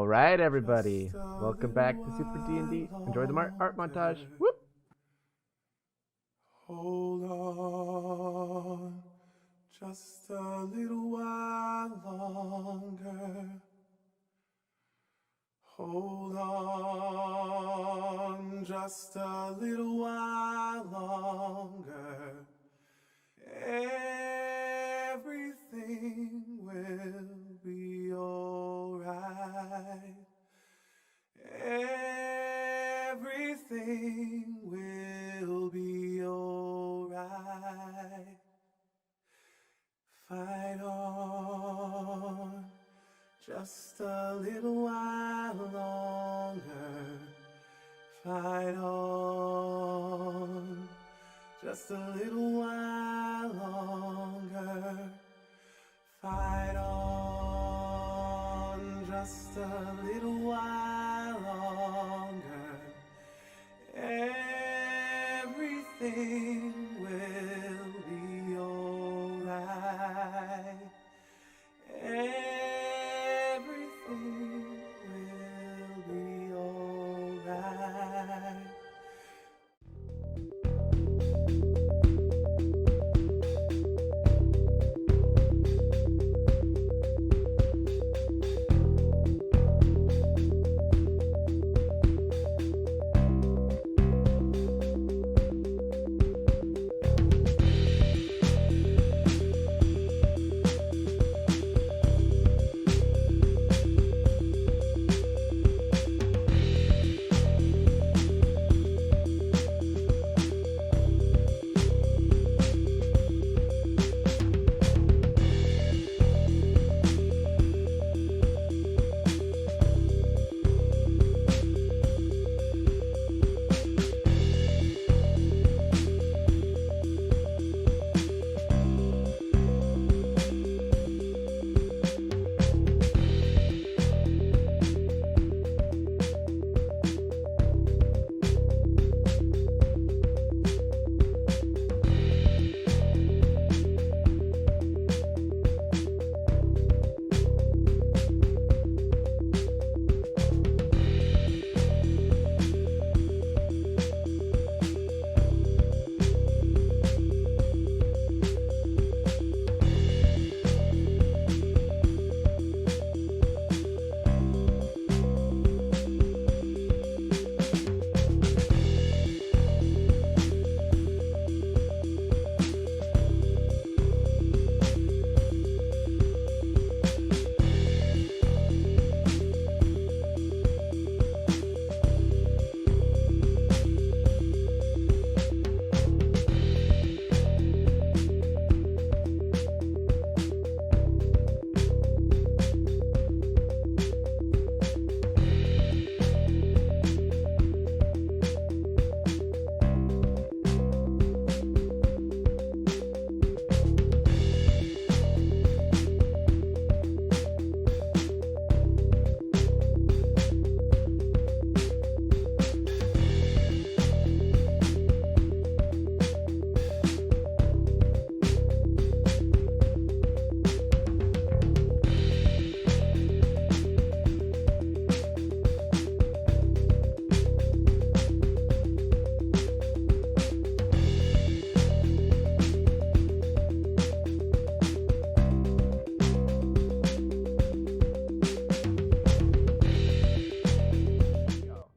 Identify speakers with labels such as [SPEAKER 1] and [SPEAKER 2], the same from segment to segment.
[SPEAKER 1] All right, everybody. Welcome back to Super D&D. Enjoy the art montage. Whoop!
[SPEAKER 2] Hold on, just a little while longer. Hold on, just a little while longer. Everything will be alright. Everything will be alright. Fight on, just a little while longer. Fight on, just a little while longer. Fight on, just a little while longer. Everything will be alright. Everything will be alright.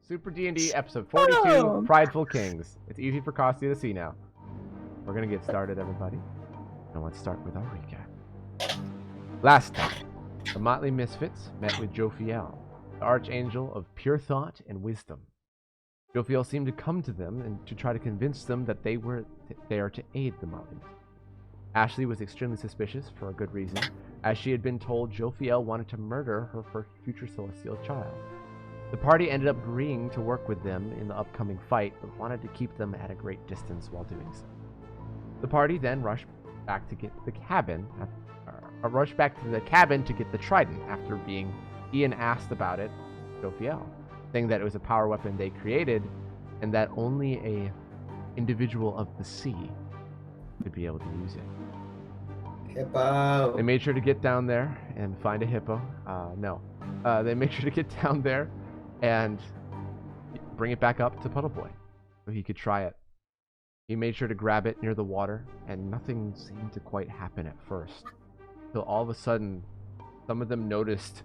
[SPEAKER 1] Super D&D episode 42, Prideful Kings. It's easy for Kostia to see now. We're gonna get started, everybody. And let's start with our recap. Last time, the Motley Misfits met with Jophiel, the Archangel of pure thought and wisdom. Jophiel seemed to come to them and to try to convince them that they were there to aid the Motley Misfits. Ashley was extremely suspicious for a good reason, as she had been told Jophiel wanted to murder her future celestial child. The party ended up agreeing to work with them in the upcoming fight, but wanted to keep them at a great distance while doing so. The party then rushed back to the cabin to get the trident after Ian asked about it to Jophiel, saying that it was a power weapon they created and that only a individual of the sea could be able to use it.
[SPEAKER 3] Hippo.
[SPEAKER 1] They made sure to get down there and find a hippo. No. they made sure to get down there and bring it back up to Puddle Boy so he could try it. He made sure to grab it near the water, and nothing seemed to quite happen at first. Till all of a sudden, some of them noticed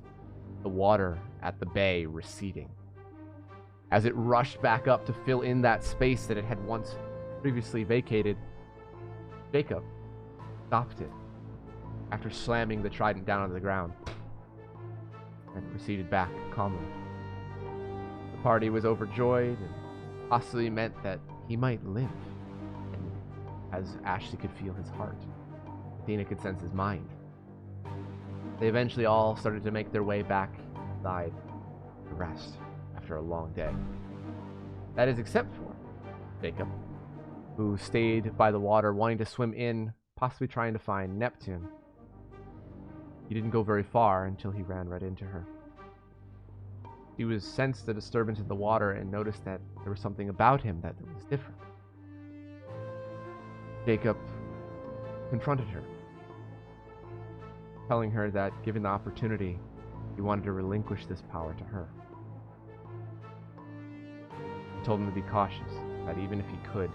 [SPEAKER 1] the water at the bay receding. As it rushed back up to fill in that space that it had once previously vacated, Jacob stopped it after slamming the trident down onto the ground and receded back calmly. The party was overjoyed and possibly meant that he might live. And as Ashley could feel his heart, Athena could sense his mind. They eventually all started to make their way back inside to rest after a long day. That is except for Jacob, who stayed by the water wanting to swim in, possibly trying to find Neptune. He didn't go very far until he ran right into her. He was sensed a disturbance in the water and noticed that there was something about him that was different. Jacob confronted her, telling her that given the opportunity, he wanted to relinquish this power to her. He told him to be cautious, that even if he could,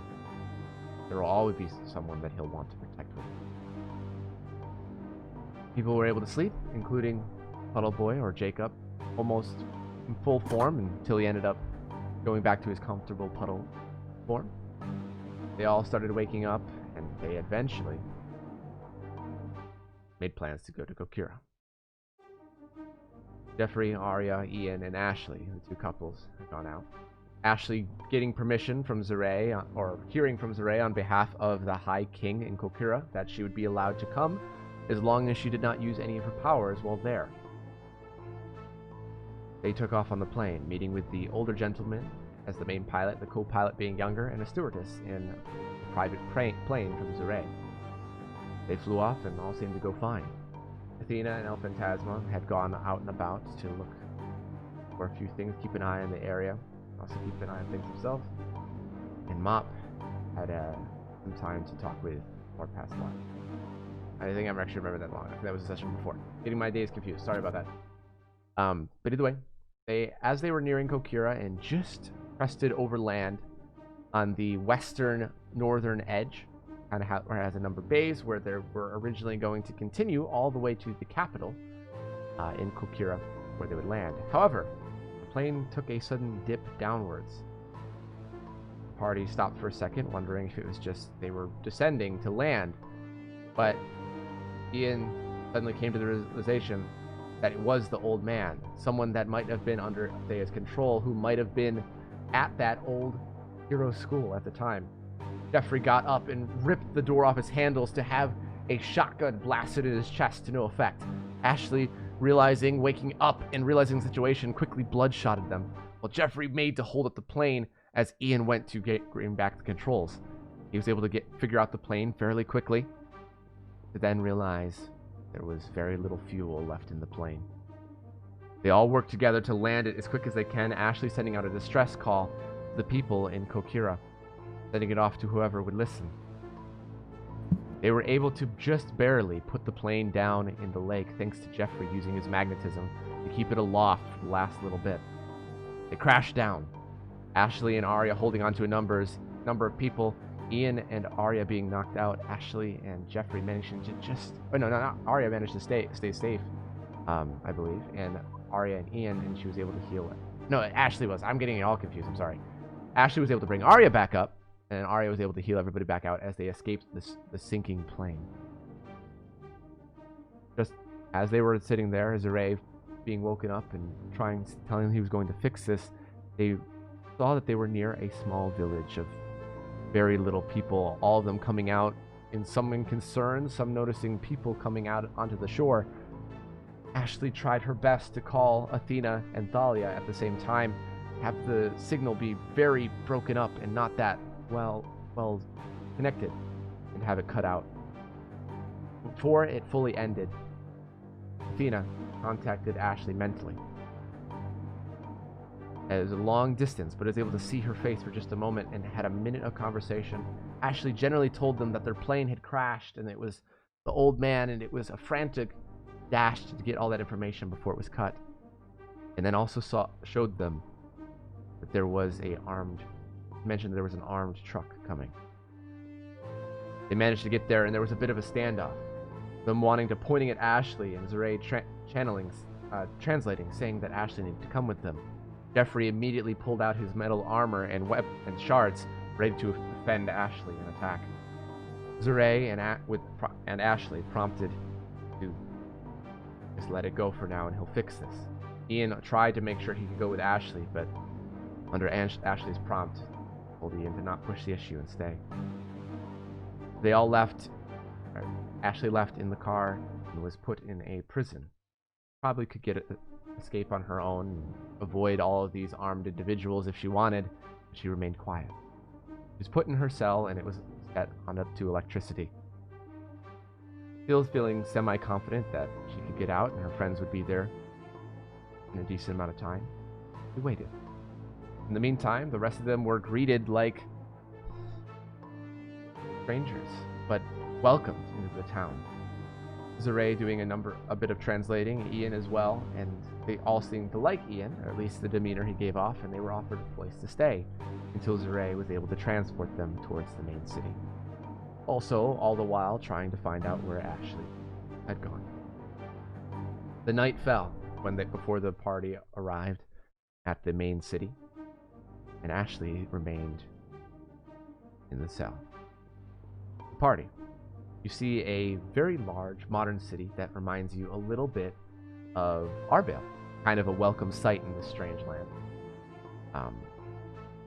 [SPEAKER 1] there will always be someone that he'll want to protect with him. People were able to sleep, including Puddle Boy, or Jacob, almost in full form until he ended up going back to his comfortable puddle form. They all started waking up, and they eventually made plans to go to Kokura. Jeffrey, Arya, Ian, and Ashley, the two couples, had gone out. Ashley getting permission from Zeray, or hearing from Zeray on behalf of the High King in Kokura that she would be allowed to come as long as she did not use any of her powers while there. They took off on the plane, meeting with the older gentleman as the main pilot, the co-pilot being younger, and a stewardess in a private plane from Zeray. They flew off and all seemed to go fine. Athena and El Phantasma had gone out and about to look for a few things, keep an eye on the area, also keep an eye on things themselves. And Mop had some time to talk with Lord Pascal. I think I'm actually remember that long. I think that was a session before. Getting my days confused. Sorry about that. But either way, as they were nearing Kokura and just crested over land on the western northern edge, kind of has a number of bays where they were originally going to continue all the way to the capital in Kokura, where they would land. However, the plane took a sudden dip downwards. The party stopped for a second, wondering if it was just they were descending to land, but Ian suddenly came to the realization that it was the old man, someone that might have been under Thea's control, who might have been at that old hero school at the time. Jeffrey got up and ripped the door off its handles to have a shotgun blasted in his chest to no effect. Ashley, waking up and realizing the situation, quickly bloodshotted them, while Jeffrey made to hold up the plane as Ian went to bring back the controls. He was able to figure out the plane fairly quickly, to then realize there was very little fuel left in the plane. They all worked together to land it as quick as they can, Ashley sending out a distress call to the people in Kokura, sending it off to whoever would listen. They were able to just barely put the plane down in the lake thanks to Jeffrey using his magnetism to keep it aloft for the last little bit. They crashed down, Ashley and Arya holding onto a number of people, Ian and Arya being knocked out, Ashley and Jeffrey managing to just... Oh, no, not Arya managed to stay safe, I believe, and Arya and Ian, and she was able to heal it. No, Ashley was. I'm getting it all confused, I'm sorry. Ashley was able to bring Arya back up, and Arya was able to heal everybody back out as they escaped the sinking plane. Just as they were sitting there, Zeray being woken up and telling him he was going to fix this, they saw that they were near a small village of very little people, all of them coming out, in some in concern, some noticing people coming out onto the shore. Ashley tried her best to call Athena and Thalia at the same time, have the signal be very broken up and not that well connected, and have it cut out. Before it fully ended, Athena contacted Ashley mentally. It was a long distance, but was able to see her face for just a moment and had a minute of conversation. Ashley generally told them that their plane had crashed and it was the old man, and it was a frantic dash to get all that information before it was cut. and then also showed them that there was mentioned there was an armed truck coming. They managed to get there, and there was a bit of a standoff. Them pointing at Ashley, and Zeray translating, saying that Ashley needed to come with them. Jeffrey immediately pulled out his metal armor and shards, ready to defend Ashley and attack. Zeray and Ashley prompted to just let it go for now, and he'll fix this. Ian tried to make sure he could go with Ashley, but under Ashley's prompt, told Ian to not push the issue and stay. They all left. Ashley left in the car and was put in a prison. Probably could escape on her own and avoid all of these armed individuals if she wanted, but she remained quiet. She was put in her cell, and it was set on up to electricity. Still feeling semi-confident that she could get out and her friends would be there in a decent amount of time, we waited. In the meantime, the rest of them were greeted like strangers, but welcomed into the town. Zeray doing a bit of translating, Ian as well, and they all seemed to like Ian, or at least the demeanor he gave off, and they were offered a place to stay until Zeray was able to transport them towards the main city. Also, all the while trying to find out where Ashley had gone. The night fell before the party arrived at the main city, and Ashley remained in the cell. The party. You see a very large modern city that reminds you a little bit of Arbale, kind of a welcome sight in this strange land.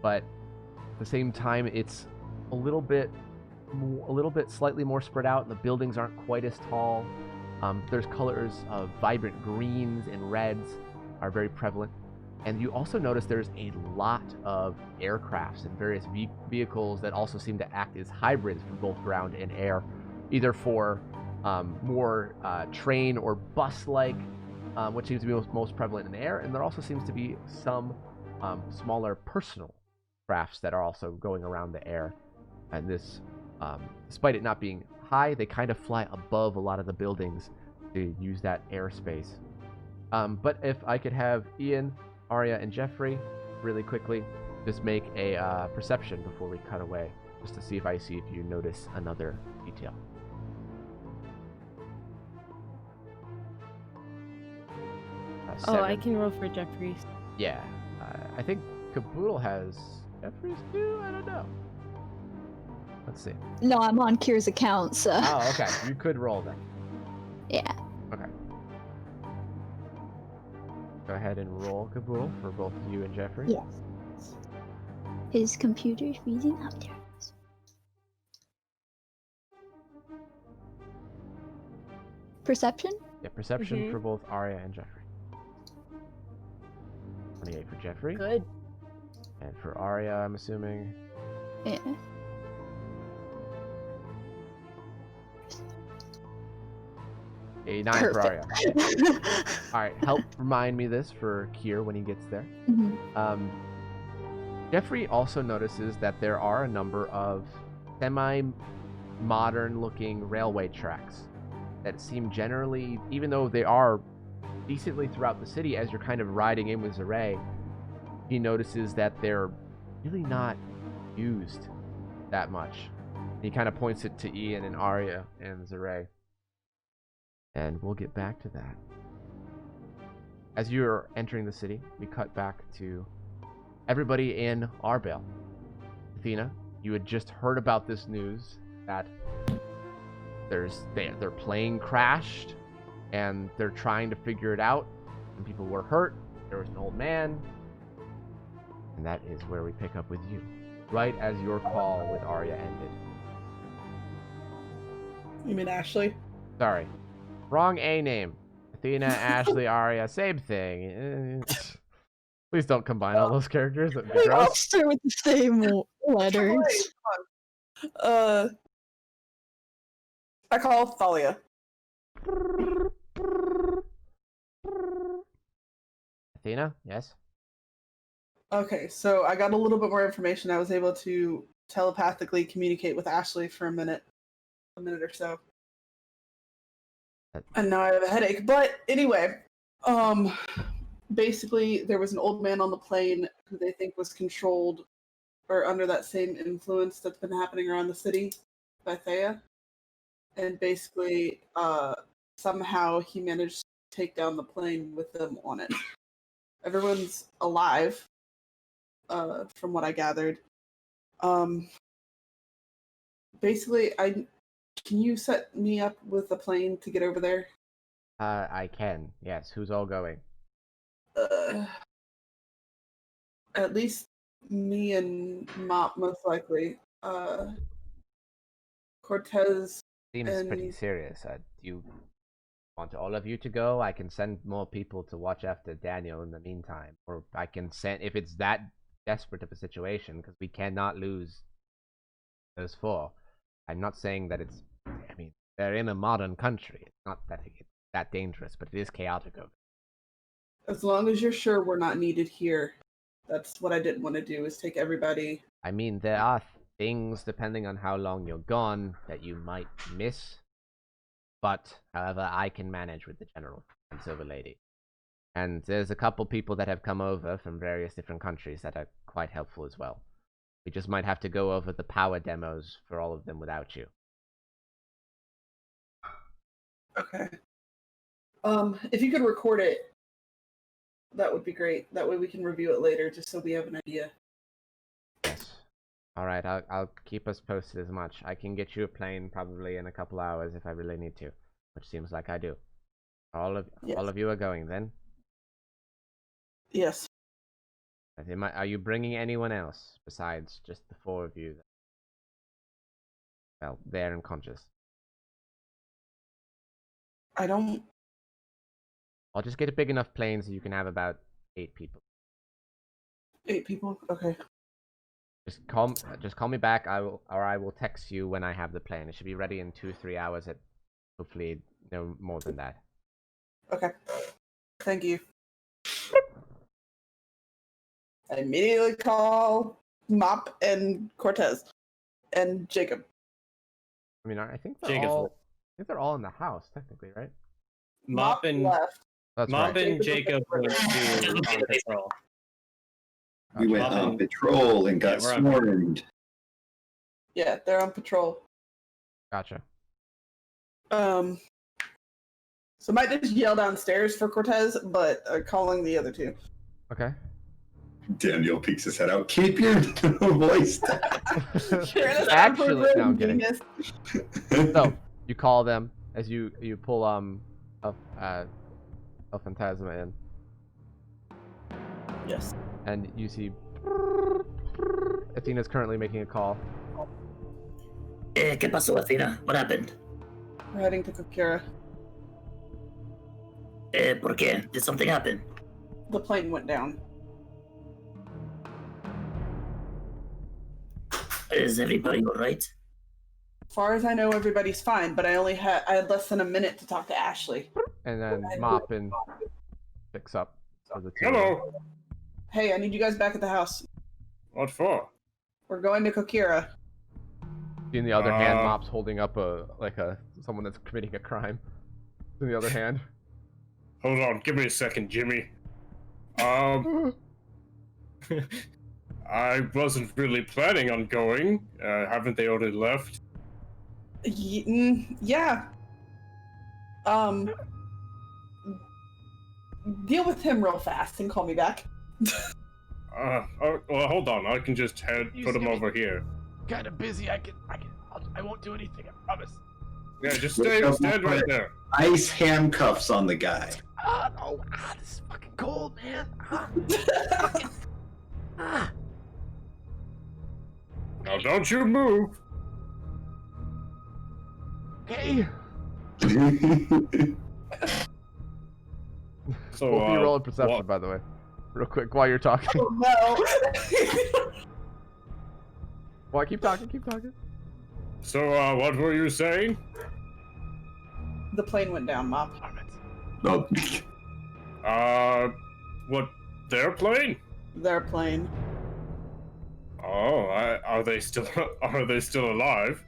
[SPEAKER 1] But at the same time, it's a little bit slightly more spread out, and the buildings aren't quite as tall. There's colors of vibrant greens and reds are very prevalent. And you also notice there's a lot of aircrafts and various vehicles that also seem to act as hybrids for both ground and air, either for more train or bus-like, which seems to be most prevalent in the air, and there also seems to be some smaller personal crafts that are also going around the air. And this, despite it not being high, they kind of fly above a lot of the buildings to use that airspace. But if I could have Ian, Arya, and Jeffrey really quickly just make a perception before we cut away, just to see if you notice another detail.
[SPEAKER 3] I can roll for Jeffries.
[SPEAKER 1] Yeah, I think Caboodle has Jeffries too. I don't know. Let's see.
[SPEAKER 4] No, I'm on Kier's account, so.
[SPEAKER 1] Oh, okay. You could roll then.
[SPEAKER 4] Yeah.
[SPEAKER 1] Okay. Go ahead and roll Caboodle for both you and Jeffrey.
[SPEAKER 4] Yes. His computer's freezing up there. Perception?
[SPEAKER 1] Yeah, perception for both Arya and Jeffrey. 28 for Jeffrey.
[SPEAKER 3] Good.
[SPEAKER 1] And for Arya, I'm assuming.
[SPEAKER 4] Yeah.
[SPEAKER 1] A 9 for Arya. Alright, help remind me this for Kier when he gets there.
[SPEAKER 4] Mm-hmm.
[SPEAKER 1] Jeffrey also notices that there are a number of semi-modern looking railway tracks that seem generally, even though they are decently throughout the city, as you're kind of riding in with Zeray, he notices that they're really not used that much. He kind of points it to Ian and Arya and Zeray. And we'll get back to that. As you're entering the city, we cut back to everybody in Arbale. Athena, you had just heard about this news that their plane crashed and they're trying to figure it out. Some people were hurt. There was an old man. And that is where we pick up with you, right as your call with Arya ended.
[SPEAKER 5] You mean Ashley?
[SPEAKER 1] Sorry. Wrong A name. Athena, Ashley, Arya, same thing. Please don't combine all those characters. That'd be
[SPEAKER 4] They all
[SPEAKER 1] gross.
[SPEAKER 4] start with the same letters.
[SPEAKER 5] I call Thalia.
[SPEAKER 1] Athena, yes?
[SPEAKER 5] Okay, so I got a little bit more information. I was able to telepathically communicate with Ashley for a minute or so. And now I have a headache. But anyway, basically, there was an old man on the plane who they think was controlled or under that same influence that's been happening around the city by Thea. And basically, somehow he managed to take down the plane with them on it. Everyone's alive, from what I gathered. Basically, can you set me up with a plane to get over there?
[SPEAKER 1] I can. Yes. Who's all going?
[SPEAKER 5] At least me and Mop, most likely. Cortez.
[SPEAKER 1] Seems pretty serious. Do you want all of you to go? I can send more people to watch after Daniel in the meantime, or I can send if it's that desperate of a situation, because we cannot lose those 4. I'm not saying that it's. I mean, they're in a modern country. It's not that it's that dangerous, but it is chaotic over.
[SPEAKER 5] As long as you're sure we're not needed here, that's what I didn't want to do. Is take everybody.
[SPEAKER 1] I mean, there are things, depending on how long you're gone, that you might miss. But, however, I can manage with the General and Silver Lady. And there's a couple people that have come over from various different countries that are quite helpful as well. We just might have to go over the power demos for all of them without you.
[SPEAKER 5] Okay. If you could record it, that would be great. That way we can review it later, just so we have an idea.
[SPEAKER 1] Yes. Alright, I'll keep us posted as much. I can get you a plane probably in a couple hours if I really need to, which seems like I do. All of you are going then?
[SPEAKER 5] Yes.
[SPEAKER 1] Are you bringing anyone else besides just the 4 of you? Well, they're unconscious.
[SPEAKER 5] I'll
[SPEAKER 1] just get a big enough plane so you can have about 8 people.
[SPEAKER 5] 8 people? Okay.
[SPEAKER 1] Just call me back. I will text you when I have the plane. It should be ready in 2-3 hours. At hopefully no more than that.
[SPEAKER 5] Okay. Thank you. I immediately call Mop and Cortez and Jacob.
[SPEAKER 1] I mean, I think they're all in the house technically, right?
[SPEAKER 6] Mop and
[SPEAKER 5] left.
[SPEAKER 1] That's
[SPEAKER 6] Mop
[SPEAKER 1] right.
[SPEAKER 6] and Jacob went to on patrol.
[SPEAKER 7] We went on patrol and got swarmed.
[SPEAKER 5] Yeah, they're on patrol.
[SPEAKER 1] Gotcha.
[SPEAKER 5] So might just yell downstairs for Cortez, but calling the other 2.
[SPEAKER 1] Okay.
[SPEAKER 7] Daniel peeks his head out. Keep your voice down.
[SPEAKER 1] Actually, no, I'm kidding. So you call them as you pull El Fantasma in.
[SPEAKER 5] Yes.
[SPEAKER 1] And you see Athena's currently making a call.
[SPEAKER 8] ¿Qué pasó, Athena? What happened?
[SPEAKER 5] We're heading to Kokura.
[SPEAKER 8] ¿Por qué? Did something happen?
[SPEAKER 5] The plane went down.
[SPEAKER 8] Is everybody all right?
[SPEAKER 5] As far as I know, everybody's fine, but I had less than a minute to talk to Ashley.
[SPEAKER 1] And then Mop and picks up.
[SPEAKER 6] Hello.
[SPEAKER 5] Hey, I need you guys back at the house.
[SPEAKER 6] What for?
[SPEAKER 5] We're going to Kokura.
[SPEAKER 1] In the other hand, Mop's holding up someone that's committing a crime. In the other hand.
[SPEAKER 6] Hold on, give me a second, Jimmy. I wasn't really planning on going. Haven't they already left?
[SPEAKER 5] Yeah. Deal with him real fast and call me back.
[SPEAKER 6] Well, hold on. I can just put him over here.
[SPEAKER 1] Kind of busy. I won't do anything. I promise.
[SPEAKER 6] Yeah, just stand right there.
[SPEAKER 7] Ice handcuffs on the guy.
[SPEAKER 1] No. This is fucking cold, man.
[SPEAKER 6] Now don't you move.
[SPEAKER 1] Okay.
[SPEAKER 6] So,
[SPEAKER 1] Both of you roll a perception, by the way, real quick while you're talking.
[SPEAKER 5] Oh, no.
[SPEAKER 1] Well, keep talking.
[SPEAKER 6] So, what were you saying?
[SPEAKER 5] The plane went down, Mop.
[SPEAKER 7] Oh.
[SPEAKER 6] What? Their plane?
[SPEAKER 5] Their plane.
[SPEAKER 6] Oh, are they still alive?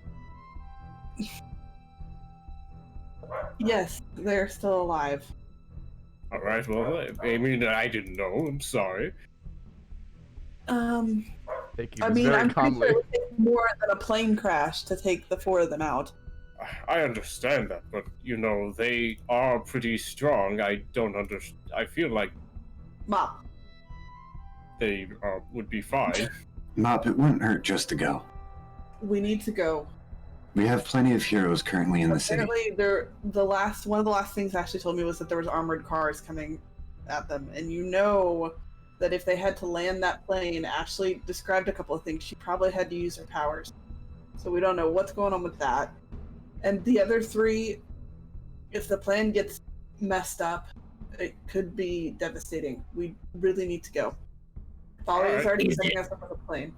[SPEAKER 5] Yes, they're still alive.
[SPEAKER 6] All right. Well, I mean, I didn't know. I'm sorry.
[SPEAKER 1] Thank you.
[SPEAKER 5] I mean,
[SPEAKER 1] very
[SPEAKER 5] I'm pretty
[SPEAKER 1] calmly.
[SPEAKER 5] sure it would take more than a plane crash to take the 4 of them out.
[SPEAKER 6] I understand that, but you know they are pretty strong. I don't understand. I feel like
[SPEAKER 5] Mop.
[SPEAKER 6] they would be fine.
[SPEAKER 7] Mop, it wouldn't hurt just to go.
[SPEAKER 5] We need to go.
[SPEAKER 7] We have plenty of heroes currently in the city.
[SPEAKER 5] Apparently, one of the last things Ashley told me was that there was armored cars coming at them, and you know that if they had to land that plane, Ashley described a couple of things. She probably had to use her powers, so we don't know what's going on with that. And the other 3, if the plan gets messed up, it could be devastating. We really need to go. Thalia is already setting us up with a plane.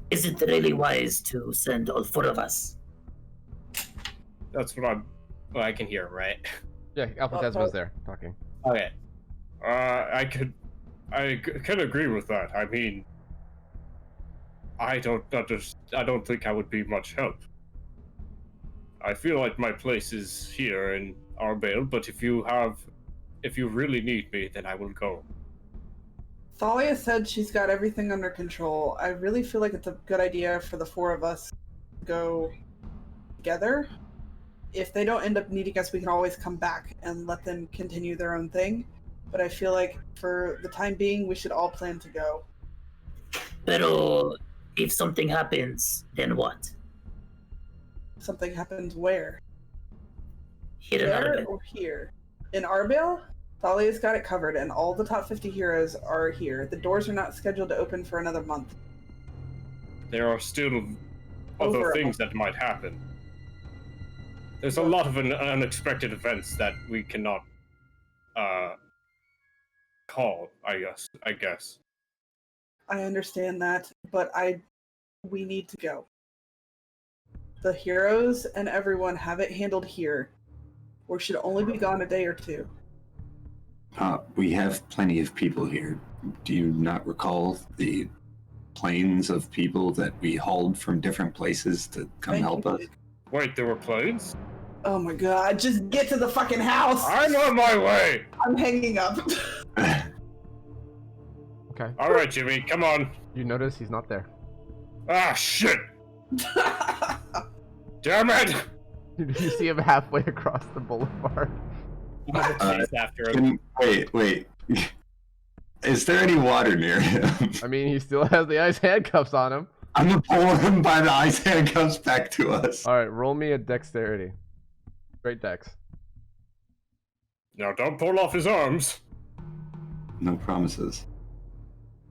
[SPEAKER 8] Is it really wise to send all 4 of us?
[SPEAKER 6] That's what I'm.
[SPEAKER 9] Well, I can hear him, right?
[SPEAKER 1] Yeah, Alpha was there talking.
[SPEAKER 9] Okay.
[SPEAKER 6] I can agree with that. I mean, I don't think I would be much help. I feel like my place is here in Arbale, but if you really need me, then I will go.
[SPEAKER 5] Thalia said she's got everything under control. I really feel like it's a good idea for the 4 of us to go together. If they don't end up needing us, we can always come back and let them continue their own thing. But I feel like for the time being, we should all plan to go.
[SPEAKER 8] Pero if something happens, then what?
[SPEAKER 5] Something happens where?
[SPEAKER 8] Here in
[SPEAKER 5] There
[SPEAKER 8] Arbale.
[SPEAKER 5] or here? In Arbale? Thalia's got it covered, and all the top 50 heroes are here. The doors are not scheduled to open for another month.
[SPEAKER 6] There are still other
[SPEAKER 5] Over a
[SPEAKER 6] things that might happen. There's a lot of unexpected events that we cannot call, I guess.
[SPEAKER 5] I understand that, but we need to go. The heroes and everyone have it handled here. We should only be gone a day or 2.
[SPEAKER 7] We have plenty of people here. Do you not recall the planes of people that we hauled from different places to come help us?
[SPEAKER 6] Wait, there were planes?
[SPEAKER 5] Oh my god, just get to the fucking house!
[SPEAKER 6] I'm on my way!
[SPEAKER 5] I'm hanging up.
[SPEAKER 1] Okay.
[SPEAKER 6] Alright, Jimmy, come on.
[SPEAKER 1] You notice he's not there.
[SPEAKER 6] Ah, shit! Damn it!
[SPEAKER 1] You see him halfway across the boulevard.
[SPEAKER 9] I'm gonna chase after him.
[SPEAKER 7] Wait. Is there any water near him?
[SPEAKER 1] I mean, he still has the ice handcuffs on him.
[SPEAKER 7] I'm gonna pull him by the ice handcuffs back to us.
[SPEAKER 1] Alright, roll me a dexterity. Great dex.
[SPEAKER 6] Now don't pull off his arms.
[SPEAKER 7] No promises.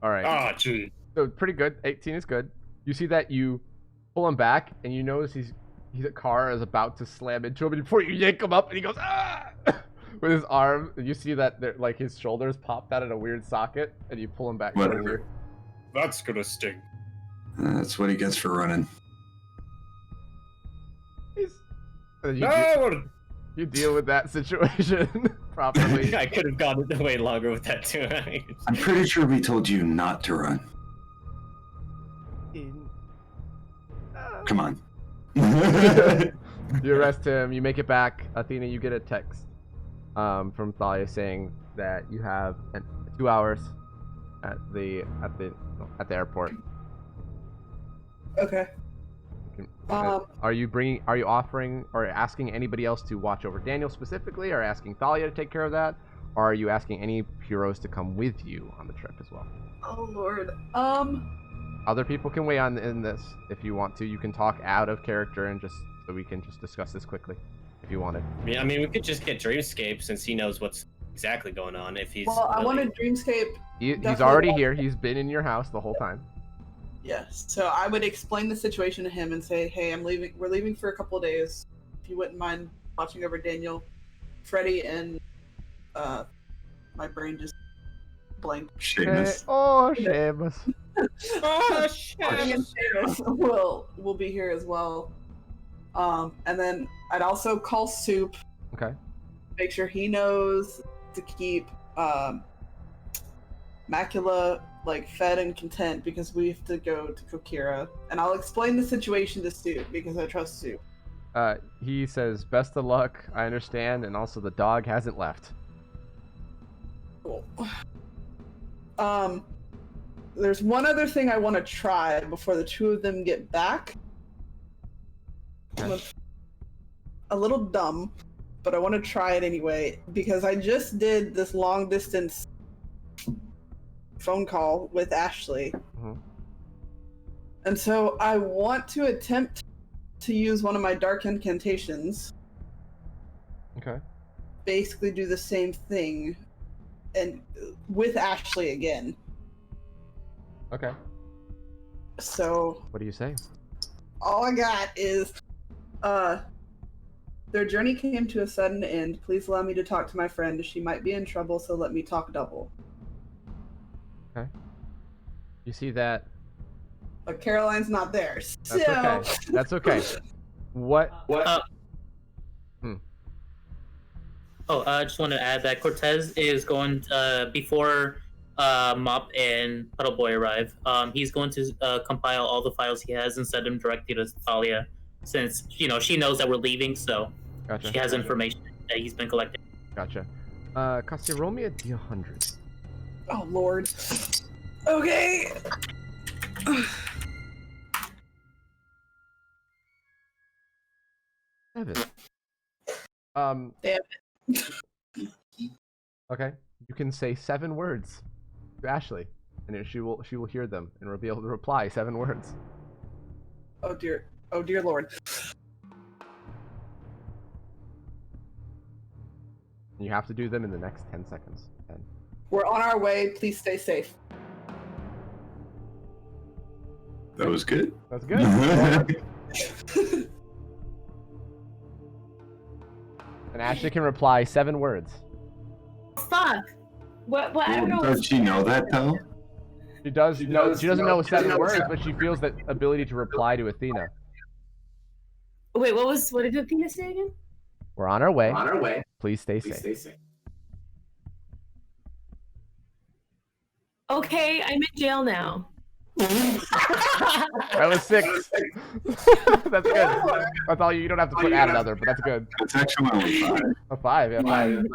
[SPEAKER 1] Alright.
[SPEAKER 6] Ah, gee.
[SPEAKER 1] So pretty good. 18 is good. You see that you pull him back, and you notice his car is about to slam into him, and before you yank him up, and he goes, ah! With his arm, and you see that like his shoulders popped out in a weird socket, and you pull him back.
[SPEAKER 7] Whatever.
[SPEAKER 6] That's gonna sting.
[SPEAKER 7] That's what he gets for running.
[SPEAKER 1] You deal with that situation properly.
[SPEAKER 9] I could have gone way longer with that too.
[SPEAKER 7] I'm pretty sure we told you not to run. Come on.
[SPEAKER 1] You arrest him. You make it back. Athena, you get a text from Thalia saying that you have 2 hours at the airport.
[SPEAKER 5] Okay.
[SPEAKER 1] Are you offering or asking anybody else to watch over Daniel specifically, or asking Thalia to take care of that, or are you asking any heroes to come with you on the trip as well?
[SPEAKER 5] Oh lord.
[SPEAKER 1] Other people can weigh in this if you want to. You can talk out of character and just so we can just discuss this quickly if you wanted.
[SPEAKER 9] I mean, we could just get Dreamscape since he knows what's exactly going on. If he's
[SPEAKER 5] I wanted Dreamscape.
[SPEAKER 1] He's already here. He's been in your house the whole time.
[SPEAKER 5] Yes. So I would explain the situation to him and say, "Hey, we're leaving for a couple of days. If you wouldn't mind watching over Daniel, Freddy, and my brain just blanked.
[SPEAKER 7] Seamus.
[SPEAKER 1] Seamus.
[SPEAKER 5] Freddy and Seamus will be here as well. And then I'd also call Soup.
[SPEAKER 1] Okay.
[SPEAKER 5] Make sure he knows to keep Macula fed and content because we have to go to Kokira. And I'll explain the situation to Soup because I trust Soup.
[SPEAKER 1] He says, "Best of luck. I understand, and also the dog hasn't left."
[SPEAKER 5] Cool. There's one other thing I want to try before the two of them get back. A little dumb, but I want to try it anyway because I just did this long distance phone call with Ashley.
[SPEAKER 1] Mm-hmm.
[SPEAKER 5] And so I want to attempt to use one of my dark incantations.
[SPEAKER 1] Okay.
[SPEAKER 5] Basically do the same thing and with Ashley again.
[SPEAKER 1] Okay.
[SPEAKER 5] So
[SPEAKER 1] what do you say?
[SPEAKER 5] all I got is their journey came to a sudden end. Please allow me to talk to my friend. She might be in trouble, so let me talk double.
[SPEAKER 1] Okay. You see that?
[SPEAKER 5] But Caroline's not there. So...
[SPEAKER 1] That's okay. That's okay. What?
[SPEAKER 10] Oh, I just want to add that Cortez is going before Mop and Puddle Boy arrive. He's going to compile all the files he has and send them directly to Thalia, since she knows that we're leaving, so
[SPEAKER 1] Gotcha.
[SPEAKER 10] she has information that he's been collecting.
[SPEAKER 1] Gotcha. Cassia, roll me a D100.
[SPEAKER 5] Oh Lord. Okay.
[SPEAKER 1] 7.
[SPEAKER 5] Damn it.
[SPEAKER 1] Okay. You can say 7 words to Ashley, and she will hear them and will be able to reply 7 words.
[SPEAKER 5] Oh dear Lord.
[SPEAKER 1] And you have to do them in the next 10 seconds. 10.
[SPEAKER 5] We're on our way. Please stay safe.
[SPEAKER 7] That was good.
[SPEAKER 1] That's good. And Ashley can reply 7 words.
[SPEAKER 3] Fuck. What? I don't know.
[SPEAKER 7] Does she know that though?
[SPEAKER 1] She does know. She doesn't know 7 words, but she feels that ability to reply to Athena.
[SPEAKER 3] Wait, what did Athena say again?
[SPEAKER 1] We're on our way. Please stay safe.
[SPEAKER 3] Okay, I'm in jail now.
[SPEAKER 1] That was 6. That's good. That's all you don't have to put add another, but that's good.
[SPEAKER 7] It's actually only 5.
[SPEAKER 1] A 5, yeah, 5.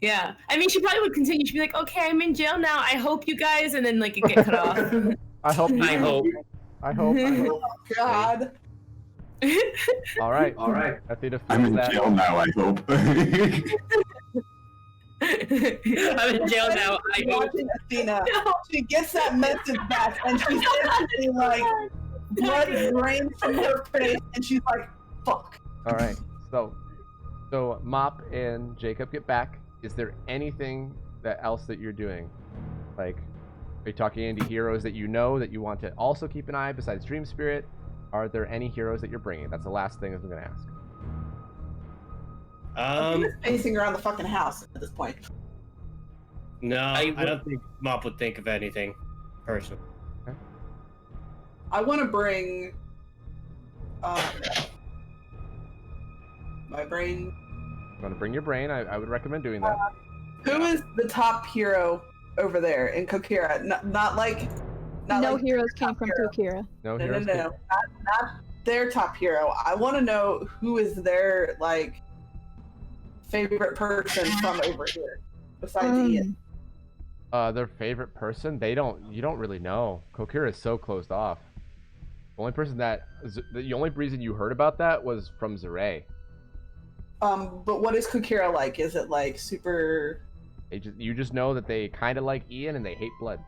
[SPEAKER 3] Yeah, I mean, she probably would continue. She'd be like, "Okay, I'm in jail now. I hope you guys," and then like it get cut off.
[SPEAKER 1] I hope.
[SPEAKER 5] Oh God.
[SPEAKER 1] All right. Athena feels
[SPEAKER 7] I'm in
[SPEAKER 1] that.
[SPEAKER 7] jail now, I hope.
[SPEAKER 10] I'm in jail now. I hope.
[SPEAKER 5] Watching Athena, she gets that message back, and she's instantly like, blood drains from her face, and she's like, "Fuck."
[SPEAKER 1] All right. So Mop and Jacob get back. Is there anything else that you're doing? Like, are you talking any heroes that you know that you want to also keep an eye besides Dream Spirit? Are there any heroes that you're bringing? That's the last thing I'm going to ask.
[SPEAKER 5] I'm just pacing around the fucking house at this point.
[SPEAKER 9] No, I don't think Mop would think of anything personally.
[SPEAKER 1] Okay.
[SPEAKER 5] I want to bring my brain.
[SPEAKER 1] You want to bring your brain? I would recommend doing that.
[SPEAKER 5] Who is the top hero over there in Kokira? Not like.
[SPEAKER 4] No
[SPEAKER 5] like
[SPEAKER 4] heroes came from Kokira.
[SPEAKER 1] No
[SPEAKER 5] No,
[SPEAKER 1] heroes.
[SPEAKER 5] not their top hero. I want to know who is their like favorite person from over here besides Ian.
[SPEAKER 1] Their favorite person? You don't really know. Kokira is so closed off. The only reason you heard about that was from Zeray.
[SPEAKER 5] But what is Kokira like? Is it like super?
[SPEAKER 1] You just know that they kind of like Ian and they hate blood.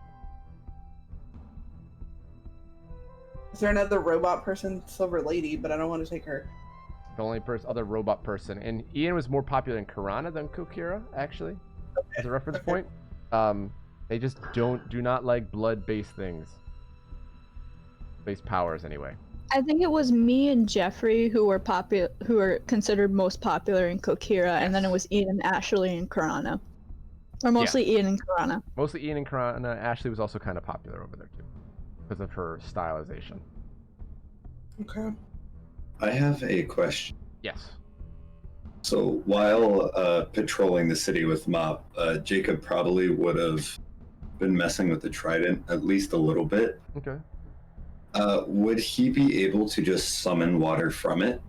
[SPEAKER 5] Is there another robot person, Silver Lady? But I don't want to take her.
[SPEAKER 1] The only other robot person, and Ian was more popular in Karana than Kokira, actually, as a reference point. They just do not like blood-based things. Based powers, anyway.
[SPEAKER 4] I think it was me and Jeffrey who were considered most popular in Kokira, and then it was Ian and Ashley in Karana. Or mostly Ian and Karana.
[SPEAKER 1] Mostly Ian and Karana. Ashley was also kind of popular over there, too, because of her stylization.
[SPEAKER 5] Okay.
[SPEAKER 7] I have a question.
[SPEAKER 1] Yes.
[SPEAKER 7] So while patrolling the city with Mop, Jacob probably would have been messing with the trident at least a little bit.
[SPEAKER 1] Okay.
[SPEAKER 7] Would he be able to just summon water from it?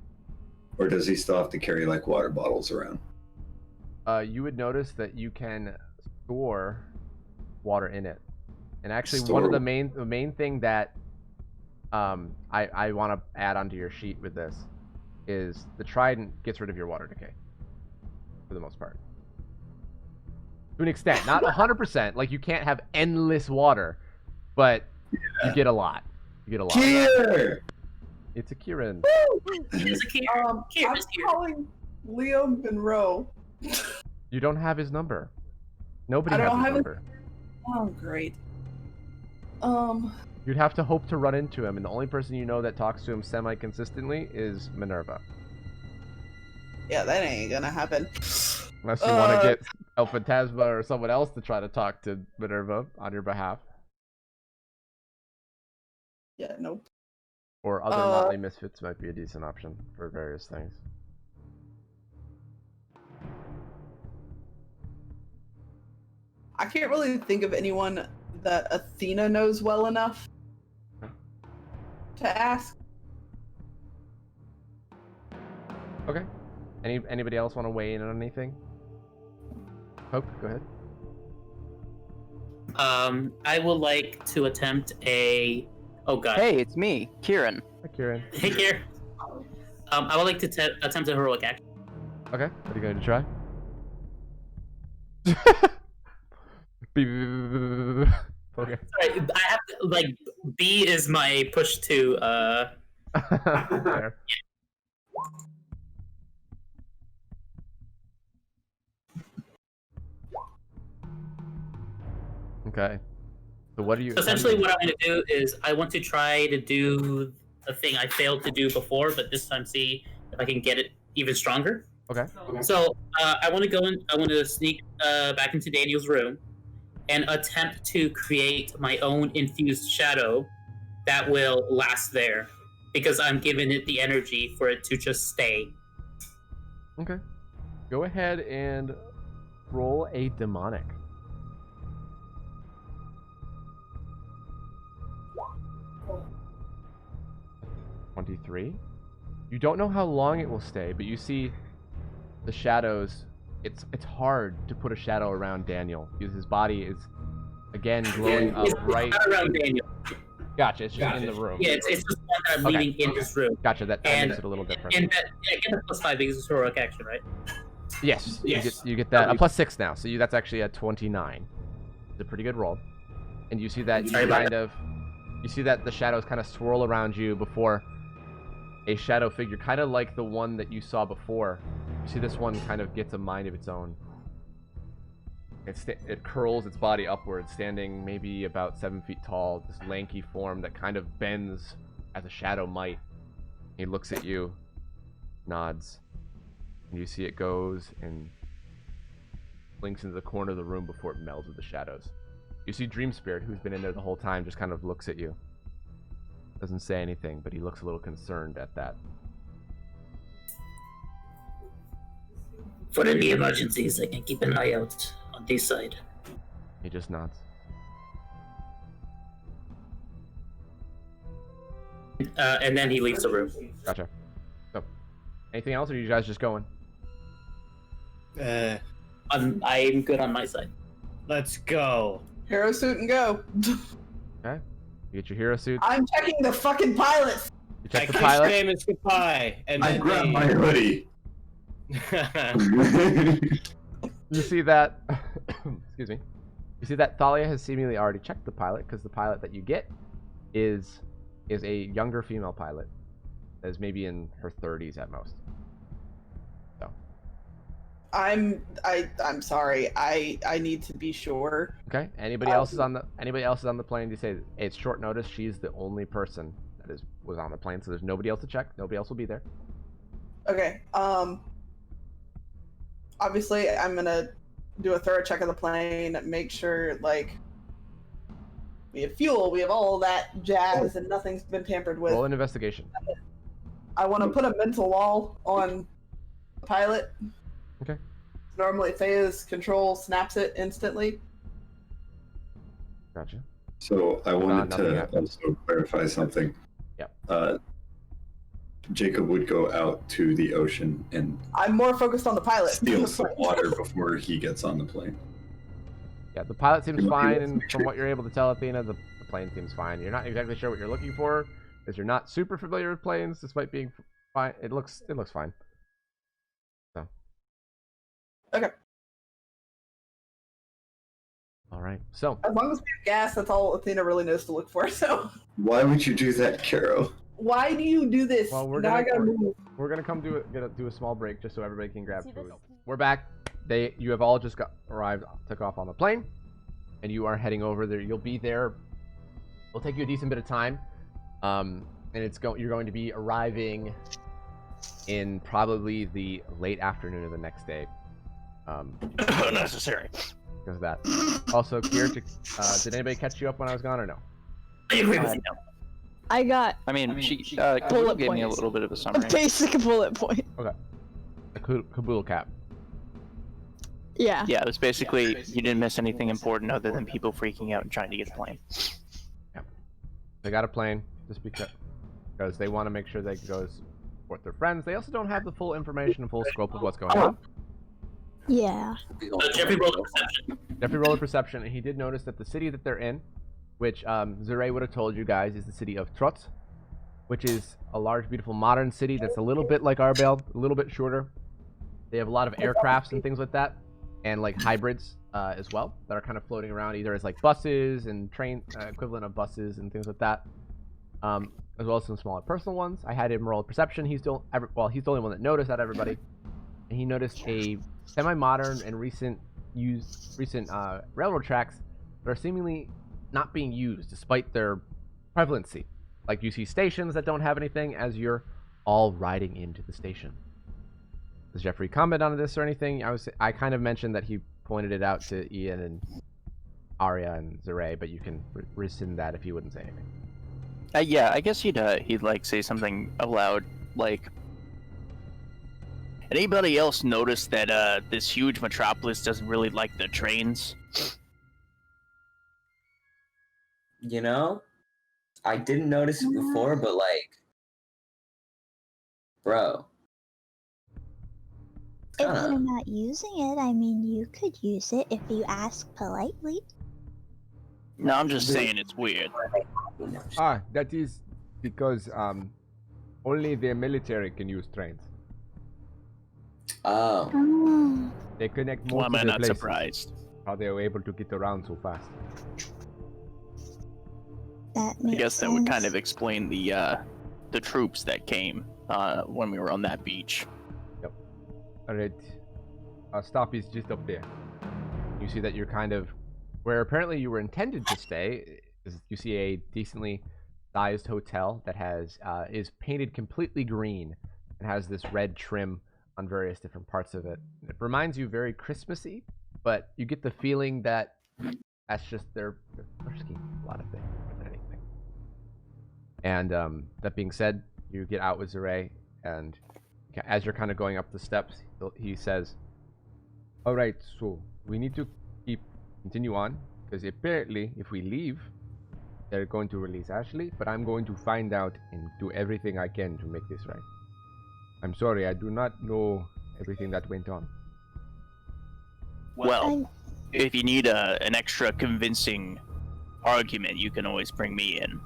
[SPEAKER 7] Or does he still have to carry like water bottles around?
[SPEAKER 1] you would notice that you can store water in it. And actually, one
[SPEAKER 7] Store-
[SPEAKER 1] of the main thing that I want to add onto your sheet with this is the trident gets rid of your water decay for the most part. To an extent, not 100%. Like you can't have endless water, but you get a lot. You get a lot.
[SPEAKER 7] Here!
[SPEAKER 1] It's a Kieran.
[SPEAKER 10] It's a Kieran.
[SPEAKER 5] I'm
[SPEAKER 10] Kieran's here.
[SPEAKER 5] calling Liam Monroe.
[SPEAKER 1] You don't have his number. Nobody
[SPEAKER 5] I
[SPEAKER 1] has
[SPEAKER 5] don't
[SPEAKER 1] his
[SPEAKER 5] have
[SPEAKER 1] number.
[SPEAKER 5] Oh, great.
[SPEAKER 1] You'd have to hope to run into him, and the only person you know that talks to him semi-consistently is Minerva.
[SPEAKER 5] Yeah, that ain't gonna happen.
[SPEAKER 1] Unless you want to get El Phantasma or someone else to try to talk to Minerva on your behalf.
[SPEAKER 5] Yeah, nope.
[SPEAKER 1] Or other Motley Misfits might be a decent option for various things.
[SPEAKER 5] I can't really think of anyone that Athena knows well enough to ask.
[SPEAKER 1] Okay. Anybody else want to weigh in on anything? Poke, go ahead.
[SPEAKER 10] I would like to attempt a. Oh god.
[SPEAKER 11] Hey, it's me, Kieran.
[SPEAKER 1] Hi, Kieran.
[SPEAKER 10] Hey, Kieran. I would like to attempt a heroic action.
[SPEAKER 1] Okay, what are you going to try? Okay.
[SPEAKER 10] Sorry, I have to, like, B is my push to,
[SPEAKER 1] There. Okay. So what do you...
[SPEAKER 10] So essentially what I want to do is I want to try to do the thing I failed to do before, but this time see if I can get it even stronger.
[SPEAKER 1] Okay.
[SPEAKER 10] So I want to go in, I want to sneak back into Daniel's room and attempt to create my own infused shadow that will last there because I'm giving it the energy for it to just stay.
[SPEAKER 1] Okay. Go ahead and roll a demonic. $23. You don't know how long it will stay, but you see the shadows. It's hard to put a shadow around Daniel because his body is again glowing up right.
[SPEAKER 10] Not around Daniel.
[SPEAKER 1] Gotcha. It's just in the room.
[SPEAKER 10] Yeah, it's just one that I'm leaving in this room.
[SPEAKER 1] Gotcha. That makes it a little different.
[SPEAKER 10] And that, yeah, get the +5 because it's heroic action, right?
[SPEAKER 1] Yes.
[SPEAKER 10] Yes.
[SPEAKER 1] You get that a +6 now. So that's actually a 29. It's a pretty good roll. And you see that you see that the shadows kind of swirl around you before a shadow figure, kind of like the one that you saw before. You see this one kind of gets a mind of its own. It curls its body upwards, standing maybe about 7 feet tall, this lanky form that kind of bends as a shadow might. He looks at you, nods, and you see it goes and blinks into the corner of the room before it melds with the shadows. You see Dream Spirit, who's been in there the whole time, just kind of looks at you. Doesn't say anything, but he looks a little concerned at that.
[SPEAKER 8] For any emergencies, I can keep an eye out on this side.
[SPEAKER 1] He just nods.
[SPEAKER 10] And then he leaves the room.
[SPEAKER 1] Gotcha. So, anything else, or are you guys just going?
[SPEAKER 10] I'm good on my side.
[SPEAKER 9] Let's go.
[SPEAKER 5] Hero suit and go.
[SPEAKER 1] Okay. You get your hero suits.
[SPEAKER 5] I'm checking the fucking pilots.
[SPEAKER 1] You check
[SPEAKER 9] I
[SPEAKER 1] the
[SPEAKER 9] kiss
[SPEAKER 1] pilot.
[SPEAKER 9] them and goodbye, and
[SPEAKER 7] I
[SPEAKER 9] then
[SPEAKER 7] grabbed
[SPEAKER 9] leave.
[SPEAKER 7] my hoodie.
[SPEAKER 1] You see that... excuse me. You see that Thalia has seemingly already checked the pilot, because the pilot that you get is a younger female pilot that is maybe in her 30s at most. So.
[SPEAKER 5] I'm sorry. I need to be sure.
[SPEAKER 1] Okay. Anybody else is on the plane? You say it's short notice. She's the only person that was on the plane, so there's nobody else to check. Nobody else will be there.
[SPEAKER 5] Okay. Obviously, I'm gonna do a thorough check of the plane, make sure like we have fuel, we have all that jazz, and nothing's been tampered with.
[SPEAKER 1] Roll an investigation.
[SPEAKER 5] I want to put a mental wall on the pilot.
[SPEAKER 1] Okay.
[SPEAKER 5] Normally, Thea's control snaps it instantly.
[SPEAKER 1] Gotcha.
[SPEAKER 7] So I wanted
[SPEAKER 1] nothing
[SPEAKER 7] to
[SPEAKER 1] happened.
[SPEAKER 7] also clarify something.
[SPEAKER 1] Yep.
[SPEAKER 7] Jacob would go out to the ocean and
[SPEAKER 5] I'm more focused on the pilot.
[SPEAKER 7] steal some water before he gets on the plane.
[SPEAKER 1] Yeah, the pilot seems fine, and from what you're able to tell, Athena, the plane seems fine. You're not exactly sure what you're looking for, because you're not super familiar with planes, despite being fine. It looks fine. So.
[SPEAKER 5] Okay.
[SPEAKER 1] All right. So.
[SPEAKER 5] As long as we have gas, that's all Athena really knows to look for. So.
[SPEAKER 7] Why would you do that, Caro?
[SPEAKER 5] Why do you do this?
[SPEAKER 1] Well, we're
[SPEAKER 5] now
[SPEAKER 1] gonna come do a small break just so everybody can grab food. We're back. You have all just took off on the plane, and you are heading over there. You'll be there. It'll take you a decent bit of time, and you're going to be arriving in probably the late afternoon of the next day.
[SPEAKER 11] Unnecessary.
[SPEAKER 1] Because of that. Also, Kier, did anybody catch you up when I was gone or no?
[SPEAKER 8] I agree with you.
[SPEAKER 4] I got
[SPEAKER 11] I mean, she
[SPEAKER 4] bullet
[SPEAKER 11] gave me a
[SPEAKER 4] points.
[SPEAKER 11] little bit of a
[SPEAKER 4] a
[SPEAKER 11] summary.
[SPEAKER 4] basic bullet point.
[SPEAKER 1] Okay. A caboodle cap.
[SPEAKER 4] Yeah.
[SPEAKER 11] Yeah, it was basically you didn't miss anything important other than people freaking out and trying to get a plane.
[SPEAKER 1] Yeah. They got a plane just because they want to make sure they can go support their friends. They also don't have the full information and full scope of what's going on.
[SPEAKER 4] Yeah.
[SPEAKER 10] Jeffrey rolled a perception.
[SPEAKER 1] Jeffrey rolled a perception, and he did notice that the city that they're in, which Zure would have told you guys, is the city of Trot, which is a large, beautiful, modern city that's a little bit like Arbel, a little bit shorter. They have a lot of aircrafts and things like that, and like hybrids as well, that are kind of floating around either as like buses and train equivalent of buses and things like that, as well as some smaller personal ones. I had him roll perception. He's the only one that noticed that, everybody, and he noticed a semi-modern and recent railroad tracks that are seemingly not being used despite their prevalency. Like, you see stations that don't have anything as you're all riding into the station. Does Jeffrey comment on this or anything? I kind of mentioned that he pointed it out to Ian and Arya and Zure, but you can rescind that if he wouldn't say anything.
[SPEAKER 11] Yeah, I guess he'd like say something aloud, like, anybody else notice that this huge metropolis doesn't really like the trains?
[SPEAKER 12] You know, I didn't notice it before, but like, bro.
[SPEAKER 13] If you're not using it, I mean, you could use it if you ask politely.
[SPEAKER 11] No, I'm just saying it's weird.
[SPEAKER 1] That is because only the military can use trains.
[SPEAKER 12] Oh.
[SPEAKER 1] They connect
[SPEAKER 11] Why am I
[SPEAKER 1] multiple
[SPEAKER 11] not
[SPEAKER 1] places.
[SPEAKER 11] surprised?
[SPEAKER 1] How they were able to get around so fast.
[SPEAKER 13] That
[SPEAKER 11] I
[SPEAKER 13] makes
[SPEAKER 11] guess that would
[SPEAKER 13] sense.
[SPEAKER 11] kind of explain the troops that came when we were on that beach.
[SPEAKER 1] Yep. Alright. Our stop is just up there. You see that you're kind of where apparently you were intended to stay. You see a decently sized hotel that is painted completely green and has this red trim on various different parts of it. It reminds you very Christmassy, but you get the feeling that that's just their scheme. A lot of things more than anything. And that being said, you get out with Zure, and as you're kind of going up the steps, he says, "All right, so we need to continue on, because apparently if we leave, they're going to release Ashley, but I'm going to find out and do everything I can to make this right. I'm sorry, I do not know everything that went on."
[SPEAKER 11] Well, if you need an extra convincing argument, you can always bring me in.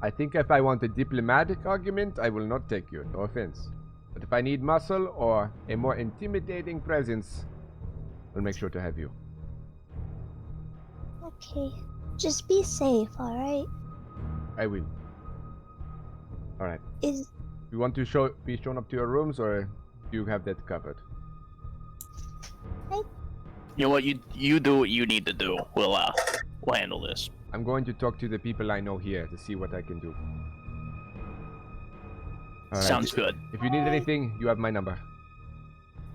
[SPEAKER 1] I think if I want a diplomatic argument, I will not take you, no offense. But if I need muscle or a more intimidating presence, I'll make sure to have you.
[SPEAKER 13] Okay. Just be safe, alright?
[SPEAKER 1] I will. Alright.
[SPEAKER 13] Is
[SPEAKER 1] You want to be shown up to your rooms, or do you have that covered?
[SPEAKER 11] You know what? You do what you need to do. We'll handle this.
[SPEAKER 1] I'm going to talk to the people I know here to see what I can do. All right.
[SPEAKER 11] Sounds good.
[SPEAKER 1] If you need anything, you have my number.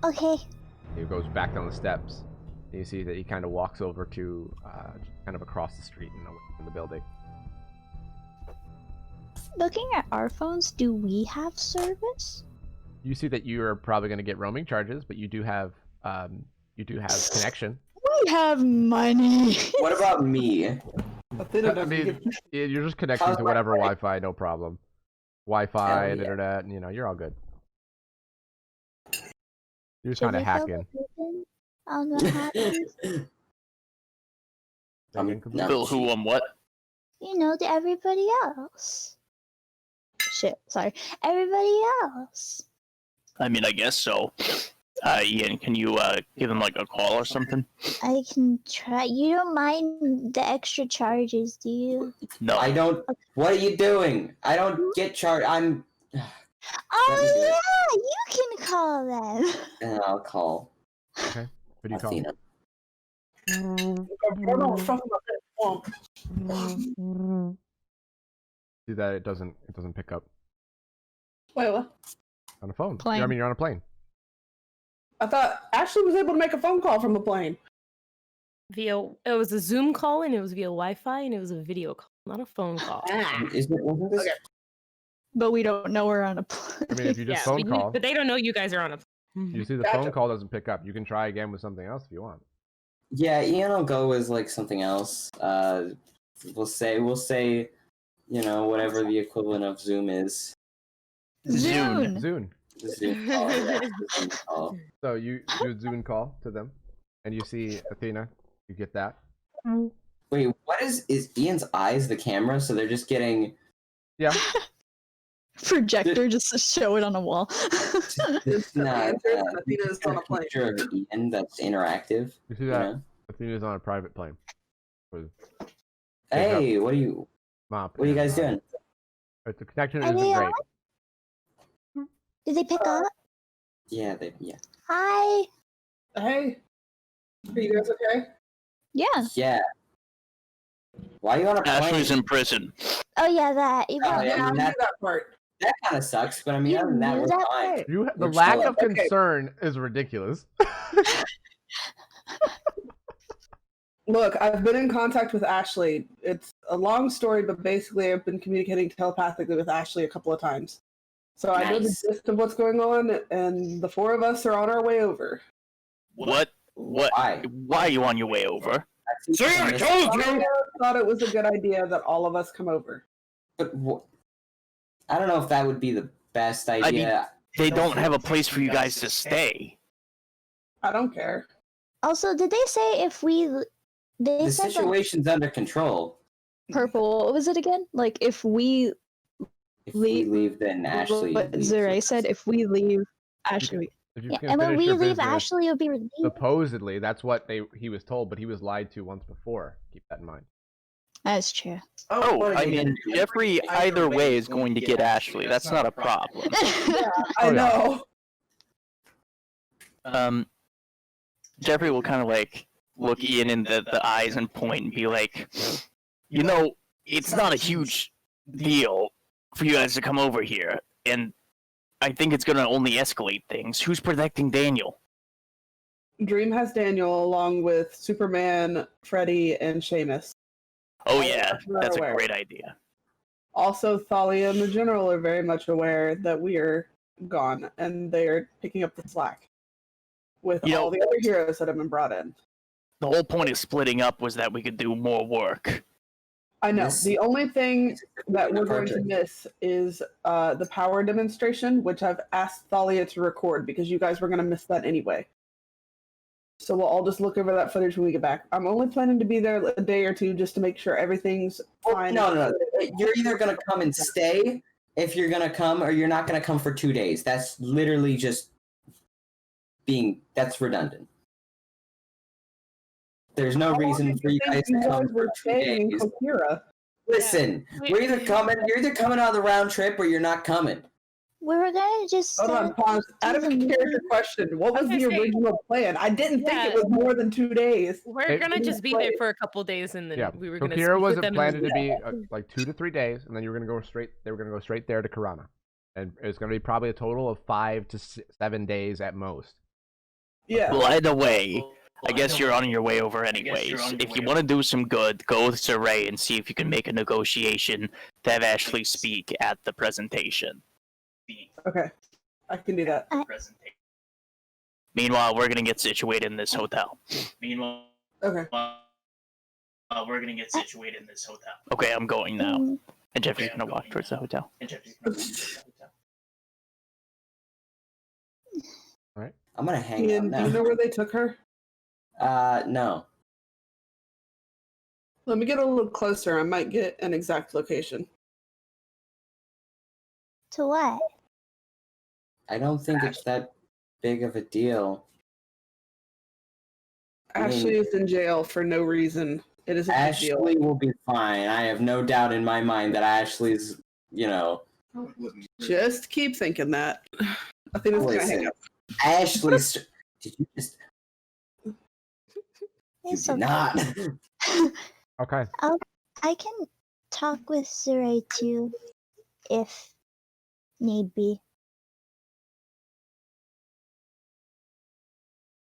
[SPEAKER 13] okay.
[SPEAKER 1] He goes back down the steps. And you see that he kind of walks over to kind of across the street and away from the building.
[SPEAKER 13] Looking at our phones, do we have service?
[SPEAKER 1] You see that you are probably going to get roaming charges, but you do have connection.
[SPEAKER 4] We have money.
[SPEAKER 12] What about me?
[SPEAKER 1] I mean, you're just connecting to whatever Wi-Fi, no problem. Wi-Fi
[SPEAKER 12] Hell
[SPEAKER 1] and
[SPEAKER 12] yeah.
[SPEAKER 1] internet, and you're all good. You're just
[SPEAKER 13] Should
[SPEAKER 1] kind of
[SPEAKER 13] we fill
[SPEAKER 1] hacking.
[SPEAKER 13] the prison on what happens?
[SPEAKER 11] Phil, who on what?
[SPEAKER 13] You know, to everybody else. Shit, sorry. Everybody else.
[SPEAKER 11] I mean, I guess so. Ian, can you give him like a call or something?
[SPEAKER 13] I can try. You don't mind the extra charges, do you?
[SPEAKER 11] No.
[SPEAKER 12] I don't. What are you doing? I don't get charged. I'm.
[SPEAKER 13] Oh yeah, you can call them.
[SPEAKER 12] And I'll call.
[SPEAKER 1] Okay. Who do you call?
[SPEAKER 12] Athena.
[SPEAKER 1] See that it doesn't pick up
[SPEAKER 5] Wait, what?
[SPEAKER 1] on a phone.
[SPEAKER 4] Plane.
[SPEAKER 1] I mean, you're on a plane.
[SPEAKER 5] I thought Ashley was able to make a phone call from a plane.
[SPEAKER 3] It was a Zoom call and it was via Wi-Fi and it was a video call, not a phone call.
[SPEAKER 12] Wasn't this?
[SPEAKER 5] Okay.
[SPEAKER 4] But we don't know we're on a plane.
[SPEAKER 1] I mean, if you just phone call,
[SPEAKER 3] but they don't know you guys are on a.
[SPEAKER 1] you see the
[SPEAKER 5] Gotcha.
[SPEAKER 1] phone call doesn't pick up. You can try again with something else if you want.
[SPEAKER 12] Yeah, Ian will go as like something else. We'll say, whatever the equivalent of Zoom is.
[SPEAKER 4] Zune.
[SPEAKER 1] Zune.
[SPEAKER 12] The Zoom call. Yeah, the Zoom call.
[SPEAKER 1] So you do a Zune call to them, and you see Athena. You get that.
[SPEAKER 12] Wait, what is Ian's eyes the camera? So they're just getting.
[SPEAKER 1] Yeah.
[SPEAKER 4] Projector just to show it on a wall.
[SPEAKER 12] It's not.
[SPEAKER 5] Athena's on a plane.
[SPEAKER 12] Picture of Ian that's interactive.
[SPEAKER 1] You see that? Athena's on a private plane. With
[SPEAKER 12] Hey, what are you
[SPEAKER 1] mop.
[SPEAKER 12] guys doing?
[SPEAKER 1] But the connection
[SPEAKER 13] Are
[SPEAKER 1] isn't
[SPEAKER 13] they
[SPEAKER 1] great.
[SPEAKER 13] on? Did they pick up?
[SPEAKER 12] Yeah,
[SPEAKER 13] Hi.
[SPEAKER 5] Hey, are you guys okay?
[SPEAKER 4] Yeah.
[SPEAKER 12] Yeah. Why are you on a plane?
[SPEAKER 11] Ashley's in prison.
[SPEAKER 13] Oh yeah, that.
[SPEAKER 12] Oh, yeah, I
[SPEAKER 5] I
[SPEAKER 12] mean,
[SPEAKER 5] knew
[SPEAKER 12] that
[SPEAKER 5] that part.
[SPEAKER 12] kind of sucks, but I mean,
[SPEAKER 13] You
[SPEAKER 12] other than that,
[SPEAKER 13] knew
[SPEAKER 12] we're
[SPEAKER 13] that
[SPEAKER 12] fine.
[SPEAKER 13] part?
[SPEAKER 1] The
[SPEAKER 12] We're
[SPEAKER 1] lack
[SPEAKER 12] chilling.
[SPEAKER 1] of concern is ridiculous.
[SPEAKER 5] Look, I've been in contact with Ashley. It's a long story, but basically I've been communicating telepathically with Ashley a couple of times. So I know the
[SPEAKER 12] Nice.
[SPEAKER 5] gist of what's going on, and the four of us are on our way over.
[SPEAKER 11] What?
[SPEAKER 12] Why?
[SPEAKER 11] Why are you on your way over?
[SPEAKER 6] See, I told you!
[SPEAKER 5] I thought it was a good idea that all of us come over.
[SPEAKER 12] But I don't know if that would be the best idea.
[SPEAKER 11] They don't have a place for you guys to stay.
[SPEAKER 5] I don't care.
[SPEAKER 13] Also, did they say if we? They
[SPEAKER 12] The
[SPEAKER 13] said
[SPEAKER 12] situation's under control.
[SPEAKER 4] Purple. What was it again? Like if we
[SPEAKER 12] If we leave, then Ashley.
[SPEAKER 4] What
[SPEAKER 12] leaves
[SPEAKER 4] Zeray
[SPEAKER 12] with
[SPEAKER 4] said,
[SPEAKER 12] us.
[SPEAKER 4] if we leave, Ashley.
[SPEAKER 1] If you
[SPEAKER 13] Yeah,
[SPEAKER 1] can
[SPEAKER 13] and when
[SPEAKER 1] finish
[SPEAKER 13] we
[SPEAKER 1] your
[SPEAKER 13] leave,
[SPEAKER 1] business,
[SPEAKER 13] Ashley will be relieved.
[SPEAKER 1] supposedly that's what he was told, but he was lied to once before. Keep that in mind.
[SPEAKER 4] That's true.
[SPEAKER 11] Oh,
[SPEAKER 12] what are
[SPEAKER 11] I
[SPEAKER 12] they
[SPEAKER 11] mean,
[SPEAKER 12] gonna do?
[SPEAKER 11] Jeffrey either way is going to get Ashley. That's not a problem.
[SPEAKER 5] Yeah,
[SPEAKER 1] Oh,
[SPEAKER 5] I
[SPEAKER 1] yeah.
[SPEAKER 5] know.
[SPEAKER 11] Jeffrey will kind of like look Ian in the eyes and point and be like, it's not a huge deal for you guys to come over here, and I think it's going to only escalate things. Who's protecting Daniel?
[SPEAKER 5] Dream has Daniel along with Superman, Freddy, and Seamus.
[SPEAKER 11] Oh yeah,
[SPEAKER 5] We're
[SPEAKER 11] that's a
[SPEAKER 5] aware.
[SPEAKER 11] great idea.
[SPEAKER 5] Also, Thalia and the General are very much aware that we are gone, and they are picking up the slack with all the other heroes that have been brought in.
[SPEAKER 11] The whole point of splitting up was that we could do more work.
[SPEAKER 5] I know.
[SPEAKER 12] This-
[SPEAKER 5] The only thing that we're going to
[SPEAKER 12] project.
[SPEAKER 5] miss is the power demonstration, which I've asked Thalia to record because you guys were going to miss that anyway. So we'll all just look over that footage when we get back. I'm only planning to be there a day or two just to make sure everything's fine.
[SPEAKER 12] No. You're either gonna come and stay if you're gonna come, or you're not gonna come for 2 days. That's literally just that's redundant. There's no reason for you guys to come for 2
[SPEAKER 5] staying
[SPEAKER 12] days.
[SPEAKER 5] in Kokira.
[SPEAKER 12] Listen, you're either coming on the round trip, or you're not coming.
[SPEAKER 13] We were gonna just.
[SPEAKER 5] Hold on, pause. Out of character question, what was the original plan? I didn't think it was more than 2 days.
[SPEAKER 3] We're gonna just be there for a couple days, and then
[SPEAKER 1] Yeah,
[SPEAKER 3] we were gonna.
[SPEAKER 1] Kokira
[SPEAKER 3] speak with
[SPEAKER 1] wasn't
[SPEAKER 3] them
[SPEAKER 1] planned
[SPEAKER 3] and-
[SPEAKER 1] to be like 2 to 3 days, and then you were gonna go straight. They were gonna go straight there to Karana, and it's gonna be probably a total of 5 to 7 days at most.
[SPEAKER 5] Yeah.
[SPEAKER 11] Well, either way, I guess you're on your way over anyways. If you want to do some good, go with Saray and see if you can make a negotiation to have Ashley speak at the presentation.
[SPEAKER 5] Okay, I can do that.
[SPEAKER 11] Meanwhile, we're gonna get situated in this hotel.
[SPEAKER 5] Okay.
[SPEAKER 11] We're gonna get situated in this hotel. Okay, I'm going now. And Jeffrey's gonna walk towards the hotel.
[SPEAKER 1] Alright.
[SPEAKER 12] I'm gonna hang
[SPEAKER 5] Ian,
[SPEAKER 12] out now.
[SPEAKER 5] do you know where they took her?
[SPEAKER 12] No.
[SPEAKER 5] Let me get a little closer. I might get an exact location.
[SPEAKER 13] To what?
[SPEAKER 12] I don't think it's that big of a deal. I mean,
[SPEAKER 5] Ashley is in jail for no reason. It is a big deal.
[SPEAKER 12] Ashley will be fine. I have no doubt in my mind that Ashley's, you know.
[SPEAKER 5] Just keep thinking that. I think it's gonna hang
[SPEAKER 12] Listen,
[SPEAKER 5] up.
[SPEAKER 12] Ashley's. Did you just?
[SPEAKER 13] It's
[SPEAKER 12] You did
[SPEAKER 13] okay.
[SPEAKER 12] not.
[SPEAKER 1] Okay.
[SPEAKER 13] I can talk with Saray too, if need be.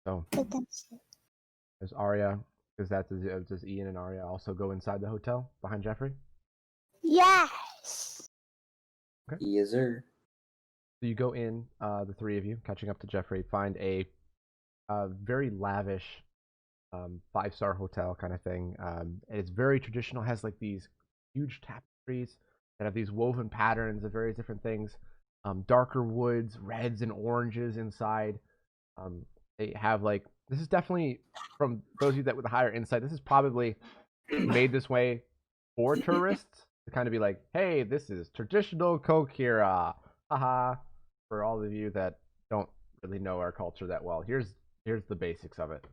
[SPEAKER 1] So
[SPEAKER 13] But that's it.
[SPEAKER 1] there's Arya. Does Ian and Arya also go inside the hotel behind Jeffrey?
[SPEAKER 13] Yes.
[SPEAKER 12] Yes, sir.
[SPEAKER 1] So you go in, the three of you, catching up to Jeffrey, find a very lavish 5-star hotel kind of thing. And it's very traditional, has like these huge tapestries that have these woven patterns of various different things. Darker woods, reds and oranges inside. They have like, this is definitely, from those of you that with a higher insight, this is probably made this way for tourists to kind of be like, hey, this is traditional Kokira. Haha. For all of you that don't really know our culture that well, here's the basics of it.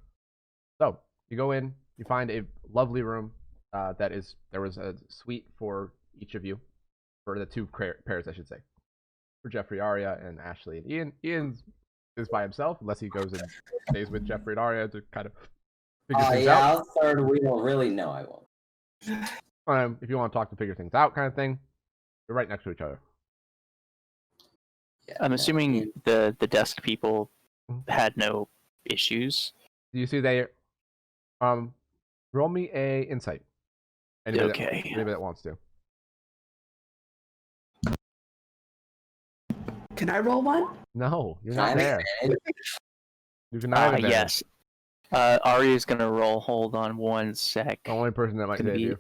[SPEAKER 1] So you go in, you find a lovely room. There was a suite for each of you, for the two pairs, I should say, for Jeffrey, Arya, and Ashley and Ian. Ian is by himself, unless he goes and stays with Jeffrey and Arya to kind of figure things out.
[SPEAKER 12] I'll third wheel. Really, no, I won't.
[SPEAKER 1] If you want to talk to figure things out, kind of thing, you're right next to each other.
[SPEAKER 12] Yeah,
[SPEAKER 11] I'm
[SPEAKER 12] no,
[SPEAKER 11] assuming the desk people had no issues.
[SPEAKER 1] Do you see they roll me a insight?
[SPEAKER 11] Okay.
[SPEAKER 1] Anybody that wants to.
[SPEAKER 5] Can I roll one?
[SPEAKER 1] No, you're
[SPEAKER 12] Can I
[SPEAKER 1] not
[SPEAKER 12] have
[SPEAKER 1] there.
[SPEAKER 12] advantage?
[SPEAKER 1] You can not have
[SPEAKER 11] Yes. Arya's gonna roll. Hold on one sec.
[SPEAKER 1] The only person that might
[SPEAKER 11] Gonna
[SPEAKER 1] save
[SPEAKER 11] be-
[SPEAKER 1] you.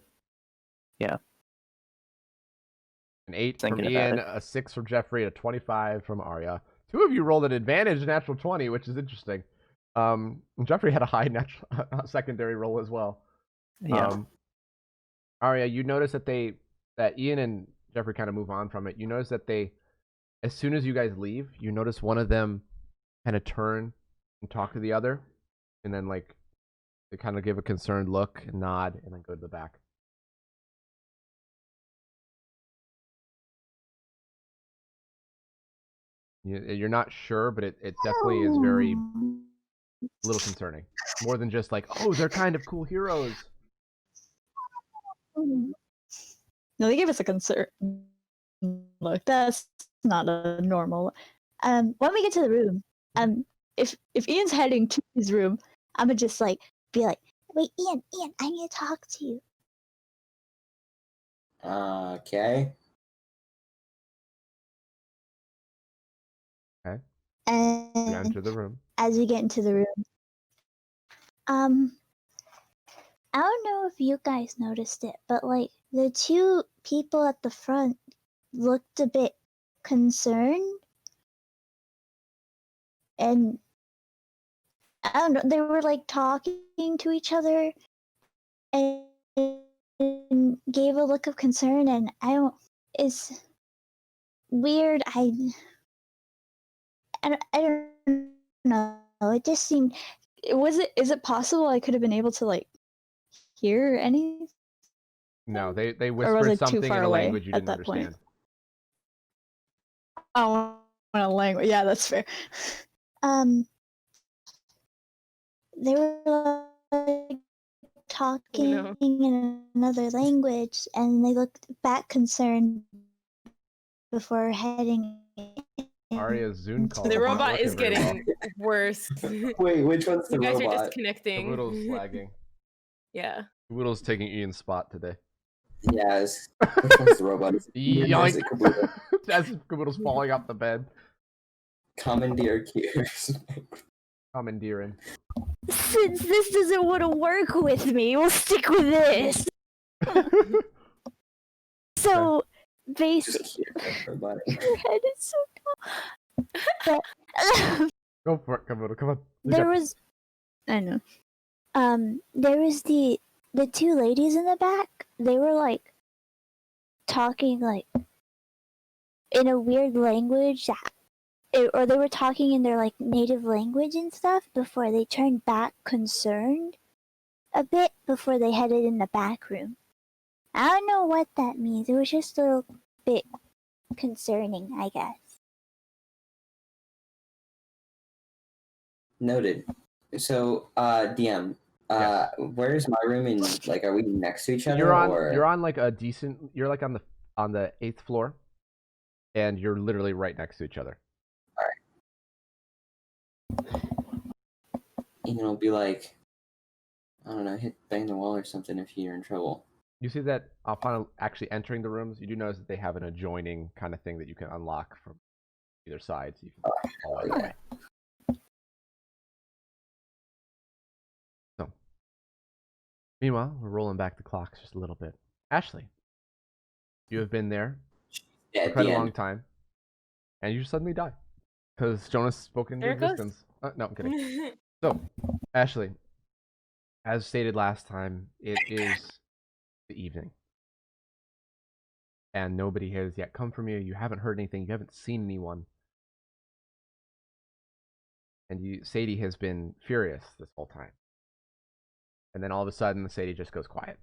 [SPEAKER 11] Yeah.
[SPEAKER 1] An 8 from
[SPEAKER 11] Thinking about
[SPEAKER 1] Ian,
[SPEAKER 11] it.
[SPEAKER 1] a 6 from Jeffrey, and a 25 from Arya. Two of you rolled an advantage natural 20, which is interesting. Jeffrey had a high natural secondary roll as well.
[SPEAKER 11] Yeah.
[SPEAKER 1] Arya, you notice that Ian and Jeffrey kind of move on from it. You notice that as soon as you guys leave, you notice one of them kind of turn and talk to the other, and then like they kind of give a concerned look and nod, and then go to the back. You're not sure, but it definitely is very a little concerning. More than just like, oh, they're kind of cool heroes.
[SPEAKER 4] No, they gave us a concern. Look, that's not a normal. When we get to the room, if Ian's heading to his room, I'm gonna just like be like,
[SPEAKER 13] Wait, Ian, I need to talk to you.
[SPEAKER 12] Okay.
[SPEAKER 1] Okay. You
[SPEAKER 13] And
[SPEAKER 1] enter the room.
[SPEAKER 13] as we get into the room, I don't know if you guys noticed it, but like the two people at the front looked a bit concerned, and I don't know, they were like talking to each other and gave a look of concern, and it's weird. I don't know. It just seemed.
[SPEAKER 4] is it possible I could have been able to like hear anything?
[SPEAKER 1] No, they
[SPEAKER 4] Or was
[SPEAKER 1] whispered
[SPEAKER 4] it too
[SPEAKER 1] something in
[SPEAKER 4] far
[SPEAKER 1] a
[SPEAKER 4] away
[SPEAKER 1] language you
[SPEAKER 4] at
[SPEAKER 1] didn't
[SPEAKER 4] that point?
[SPEAKER 1] understand.
[SPEAKER 4] Oh, in a language. Yeah, that's fair.
[SPEAKER 13] They were like talking
[SPEAKER 3] no.
[SPEAKER 13] in another language, and they looked back concerned before heading in.
[SPEAKER 1] Arya's Zune call.
[SPEAKER 3] The
[SPEAKER 1] is not
[SPEAKER 3] robot
[SPEAKER 1] working
[SPEAKER 3] is
[SPEAKER 1] very well.
[SPEAKER 3] getting worse.
[SPEAKER 12] Wait, which one's the
[SPEAKER 3] You guys are
[SPEAKER 12] robot?
[SPEAKER 3] disconnecting.
[SPEAKER 1] Caboodle's flagging.
[SPEAKER 3] Yeah.
[SPEAKER 1] Caboodle's taking Ian's spot today.
[SPEAKER 12] Yes. Which one's the robot? Is it
[SPEAKER 1] Yoink!
[SPEAKER 12] Kabuto?
[SPEAKER 1] As if Caboodle's falling off the bed.
[SPEAKER 12] Commandeer Gears.
[SPEAKER 1] Commandeering.
[SPEAKER 13] Since this doesn't want to work with me, we'll stick with this. So
[SPEAKER 12] Just
[SPEAKER 13] basically,
[SPEAKER 12] keep it for everybody.
[SPEAKER 13] your head is so tall. But
[SPEAKER 1] Go for it. Come on. Come on.
[SPEAKER 13] there was, I know. There was the two ladies in the back. They were like talking like in a weird language or they were talking in their like native language and stuff before they turned back concerned a bit before they headed in the back room. I don't know what that means. It was just a little bit concerning, I guess.
[SPEAKER 12] Noted. So, DM,
[SPEAKER 1] Yes.
[SPEAKER 12] where's my room? And like, are we next to each other?
[SPEAKER 1] You're on like a decent. You're like on the 8th floor, and you're literally right next to each other.
[SPEAKER 12] You know, be like, I don't know, bang the wall or something if you're in trouble.
[SPEAKER 1] You see that upon actually entering the rooms, you do notice that they have an adjoining kind of thing that you can unlock from either side, so you can follow that way. So, meanwhile, we're rolling back the clocks just a little bit. Ashley, you have been there for quite a long time, and you suddenly die because Jonas spoke into existence. No, I'm kidding. So, Ashley, as stated last time, it is the evening. And nobody has yet come from you. You haven't heard anything. You haven't seen anyone. And Sadie has been furious this whole time. And then all of a sudden, Sadie just goes quiet.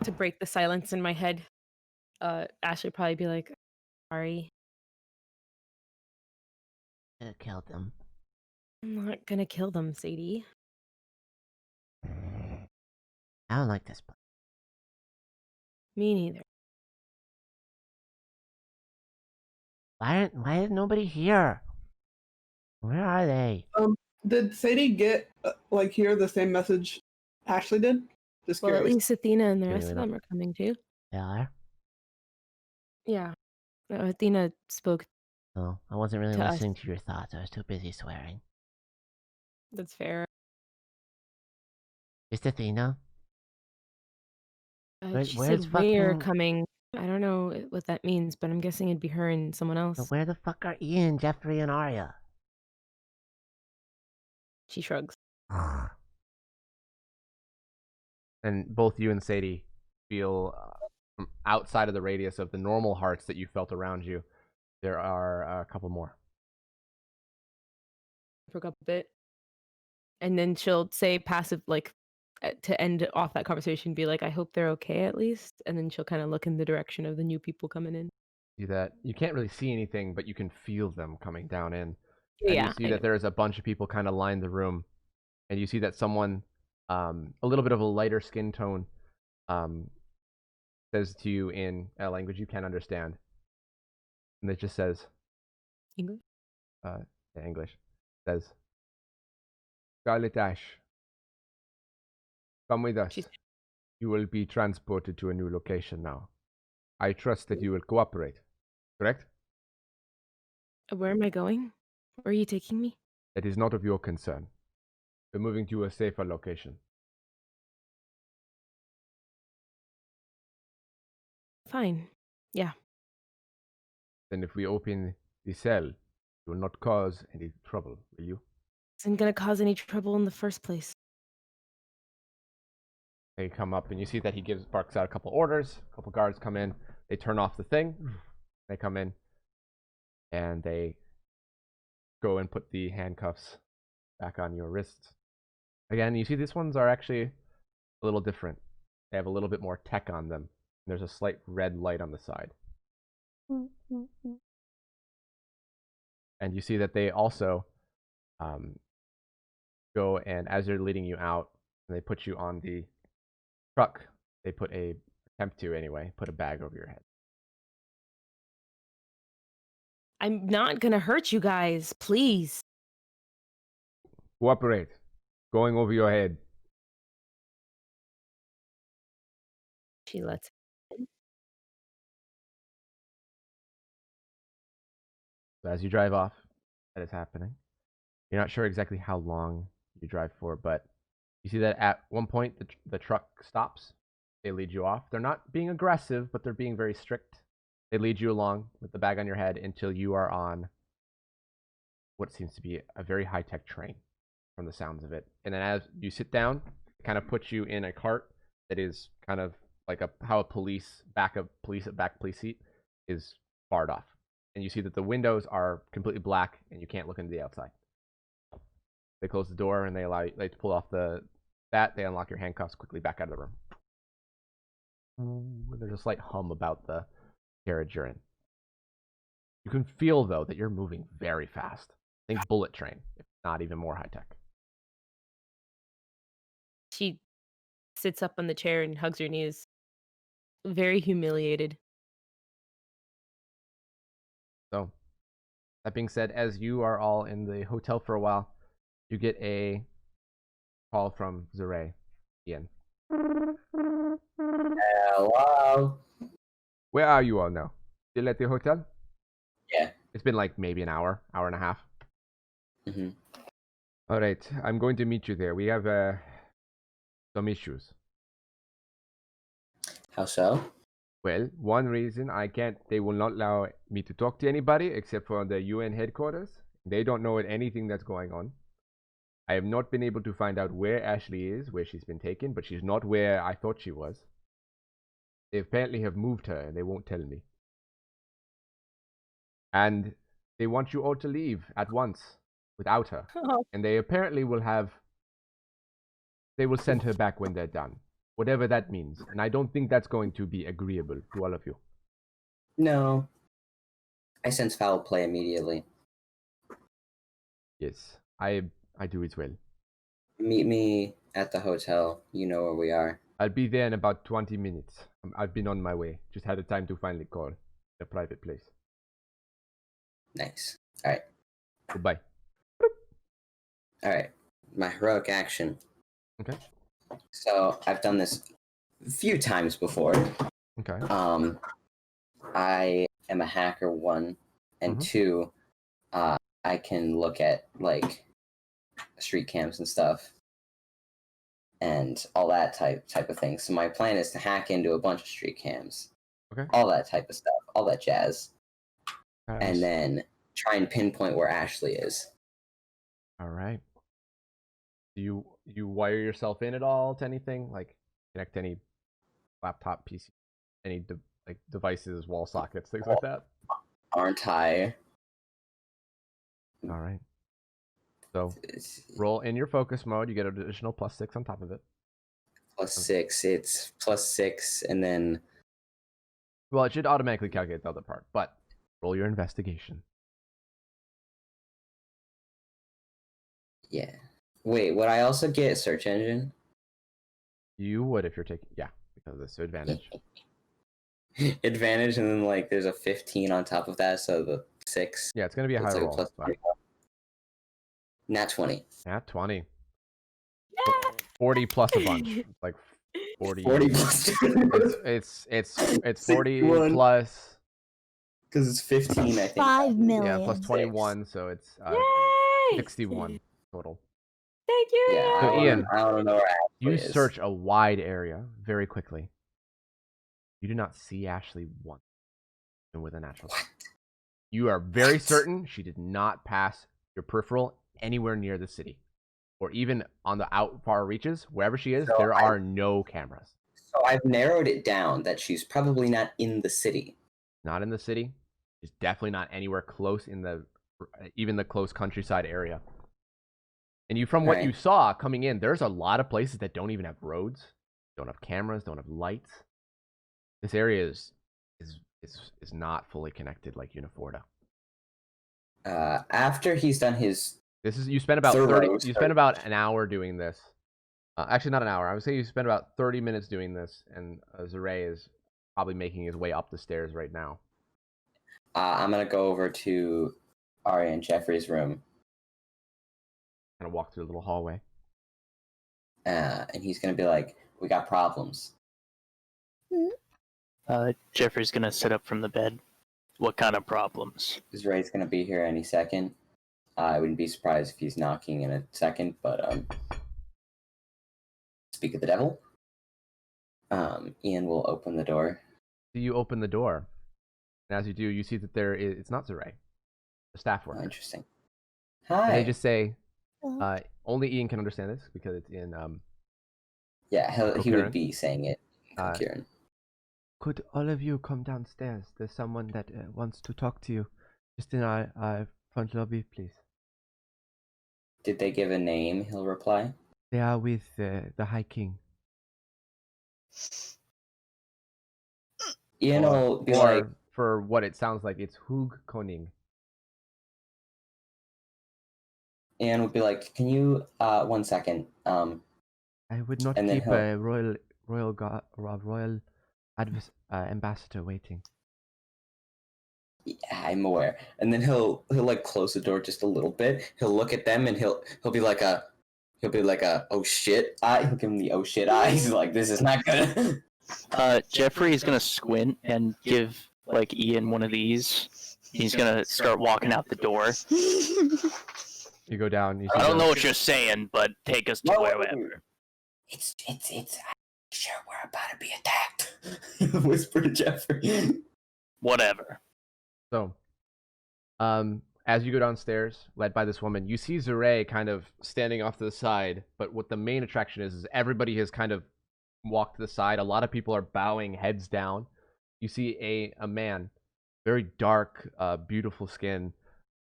[SPEAKER 3] To break the silence in my head, Ashley would probably be like, sorry.
[SPEAKER 14] I killed them.
[SPEAKER 3] I'm not gonna kill them, Sadie.
[SPEAKER 14] I don't like this place.
[SPEAKER 3] Me neither.
[SPEAKER 14] Why is nobody here? Where are they?
[SPEAKER 5] Did Sadie get hear the same message Ashley did? Just
[SPEAKER 3] Well,
[SPEAKER 5] curious.
[SPEAKER 3] at least Athena and the rest of them are coming too.
[SPEAKER 14] They are?
[SPEAKER 3] Yeah. Athena spoke.
[SPEAKER 14] Oh, I wasn't really
[SPEAKER 3] to us.
[SPEAKER 14] listening to your thoughts. I was too busy swearing.
[SPEAKER 3] That's fair.
[SPEAKER 14] Just Athena?
[SPEAKER 3] She
[SPEAKER 14] Where's
[SPEAKER 3] said we're
[SPEAKER 14] fucking...
[SPEAKER 3] coming. I don't know what that means, but I'm guessing it'd be her and someone else.
[SPEAKER 14] So where the fuck are Ian, Jeffrey, and Arya?
[SPEAKER 3] She shrugs.
[SPEAKER 1] And both you and Sadie feel from outside of the radius of the normal hearts that you felt around you, there are a couple more.
[SPEAKER 3] Broke up a bit. And then she'll say passive, to end off that conversation, be like, I hope they're okay at least. And then she'll kind of look in the direction of the new people coming in.
[SPEAKER 1] See that you can't really see anything, but you can feel them coming down in.
[SPEAKER 3] Yeah,
[SPEAKER 1] and you see that there's a bunch of people kind of line the room, and you see that someone, a little bit of a lighter skin tone, says to you in a language you can't understand, and it just says,
[SPEAKER 3] English.
[SPEAKER 1] English says, Scarlet Ash, come with us. You will be transported to a new location now. I trust that you will cooperate. Correct?
[SPEAKER 3] Where am I going? Where are you taking me?
[SPEAKER 1] It is not of your concern. We're moving to a safer location.
[SPEAKER 3] Fine. Yeah.
[SPEAKER 1] Then if we open the cell, you will not cause any trouble, will you?
[SPEAKER 3] Isn't gonna cause any trouble in the first place.
[SPEAKER 1] They come up and you see that he barks out a couple orders. A couple guards come in. They turn off the thing. They come in and they go and put the handcuffs back on your wrists. Again, you see these ones are actually a little different. They have a little bit more tech on them. There's a slight red light on the side. And you see that they also go, and as they're leading you out, and they put you on the truck, they put a bag over your head.
[SPEAKER 3] I'm not gonna hurt you guys, please.
[SPEAKER 1] Cooperate. Going over your head.
[SPEAKER 3] She lets him.
[SPEAKER 1] So as you drive off, that is happening. You're not sure exactly how long you drive for, but You see that at one point the truck stops. They lead you off. They're not being aggressive, but they're being very strict. They lead you along with the bag on your head until you are on what seems to be a very high-tech train from the sounds of it. And then as you sit down, it kind of puts you in a cart that is kind of like how a back police seat is barred off. And you see that the windows are completely black and you can't look into the outside. They close the door and they allow you to pull off they unlock your handcuffs quickly back out of the room. There's a slight hum about the carriage you're in. You can feel, though, that you're moving very fast. Think bullet train, if not even more high-tech.
[SPEAKER 3] She sits up on the chair and hugs her knees. Very humiliated.
[SPEAKER 1] So, that being said, as you are all in the hotel for a while, you get a call from Zeray, Ian.
[SPEAKER 12] Hello.
[SPEAKER 1] Where are you all now? Still at the hotel?
[SPEAKER 12] Yeah.
[SPEAKER 1] It's been like maybe an hour and a half.
[SPEAKER 12] Mm-hmm.
[SPEAKER 1] All right, I'm going to meet you there. We have some issues.
[SPEAKER 12] How so?
[SPEAKER 1] Well, one reason they will not allow me to talk to anybody except for the UN headquarters. They don't know anything that's going on. I have not been able to find out where Ashley is, where she's been taken, but she's not where I thought she was. They apparently have moved her and they won't tell me. And they want you all to leave at once without her.
[SPEAKER 3] Oh.
[SPEAKER 1] And they apparently will send her back when they're done. Whatever that means. And I don't think that's going to be agreeable to all of you.
[SPEAKER 12] No. I sense foul play immediately.
[SPEAKER 1] Yes, I do as well.
[SPEAKER 12] Meet me at the hotel. You know where we are.
[SPEAKER 1] I'll be there in about 20 minutes. I've been on my way. Just had the time to finally call a private place.
[SPEAKER 12] Nice. All right.
[SPEAKER 1] Goodbye.
[SPEAKER 12] All right. My heroic action.
[SPEAKER 1] Okay.
[SPEAKER 12] So I've done this a few times before.
[SPEAKER 1] Okay.
[SPEAKER 12] I am a hacker, 1, and 2, I can look at like street cams and stuff and all that type of thing. So my plan is to hack into a bunch of street cams.
[SPEAKER 1] Okay.
[SPEAKER 12] All that type of stuff, all that jazz.
[SPEAKER 1] Nice.
[SPEAKER 12] And then try and pinpoint where Ashley is.
[SPEAKER 1] All right. Do you wire yourself in at all to anything? Like connect any laptop, PC, any devices, wall sockets, things like that?
[SPEAKER 12] Aren't I?
[SPEAKER 1] All right. So roll in your focus mode. You get an additional +6 on top of it.
[SPEAKER 12] +6. It's +6, and then.
[SPEAKER 1] Well, it should automatically calculate the other part, but roll your investigation.
[SPEAKER 12] Yeah. Wait, would I also get search engine?
[SPEAKER 1] You would if you're taking, because of this advantage.
[SPEAKER 12] Advantage, and then like there's a 15 on top of that, so the 6.
[SPEAKER 1] Yeah, it's gonna be a high roll.
[SPEAKER 12] Plus 20. Nat 20.
[SPEAKER 1] Nat 20. 40 plus a bunch. It's like 40.
[SPEAKER 12] 40 plus.
[SPEAKER 1] It's 40 plus.
[SPEAKER 12] Because it's 15, I think.
[SPEAKER 13] 5 million.
[SPEAKER 1] Yeah, plus 21, so it's 61 total.
[SPEAKER 3] Thank you.
[SPEAKER 12] Yeah,
[SPEAKER 1] So Ian,
[SPEAKER 12] I don't know where Ashley
[SPEAKER 1] you
[SPEAKER 12] is.
[SPEAKER 1] search a wide area very quickly. You do not see Ashley once, even with a natural.
[SPEAKER 12] What?
[SPEAKER 1] You are very certain she did not pass your peripheral anywhere near the city, or even on the far reaches. Wherever she is, there are no cameras.
[SPEAKER 12] So I've narrowed it down that she's probably not in the city.
[SPEAKER 1] Not in the city. She's definitely not anywhere close in even the close countryside area. And from what you saw coming in, there's a lot of places that don't even have roads, don't have cameras, don't have lights. This area is not fully connected like Uniforda.
[SPEAKER 12] After he's done his.
[SPEAKER 1] You spent about about an hour doing this. Actually, not an hour. I would say you spent about 30 minutes doing this, and Zeray is probably making his way up the stairs right now.
[SPEAKER 12] I'm gonna go over to Arya and Jeffrey's room.
[SPEAKER 1] Kind of walk through a little hallway.
[SPEAKER 12] And he's gonna be like, "We got problems."
[SPEAKER 11] Jeffrey's gonna sit up from the bed. What kind of problems?
[SPEAKER 12] Zeray's gonna be here any second. I wouldn't be surprised if he's knocking in a second, but speak of the devil. Ian will open the door.
[SPEAKER 1] So you open the door, and as you do, you see that it's not Zeray, the staff worker.
[SPEAKER 12] Oh, interesting.
[SPEAKER 1] And
[SPEAKER 12] Hi.
[SPEAKER 1] they just say,
[SPEAKER 13] Oh.
[SPEAKER 1] only Ian can understand this because it's in
[SPEAKER 12] Yeah, he
[SPEAKER 1] Coherent.
[SPEAKER 12] would be saying it.
[SPEAKER 1] Uh,
[SPEAKER 12] Coherent.
[SPEAKER 1] Could all of you come downstairs? There's someone that wants to talk to you. Just in our front lobby, please.
[SPEAKER 12] Did they give a name? He'll reply.
[SPEAKER 1] They are with the High King.
[SPEAKER 12] Ian will be
[SPEAKER 1] or
[SPEAKER 12] like,
[SPEAKER 1] for what it sounds like, it's Hug Koning.
[SPEAKER 12] Ian would be like, can you 1 second?
[SPEAKER 1] I would not
[SPEAKER 12] and then
[SPEAKER 1] keep a royal ambassador waiting.
[SPEAKER 12] Yeah, I'm aware. And then he'll like close the door just a little bit. He'll look at them and he'll be like a oh shit eye. He'll give him the oh shit eyes. Like, this is not good.
[SPEAKER 11] Jeffrey is gonna squint and give like Ian one of these. He's gonna start walking out the door.
[SPEAKER 1] You go down.
[SPEAKER 11] I don't know what you're saying, but take us to wherever.
[SPEAKER 12] It's. I'm sure we're about to be attacked. Whisper to Jeffrey.
[SPEAKER 11] Whatever.
[SPEAKER 1] So, as you go downstairs, led by this woman, you see Zeray kind of standing off to the side. But what the main attraction is everybody has kind of walked to the side. A lot of people are bowing, heads down. You see a man, very dark, beautiful skin.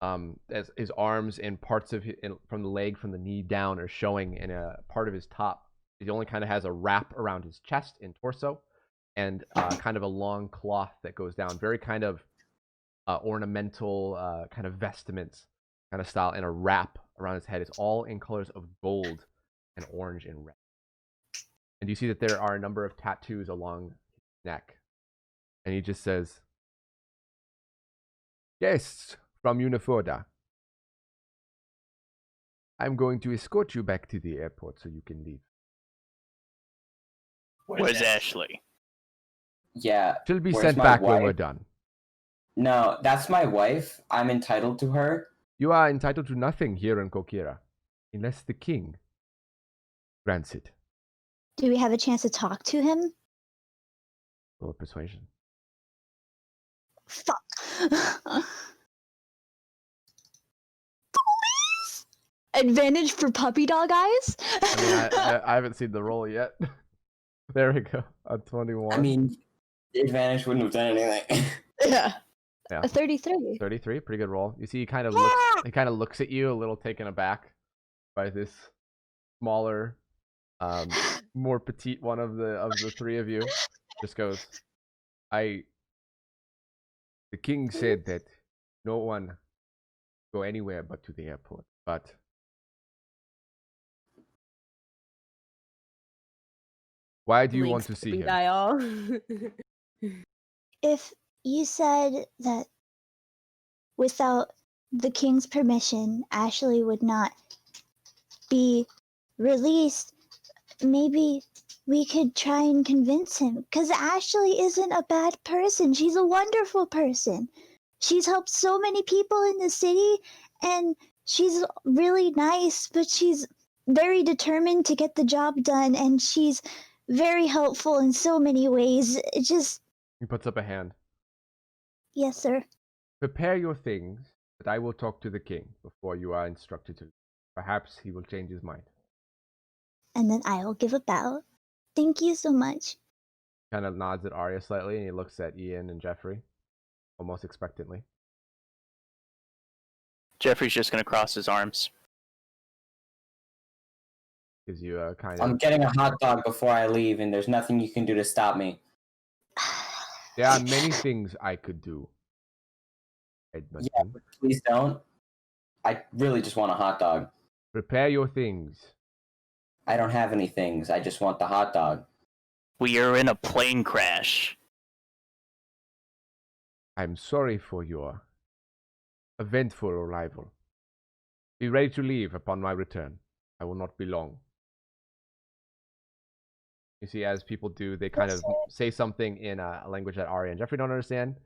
[SPEAKER 1] As his arms and parts of from the leg, from the knee down, are showing in a part of his top. He only kind of has a wrap around his chest and torso, and kind of a long cloth that goes down. Very kind of ornamental, kind of vestments kind of style, and a wrap around his head. It's all in colors of gold and orange and red. And you see that there are a number of tattoos along his neck. And he just says, "Guests from Uniforda, I'm going to escort you back to the airport so you can leave."
[SPEAKER 11] Where's Ashley?
[SPEAKER 12] Yeah.
[SPEAKER 1] She'll be
[SPEAKER 12] where's
[SPEAKER 1] sent
[SPEAKER 12] my
[SPEAKER 1] back when
[SPEAKER 12] wife?
[SPEAKER 1] we're done.
[SPEAKER 12] No, that's my wife. I'm entitled to her.
[SPEAKER 1] You are entitled to nothing here in Kokira, unless the king grants it.
[SPEAKER 13] Do we have a chance to talk to him?
[SPEAKER 1] Roll a persuasion.
[SPEAKER 13] Fuck. Please? Advantage for puppy dog eyes?
[SPEAKER 1] I mean, I haven't seen the roll yet. There we go. A 21.
[SPEAKER 12] I mean, the advantage wouldn't have done anything.
[SPEAKER 13] Yeah.
[SPEAKER 1] Yeah.
[SPEAKER 13] A 33.
[SPEAKER 1] 33, pretty good roll. You see, he kind of looks at you, a little taken aback by this smaller, more petite one of the three of you. Just goes, the king said that no one go anywhere but to the airport. But why do you want to see him?
[SPEAKER 3] Dial.
[SPEAKER 13] If you said that without the king's permission, Ashley would not be released, maybe we could try and convince him. Because Ashley isn't a bad person. She's a wonderful person. She's helped so many people in the city, and she's really nice, but she's very determined to get the job done, and she's very helpful in so many ways. It just...
[SPEAKER 1] He puts up a hand.
[SPEAKER 13] Yes, sir.
[SPEAKER 1] Prepare your things, but I will talk to the king before you are instructed to. Perhaps he will change his mind.
[SPEAKER 13] And then I will give a bow. Thank you so much.
[SPEAKER 1] Kind of nods at Arya slightly, and he looks at Ian and Jeffrey, almost expectantly.
[SPEAKER 11] Jeffrey's just gonna cross his arms.
[SPEAKER 1] Gives you a kind of...
[SPEAKER 12] I'm getting a hot dog before I leave, and there's nothing you can do to stop me.
[SPEAKER 1] There are many things I could do, Edmonton.
[SPEAKER 12] Yeah, but please don't. I really just want a hot dog.
[SPEAKER 1] Prepare your things.
[SPEAKER 12] I don't have any things. I just want the hot dog.
[SPEAKER 11] We are in a plane crash.
[SPEAKER 1] I'm sorry for your eventful arrival. Be ready to leave upon my return. I will not be long. You see, as people do, they kind of say something in a language that Arya and Jeffrey don't understand.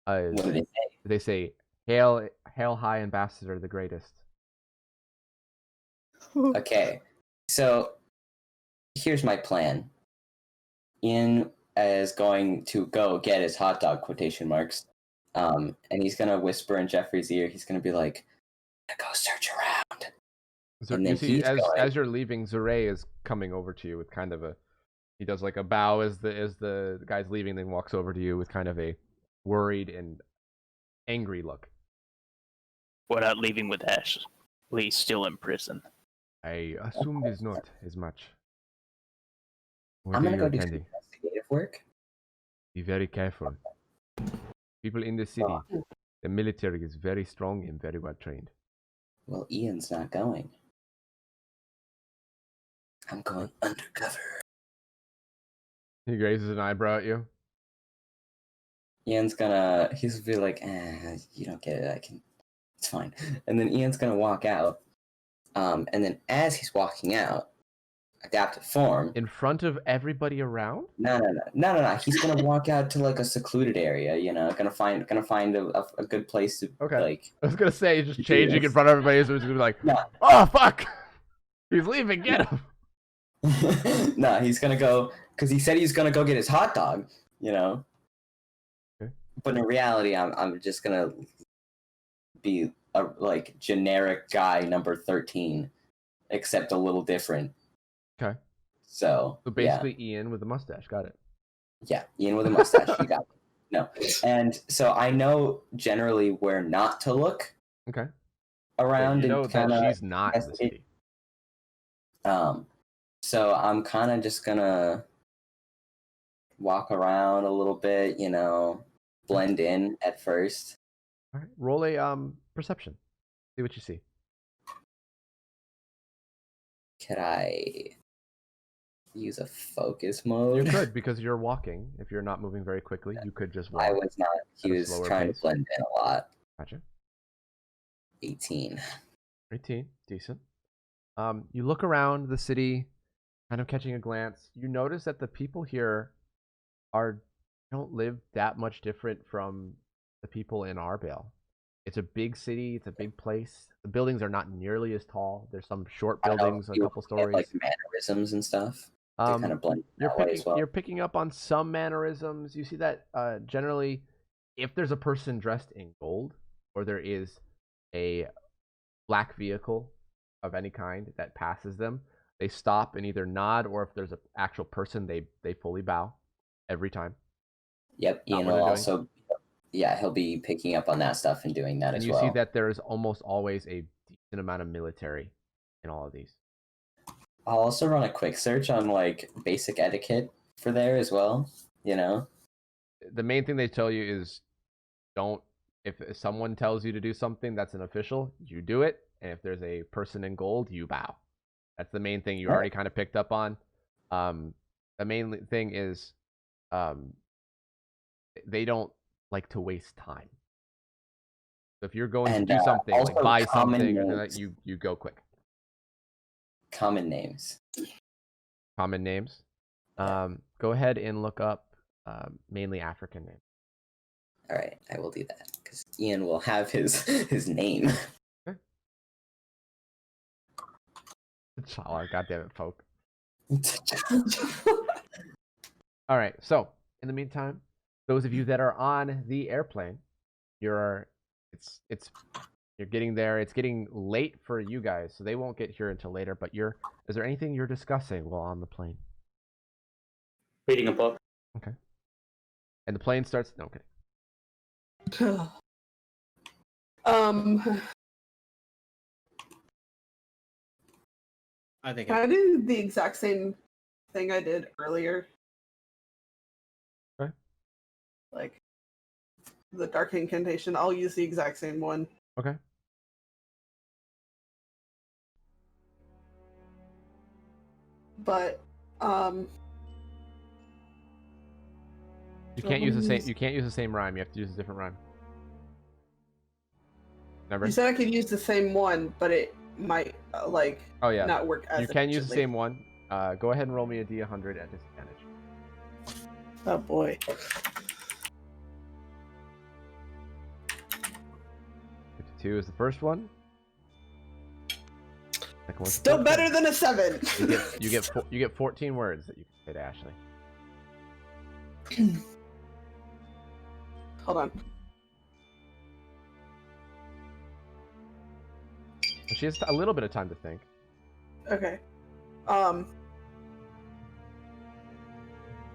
[SPEAKER 12] What do they say?
[SPEAKER 1] They say, "Hail, hail, high ambassador, the greatest."
[SPEAKER 12] Okay, so here's my plan. Ian is going to go get his hot dog quotation marks. And he's gonna whisper in Jeffrey's ear. He's gonna be like, "Go search around." And
[SPEAKER 1] You
[SPEAKER 12] then
[SPEAKER 1] see,
[SPEAKER 12] he's going,
[SPEAKER 1] as you're leaving, Zure is coming over to you with kind of a. He does like a bow as the guy's leaving, then walks over to you with kind of a worried and angry look.
[SPEAKER 11] We're not leaving with Ash. He's still in prison.
[SPEAKER 1] I assumed it's not as much. What
[SPEAKER 12] I'm
[SPEAKER 1] are
[SPEAKER 12] gonna
[SPEAKER 1] you
[SPEAKER 12] go do some
[SPEAKER 1] attending?
[SPEAKER 12] investigative work.
[SPEAKER 1] Be very careful. People in the city, the military is very strong and very well trained.
[SPEAKER 12] Well, Ian's not going. I'm going undercover.
[SPEAKER 1] He raises an eyebrow at you.
[SPEAKER 12] He's gonna be like, you don't get it, it's fine. And then Ian's gonna walk out. And then as he's walking out, adaptive form.
[SPEAKER 1] In front of everybody around?
[SPEAKER 12] No. He's gonna walk out to like a secluded area, gonna find a good place to like.
[SPEAKER 1] I was gonna say just changing in front of everybody, so he's gonna be like, oh fuck! He's leaving, get him!
[SPEAKER 12] No, he's gonna go because he said he's gonna go get his hot dog,
[SPEAKER 1] Okay.
[SPEAKER 12] But in reality, I'm just gonna be a like generic guy number 13, except a little different.
[SPEAKER 1] Okay.
[SPEAKER 12] So
[SPEAKER 1] basically, Ian with a mustache. Got it.
[SPEAKER 12] Yeah, Ian with a mustache. You got it. No, and so I know generally where not to look.
[SPEAKER 1] Okay.
[SPEAKER 12] Around
[SPEAKER 1] you know
[SPEAKER 12] and
[SPEAKER 1] that
[SPEAKER 12] kind of
[SPEAKER 1] she's not in the city.
[SPEAKER 12] So I'm kind of just gonna walk around a little bit, blend in at first.
[SPEAKER 1] All right. Roll a perception. See what you see.
[SPEAKER 12] Could I use a focus mode?
[SPEAKER 1] You could, because you're walking. If you're not moving very quickly, you could just walk.
[SPEAKER 12] I was not. He was trying to blend in a lot.
[SPEAKER 1] Gotcha.
[SPEAKER 12] 18.
[SPEAKER 1] 18. Decent. You look around the city, kind of catching a glance. You notice that the people here don't live that much different from the people in Arbale. It's a big city. It's a big place. The buildings are not nearly as tall. There's some short buildings, a couple stories.
[SPEAKER 12] Like mannerisms and stuff. They kind of blend that way as well.
[SPEAKER 1] You're picking up on some mannerisms. You see that generally, if there's a person dressed in gold, or there is a black vehicle of any kind that passes them, they stop and either nod, or if there's an actual person, they fully bow every time.
[SPEAKER 12] Yep, Ian will also, he'll be picking up on that stuff and doing that as well.
[SPEAKER 1] And you see that there is almost always a decent amount of military in all of these.
[SPEAKER 12] I'll also run a quick search on like basic etiquette for there as well.
[SPEAKER 1] The main thing they tell you is if someone tells you to do something that's an official, you do it. And if there's a person in gold, you bow. That's the main thing you already kind of picked up on. The main thing is they don't like to waste time. So if you're going to do something, like buy something, you go quick.
[SPEAKER 12] Common names.
[SPEAKER 1] Common names. Go ahead and look up mainly African names.
[SPEAKER 12] All right, I will do that because Ian will have his name.
[SPEAKER 1] Okay. Oh, God damn it, folk. All right. So in the meantime, those of you that are on the airplane, you're getting there. It's getting late for you guys, so they won't get here until later. But is there anything you're discussing while on the plane?
[SPEAKER 10] Reading a book.
[SPEAKER 1] Okay. And the plane starts. No, okay.
[SPEAKER 9] I think
[SPEAKER 5] Can I do the exact same thing I did earlier?
[SPEAKER 1] Okay.
[SPEAKER 5] Like the dark incantation. I'll use the exact same one.
[SPEAKER 1] Okay.
[SPEAKER 5] But
[SPEAKER 1] you can't use the same. You can't use the same rhyme. You have to use a different rhyme. Remember?
[SPEAKER 5] You said I could use the same one, but it might not work as
[SPEAKER 1] you can use the
[SPEAKER 5] efficiently.
[SPEAKER 1] same one. Go ahead and roll me a D100 at disadvantage.
[SPEAKER 5] Oh boy.
[SPEAKER 1] 52 is the first one. Second one's
[SPEAKER 5] Still
[SPEAKER 1] 14.
[SPEAKER 5] better than a 7.
[SPEAKER 1] You get 14 words that you can say to Ashley.
[SPEAKER 5] Hold on.
[SPEAKER 1] She has a little bit of time to think.
[SPEAKER 5] Okay.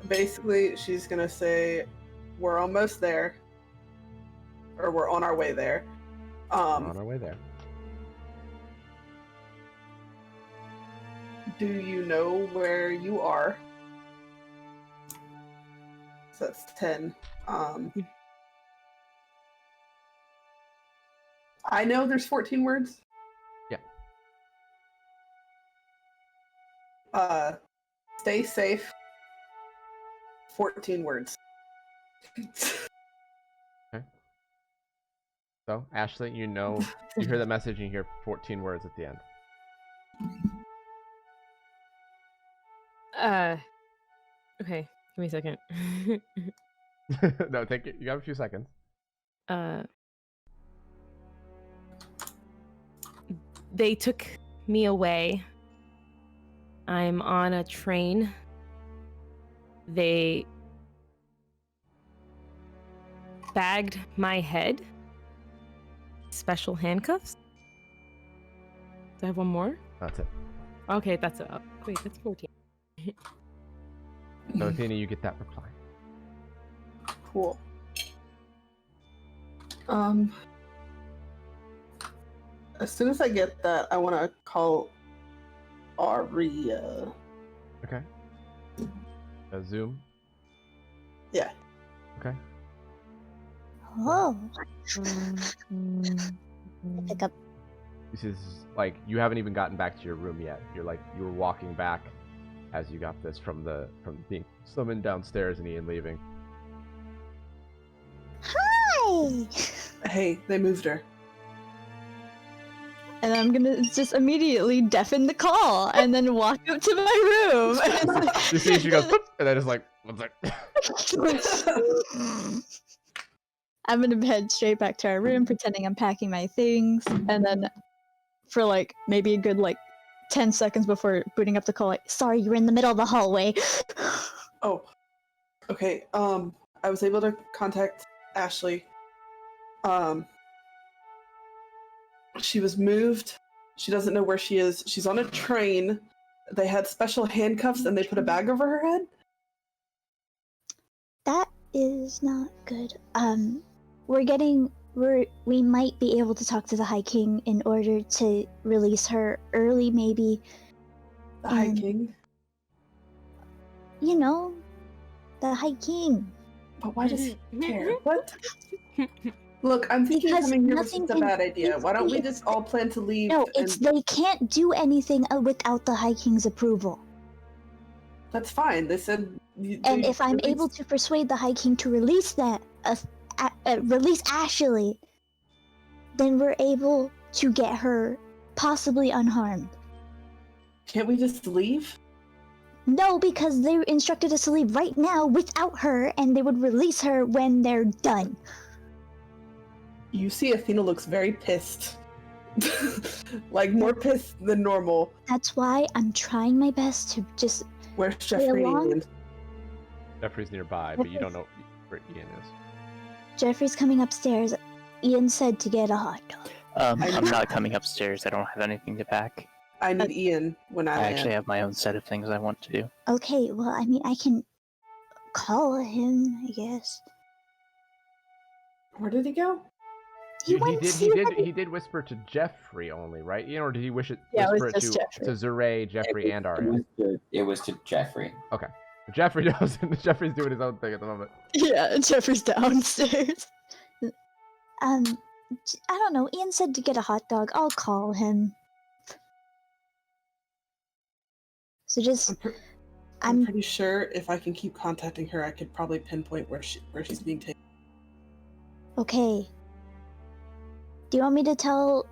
[SPEAKER 5] Basically, she's gonna say, "We're almost there," or "We're on our way there."
[SPEAKER 1] We're on our way there.
[SPEAKER 5] Do you know where you are? So that's 10. I know there's 14 words.
[SPEAKER 1] Yeah.
[SPEAKER 5] Stay safe. 14 words.
[SPEAKER 1] Okay. So, Ashley, you hear the message and you hear 14 words at the end.
[SPEAKER 3] Okay, give me a second.
[SPEAKER 1] No, take it. You have a few seconds.
[SPEAKER 3] They took me away. I'm on a train. They bagged my head. Special handcuffs. Do I have one more?
[SPEAKER 1] That's it.
[SPEAKER 3] Okay, that's it. Wait, that's 14.
[SPEAKER 1] So, Athena, you get that reply.
[SPEAKER 5] Cool. As soon as I get that, I want to call Aria.
[SPEAKER 1] Okay. Zoom.
[SPEAKER 5] Yeah.
[SPEAKER 1] Okay.
[SPEAKER 13] Oh. Pick up.
[SPEAKER 1] This is like you haven't even gotten back to your room yet. You were walking back as you got this from being summoned downstairs and Ian leaving.
[SPEAKER 13] Hi.
[SPEAKER 5] Hey, they moved her.
[SPEAKER 4] And I'm gonna just immediately deafen the call and then walk up to my room.
[SPEAKER 1] You see, she goes, "Boop," and then it's like, one sec.
[SPEAKER 4] I'm gonna head straight back to our room, pretending I'm packing my things, and then for like maybe a good 10 seconds before booting up the call,
[SPEAKER 13] Sorry, you were in the middle of the hallway.
[SPEAKER 5] Oh. Okay. I was able to contact Ashley. She was moved. She doesn't know where she is. She's on a train. They had special handcuffs and they put a bag over her head.
[SPEAKER 13] That is not good. We might be able to talk to the High King in order to release her early, maybe.
[SPEAKER 5] The High King?
[SPEAKER 13] You know, the High King.
[SPEAKER 5] But why does he care? What? Look, I'm thinking coming here was just a bad idea. Why don't we just all plan to leave?
[SPEAKER 13] No, they can't do anything without the High King's approval.
[SPEAKER 5] That's fine. They said.
[SPEAKER 13] And if I'm able to persuade the High King to release release Ashley, then we're able to get her possibly unharmed.
[SPEAKER 5] Can't we just leave?
[SPEAKER 13] No, because they instructed us to leave right now without her, and they would release her when they're done.
[SPEAKER 5] You see, Athena looks very pissed. Like, more pissed than normal.
[SPEAKER 13] That's why I'm trying my best to just...
[SPEAKER 5] Where's Jeffrey?
[SPEAKER 1] Jeffrey's nearby, but you don't know where Ian is.
[SPEAKER 13] Jeffrey's coming upstairs. Ian said to get a hot dog.
[SPEAKER 11] I'm not coming upstairs. I don't have anything to pack.
[SPEAKER 5] I need Ian when I
[SPEAKER 11] actually have my own set of things I want to do.
[SPEAKER 13] Okay, well, I mean, I can call him, I guess.
[SPEAKER 5] Where did he go?
[SPEAKER 1] He did whisper to Jeffrey only, right, Ian, or did he whisper it to Zure, Jeffrey, and Arya?
[SPEAKER 12] It was to Jeffrey.
[SPEAKER 1] Okay. Jeffrey knows, and Jeffrey's doing his own thing at the moment.
[SPEAKER 4] Yeah, Jeffrey's downstairs.
[SPEAKER 13] I don't know. Ian said to get a hot dog. I'll call him. So
[SPEAKER 5] I'm pretty sure if I can keep contacting her, I could probably pinpoint where she's being taken.
[SPEAKER 13] Okay. Do you want me to tell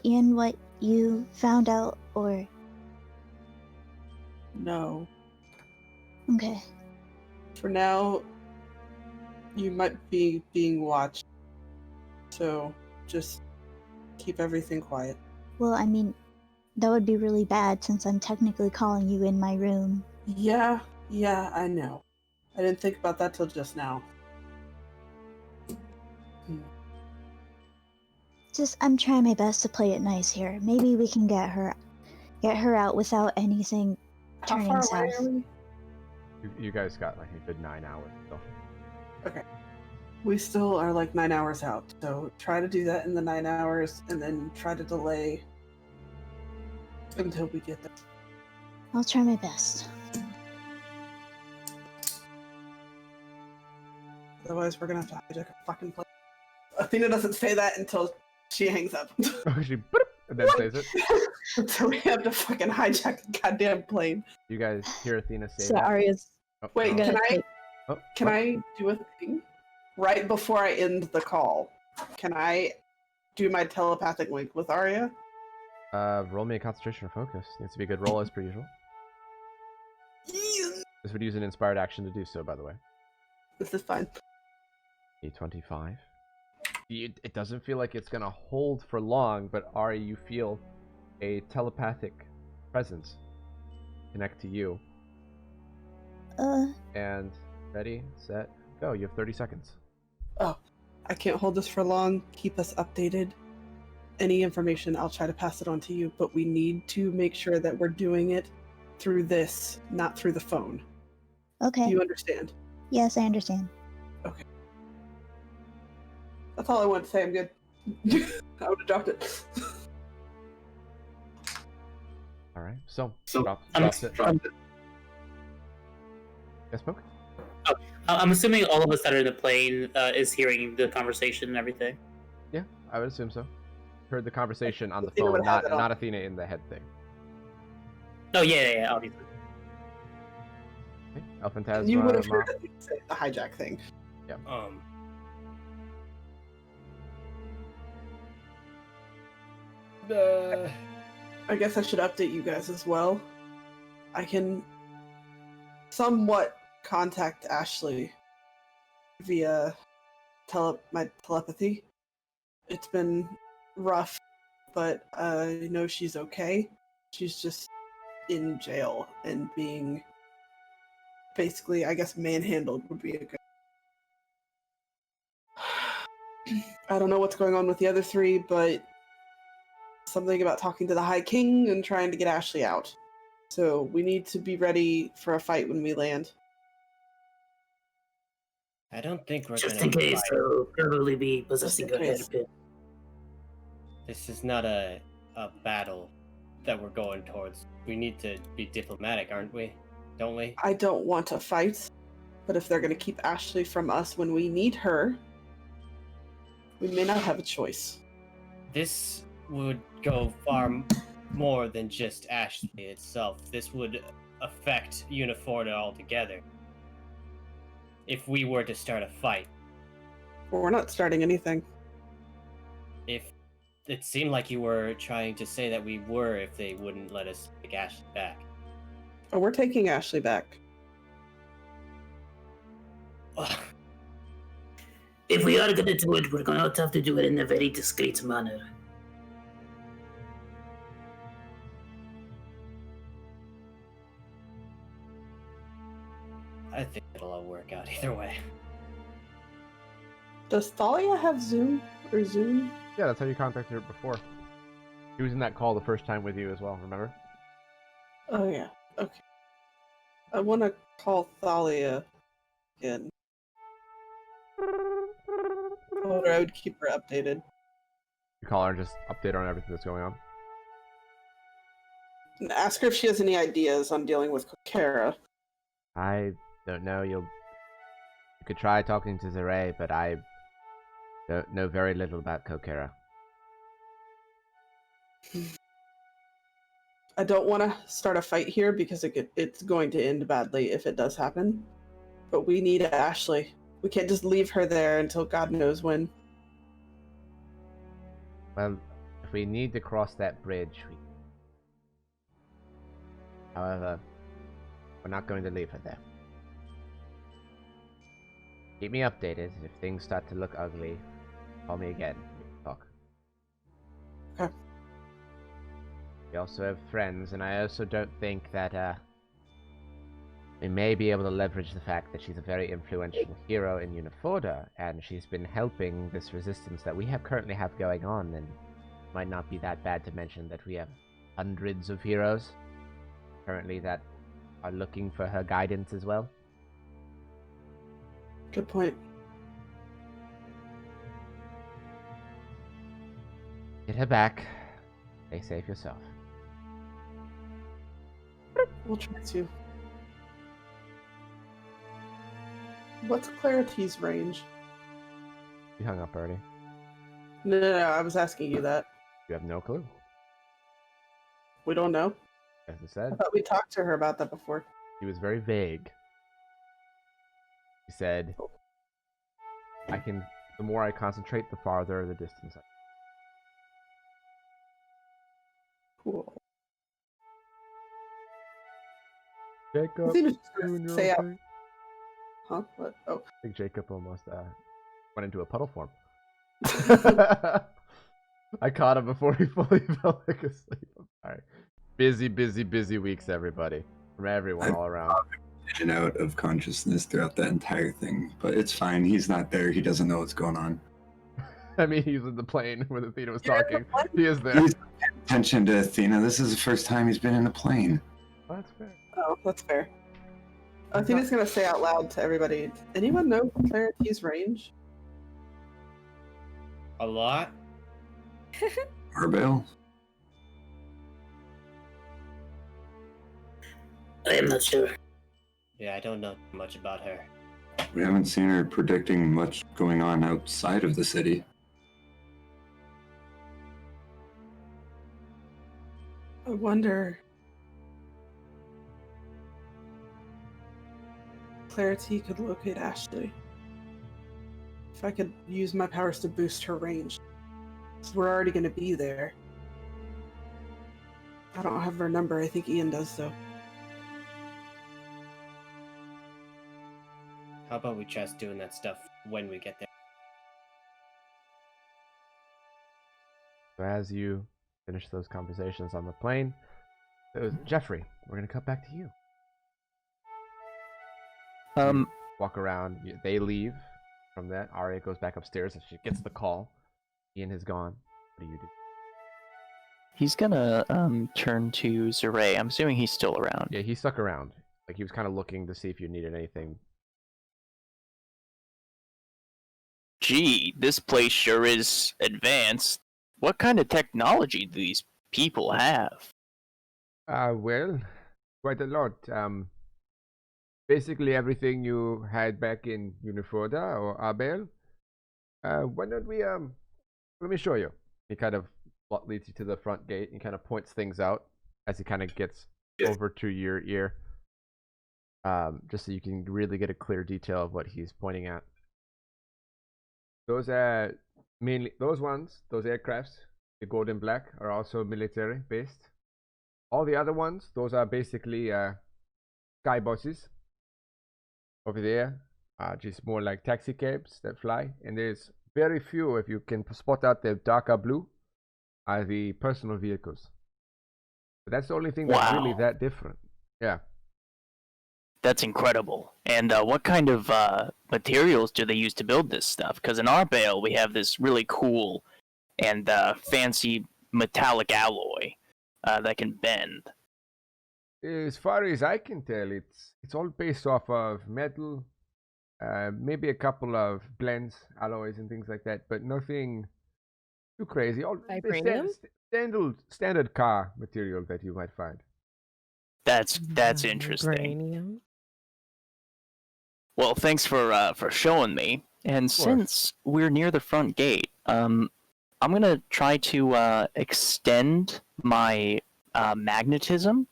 [SPEAKER 13] Ian what you found out, or?
[SPEAKER 5] No.
[SPEAKER 13] Okay.
[SPEAKER 5] For now, you might be being watched. So just keep everything quiet.
[SPEAKER 13] Well, I mean, that would be really bad since I'm technically calling you in my room.
[SPEAKER 5] Yeah, I know. I didn't think about that till just now.
[SPEAKER 13] Just, I'm trying my best to play it nice here. Maybe we can get her out without anything
[SPEAKER 5] How
[SPEAKER 13] turning
[SPEAKER 5] far
[SPEAKER 13] south.
[SPEAKER 5] away are we?
[SPEAKER 1] You guys got like a good 9 hours still.
[SPEAKER 5] Okay. We still are like 9 hours out, so try to do that in the 9 hours and then try to delay until we get there.
[SPEAKER 13] I'll try my best.
[SPEAKER 5] Otherwise, we're gonna have to hijack a fucking plane. Athena doesn't say that until she hangs up.
[SPEAKER 1] She boop, and then says it.
[SPEAKER 5] So we have to fucking hijack the goddamn plane.
[SPEAKER 1] You guys hear Athena say
[SPEAKER 4] So
[SPEAKER 1] that?
[SPEAKER 4] Arya's
[SPEAKER 1] Oh,
[SPEAKER 5] Wait,
[SPEAKER 1] no.
[SPEAKER 5] can I do a thing? Right before I end the call, can I do my telepathic link with Arya?
[SPEAKER 1] Roll me a concentration or focus. Needs to be a good roll as per usual. This would use an inspired action to do so, by the way.
[SPEAKER 5] This is fine.
[SPEAKER 1] A25. It doesn't feel like it's gonna hold for long, but Arya, you feel a telepathic presence connect to you. And ready, set, go. You have 30 seconds.
[SPEAKER 5] Oh, I can't hold this for long. Keep us updated. Any information, I'll try to pass it on to you, but we need to make sure that we're doing it through this, not through the phone.
[SPEAKER 13] Okay.
[SPEAKER 5] Do you understand?
[SPEAKER 13] Yes, I understand.
[SPEAKER 5] Okay. That's all I want to say. I'm good. I would have dropped it.
[SPEAKER 1] Alright, so
[SPEAKER 10] drops
[SPEAKER 1] it. Yes, Poke?
[SPEAKER 10] I'm assuming all of us that are in the plane is hearing the conversation and everything.
[SPEAKER 1] Yeah, I would assume so. Heard the conversation on the
[SPEAKER 5] Athena
[SPEAKER 1] phone,
[SPEAKER 5] would have it on.
[SPEAKER 1] not Athena in the head thing.
[SPEAKER 10] Oh yeah, obviously.
[SPEAKER 1] Okay. Elphantasma,
[SPEAKER 5] You would have
[SPEAKER 1] Mop.
[SPEAKER 5] heard it say the hijack thing.
[SPEAKER 1] Yeah.
[SPEAKER 5] I guess I should update you guys as well. I can somewhat contact Ashley via my telepathy. It's been rough, but I know she's okay. She's just in jail and being basically, I guess, manhandled would be a good. I don't know what's going on with the other three, but something about talking to the High King and trying to get Ashley out. So we need to be ready for a fight when we land.
[SPEAKER 9] I don't think we're
[SPEAKER 8] Just
[SPEAKER 9] gonna
[SPEAKER 8] in case,
[SPEAKER 9] fight.
[SPEAKER 8] they'll probably be possessing
[SPEAKER 5] Just
[SPEAKER 8] her
[SPEAKER 5] in
[SPEAKER 8] head
[SPEAKER 5] case.
[SPEAKER 8] a bit.
[SPEAKER 9] This is not a battle that we're going towards. We need to be diplomatic, aren't we? Don't we?
[SPEAKER 5] I don't want to fight, but if they're going to keep Ashley from us when we need her, we may not have a choice.
[SPEAKER 9] This would go far more than just Ashley itself. This would affect Uniforta altogether. If we were to start a fight.
[SPEAKER 5] Well, we're not starting anything.
[SPEAKER 9] If it seemed like you were trying to say that we were, if they wouldn't let us take Ashley back.
[SPEAKER 5] Oh, we're taking Ashley back.
[SPEAKER 8] If we are gonna do it, we're gonna have to do it in a very discreet manner.
[SPEAKER 9] I think it'll all work out either way.
[SPEAKER 5] Does Thalia have Zoom or Zoom?
[SPEAKER 1] Yeah, that's how you contacted her before. She was in that call the first time with you as well, remember?
[SPEAKER 5] Oh, yeah. Okay. I want to call Thalia again. Told her I would keep her updated.
[SPEAKER 1] You call her and just update her on everything that's going on.
[SPEAKER 5] And ask her if she has any ideas on dealing with Kokera.
[SPEAKER 1] I don't know. You could try talking to Zeray, but I don't know very little about Kokera.
[SPEAKER 5] I don't want to start a fight here because it's going to end badly if it does happen. But we need Ashley. We can't just leave her there until God knows when.
[SPEAKER 1] Well, if we need to cross that bridge, however, we're not going to leave her there. Keep me updated. If things start to look ugly, call me again. We can talk.
[SPEAKER 5] Okay.
[SPEAKER 1] We also have friends, and I also don't think that we may be able to leverage the fact that she's a very influential hero in Uniforda, and she's been helping this resistance that we currently have going on, and it might not be that bad to mention that we have hundreds of heroes currently that are looking for her guidance as well.
[SPEAKER 5] Good point.
[SPEAKER 1] Get her back. Stay safe yourself.
[SPEAKER 5] We'll try to. What's Clarity's range?
[SPEAKER 1] You hung up already.
[SPEAKER 5] No, I was asking you that.
[SPEAKER 1] You have no clue.
[SPEAKER 5] We don't know.
[SPEAKER 1] As I
[SPEAKER 5] I
[SPEAKER 1] said,
[SPEAKER 5] thought we talked to her about that before.
[SPEAKER 1] he was very vague. He said, the more I concentrate, the farther the distance.
[SPEAKER 5] Cool.
[SPEAKER 1] Jacob,
[SPEAKER 5] I think it's just
[SPEAKER 1] doing
[SPEAKER 5] gonna
[SPEAKER 1] your
[SPEAKER 5] say
[SPEAKER 1] own
[SPEAKER 5] out.
[SPEAKER 1] thing.
[SPEAKER 5] Huh? What? Oh.
[SPEAKER 1] I think Jacob almost went into a puddle form. I caught him before he fully fell like asleep. I'm sorry. Busy weeks, everybody. From everyone all around.
[SPEAKER 7] In and out of consciousness throughout that entire thing, but it's fine. He's not there. He doesn't know what's going on.
[SPEAKER 1] I mean, he's in the plane when Athena was talking. He is there.
[SPEAKER 7] He's paying attention to Athena. This is the first time he's been in a plane.
[SPEAKER 1] Oh, that's fair.
[SPEAKER 5] Oh, that's fair. Athena's gonna say out loud to everybody, anyone know Clarity's range?
[SPEAKER 9] A lot?
[SPEAKER 7] Arbel?
[SPEAKER 8] I am not sure.
[SPEAKER 9] Yeah, I don't know much about her.
[SPEAKER 7] We haven't seen her predicting much going on outside of the city.
[SPEAKER 5] I wonder. Clarity could locate Ashley. If I could use my powers to boost her range. So we're already going to be there. I don't have her number. I think Ian does, though.
[SPEAKER 9] How about we try doing that stuff when we get there?
[SPEAKER 1] So as you finish those conversations on the plane, Jeffrey, we're gonna cut back to you. Walk around. They leave from that. Arya goes back upstairs and she gets the call. Ian has gone. What do you do?
[SPEAKER 11] He's gonna turn to Zeray. I'm assuming he's still around.
[SPEAKER 1] Yeah, he stuck around. Like he was kind of looking to see if you needed anything.
[SPEAKER 11] Gee, this place sure is advanced. What kind of technology do these people have?
[SPEAKER 1] Well, quite a lot. Basically everything you had back in Uniforda or Abel. Why don't we let me show you. He kind of leads you to the front gate and kind of points things out as he kind of gets over to your ear. Just so you can really get a clear detail of what he's pointing at. Those are mainly those aircrafts, the gold and black, are also military based. All the other ones, those are basically sky buses. Over there, just more like taxi cabs that fly. And there's very few, if you can spot out the darker blue, are the personal vehicles. But that's the only thing that's really that different. Yeah.
[SPEAKER 11] That's incredible. And what kind of materials do they use to build this stuff? Because in our bale, we have this really cool and fancy metallic alloy that can bend.
[SPEAKER 1] As far as I can tell, it's all based off of metal, maybe a couple of blends, alloys, and things like that, but nothing too crazy. All
[SPEAKER 3] Vibranium?
[SPEAKER 1] Standard car material that you might find.
[SPEAKER 11] That's interesting.
[SPEAKER 3] Vibranium.
[SPEAKER 11] Well, thanks for showing me. And since we're near the front gate, I'm gonna try to extend my magnetism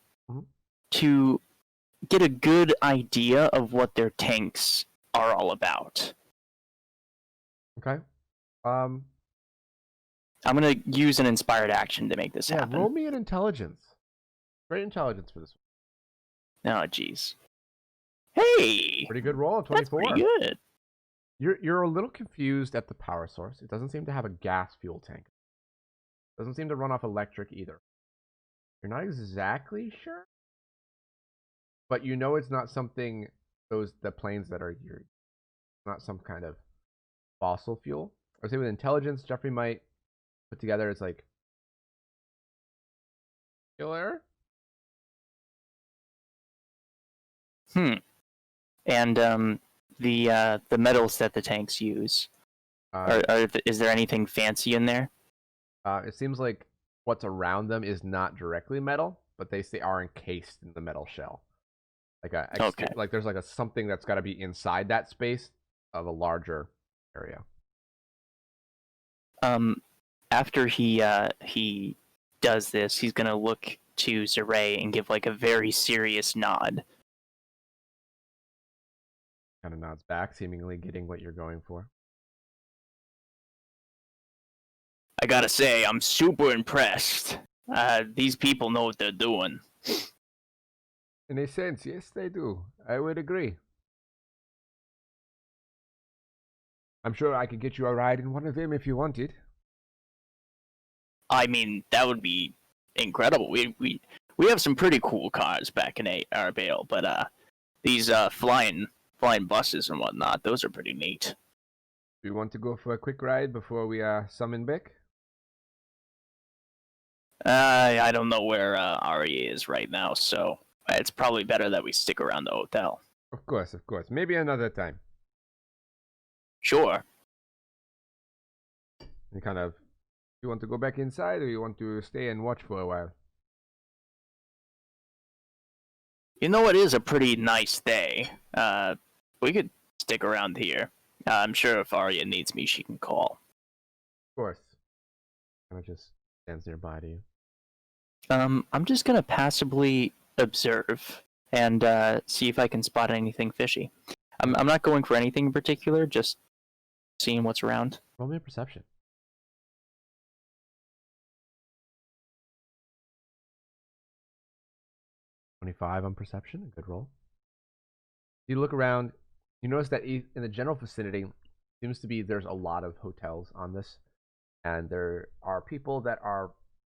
[SPEAKER 11] to get a good idea of what their tanks are all about.
[SPEAKER 1] Okay.
[SPEAKER 11] I'm gonna use an inspired action to make this happen.
[SPEAKER 1] Roll me an intelligence. Great intelligence for this
[SPEAKER 11] one. Oh, jeez. Hey!
[SPEAKER 1] Pretty good roll, 24.
[SPEAKER 11] That's pretty good.
[SPEAKER 1] You're a little confused at the power source. It doesn't seem to have a gas fuel tank. Doesn't seem to run off electric either. You're not exactly sure, but you know it's not something. The planes that are your, not some kind of fossil fuel. I would say with intelligence, Jeffrey might put together. It's like killer.
[SPEAKER 11] And the metals that the tanks use. Is there anything fancy in there?
[SPEAKER 1] It seems like what's around them is not directly metal, but they are encased in the metal shell. Like there's like a something that's got to be inside that space of a larger area.
[SPEAKER 11] After he does this, he's gonna look to Zeray and give like a very serious nod.
[SPEAKER 1] Kind of nods back, seemingly getting what you're going for.
[SPEAKER 11] I gotta say, I'm super impressed. These people know what they're doing.
[SPEAKER 1] In a sense, yes, they do. I would agree. I'm sure I could get you a ride in one of them if you wanted.
[SPEAKER 11] I mean, that would be incredible. We have some pretty cool cars back in Arabale, but these flying buses and whatnot, those are pretty neat.
[SPEAKER 1] Do you want to go for a quick ride before we summon Beck?
[SPEAKER 11] I don't know where Arya is right now, so it's probably better that we stick around the hotel.
[SPEAKER 1] Of course. Maybe another time.
[SPEAKER 11] Sure.
[SPEAKER 1] You kind of, you want to go back inside, or you want to stay and watch for a while?
[SPEAKER 11] You know, it is a pretty nice day. We could stick around here. I'm sure if Arya needs me, she can call.
[SPEAKER 1] Of course. Kind of just stands nearby to you.
[SPEAKER 11] I'm just gonna passively observe and see if I can spot anything fishy. I'm not going for anything in particular, just seeing what's around.
[SPEAKER 1] Roll me a perception. 25 on perception, a good roll. You look around, you notice that in the general vicinity, seems to be there's a lot of hotels on this, and there are people that are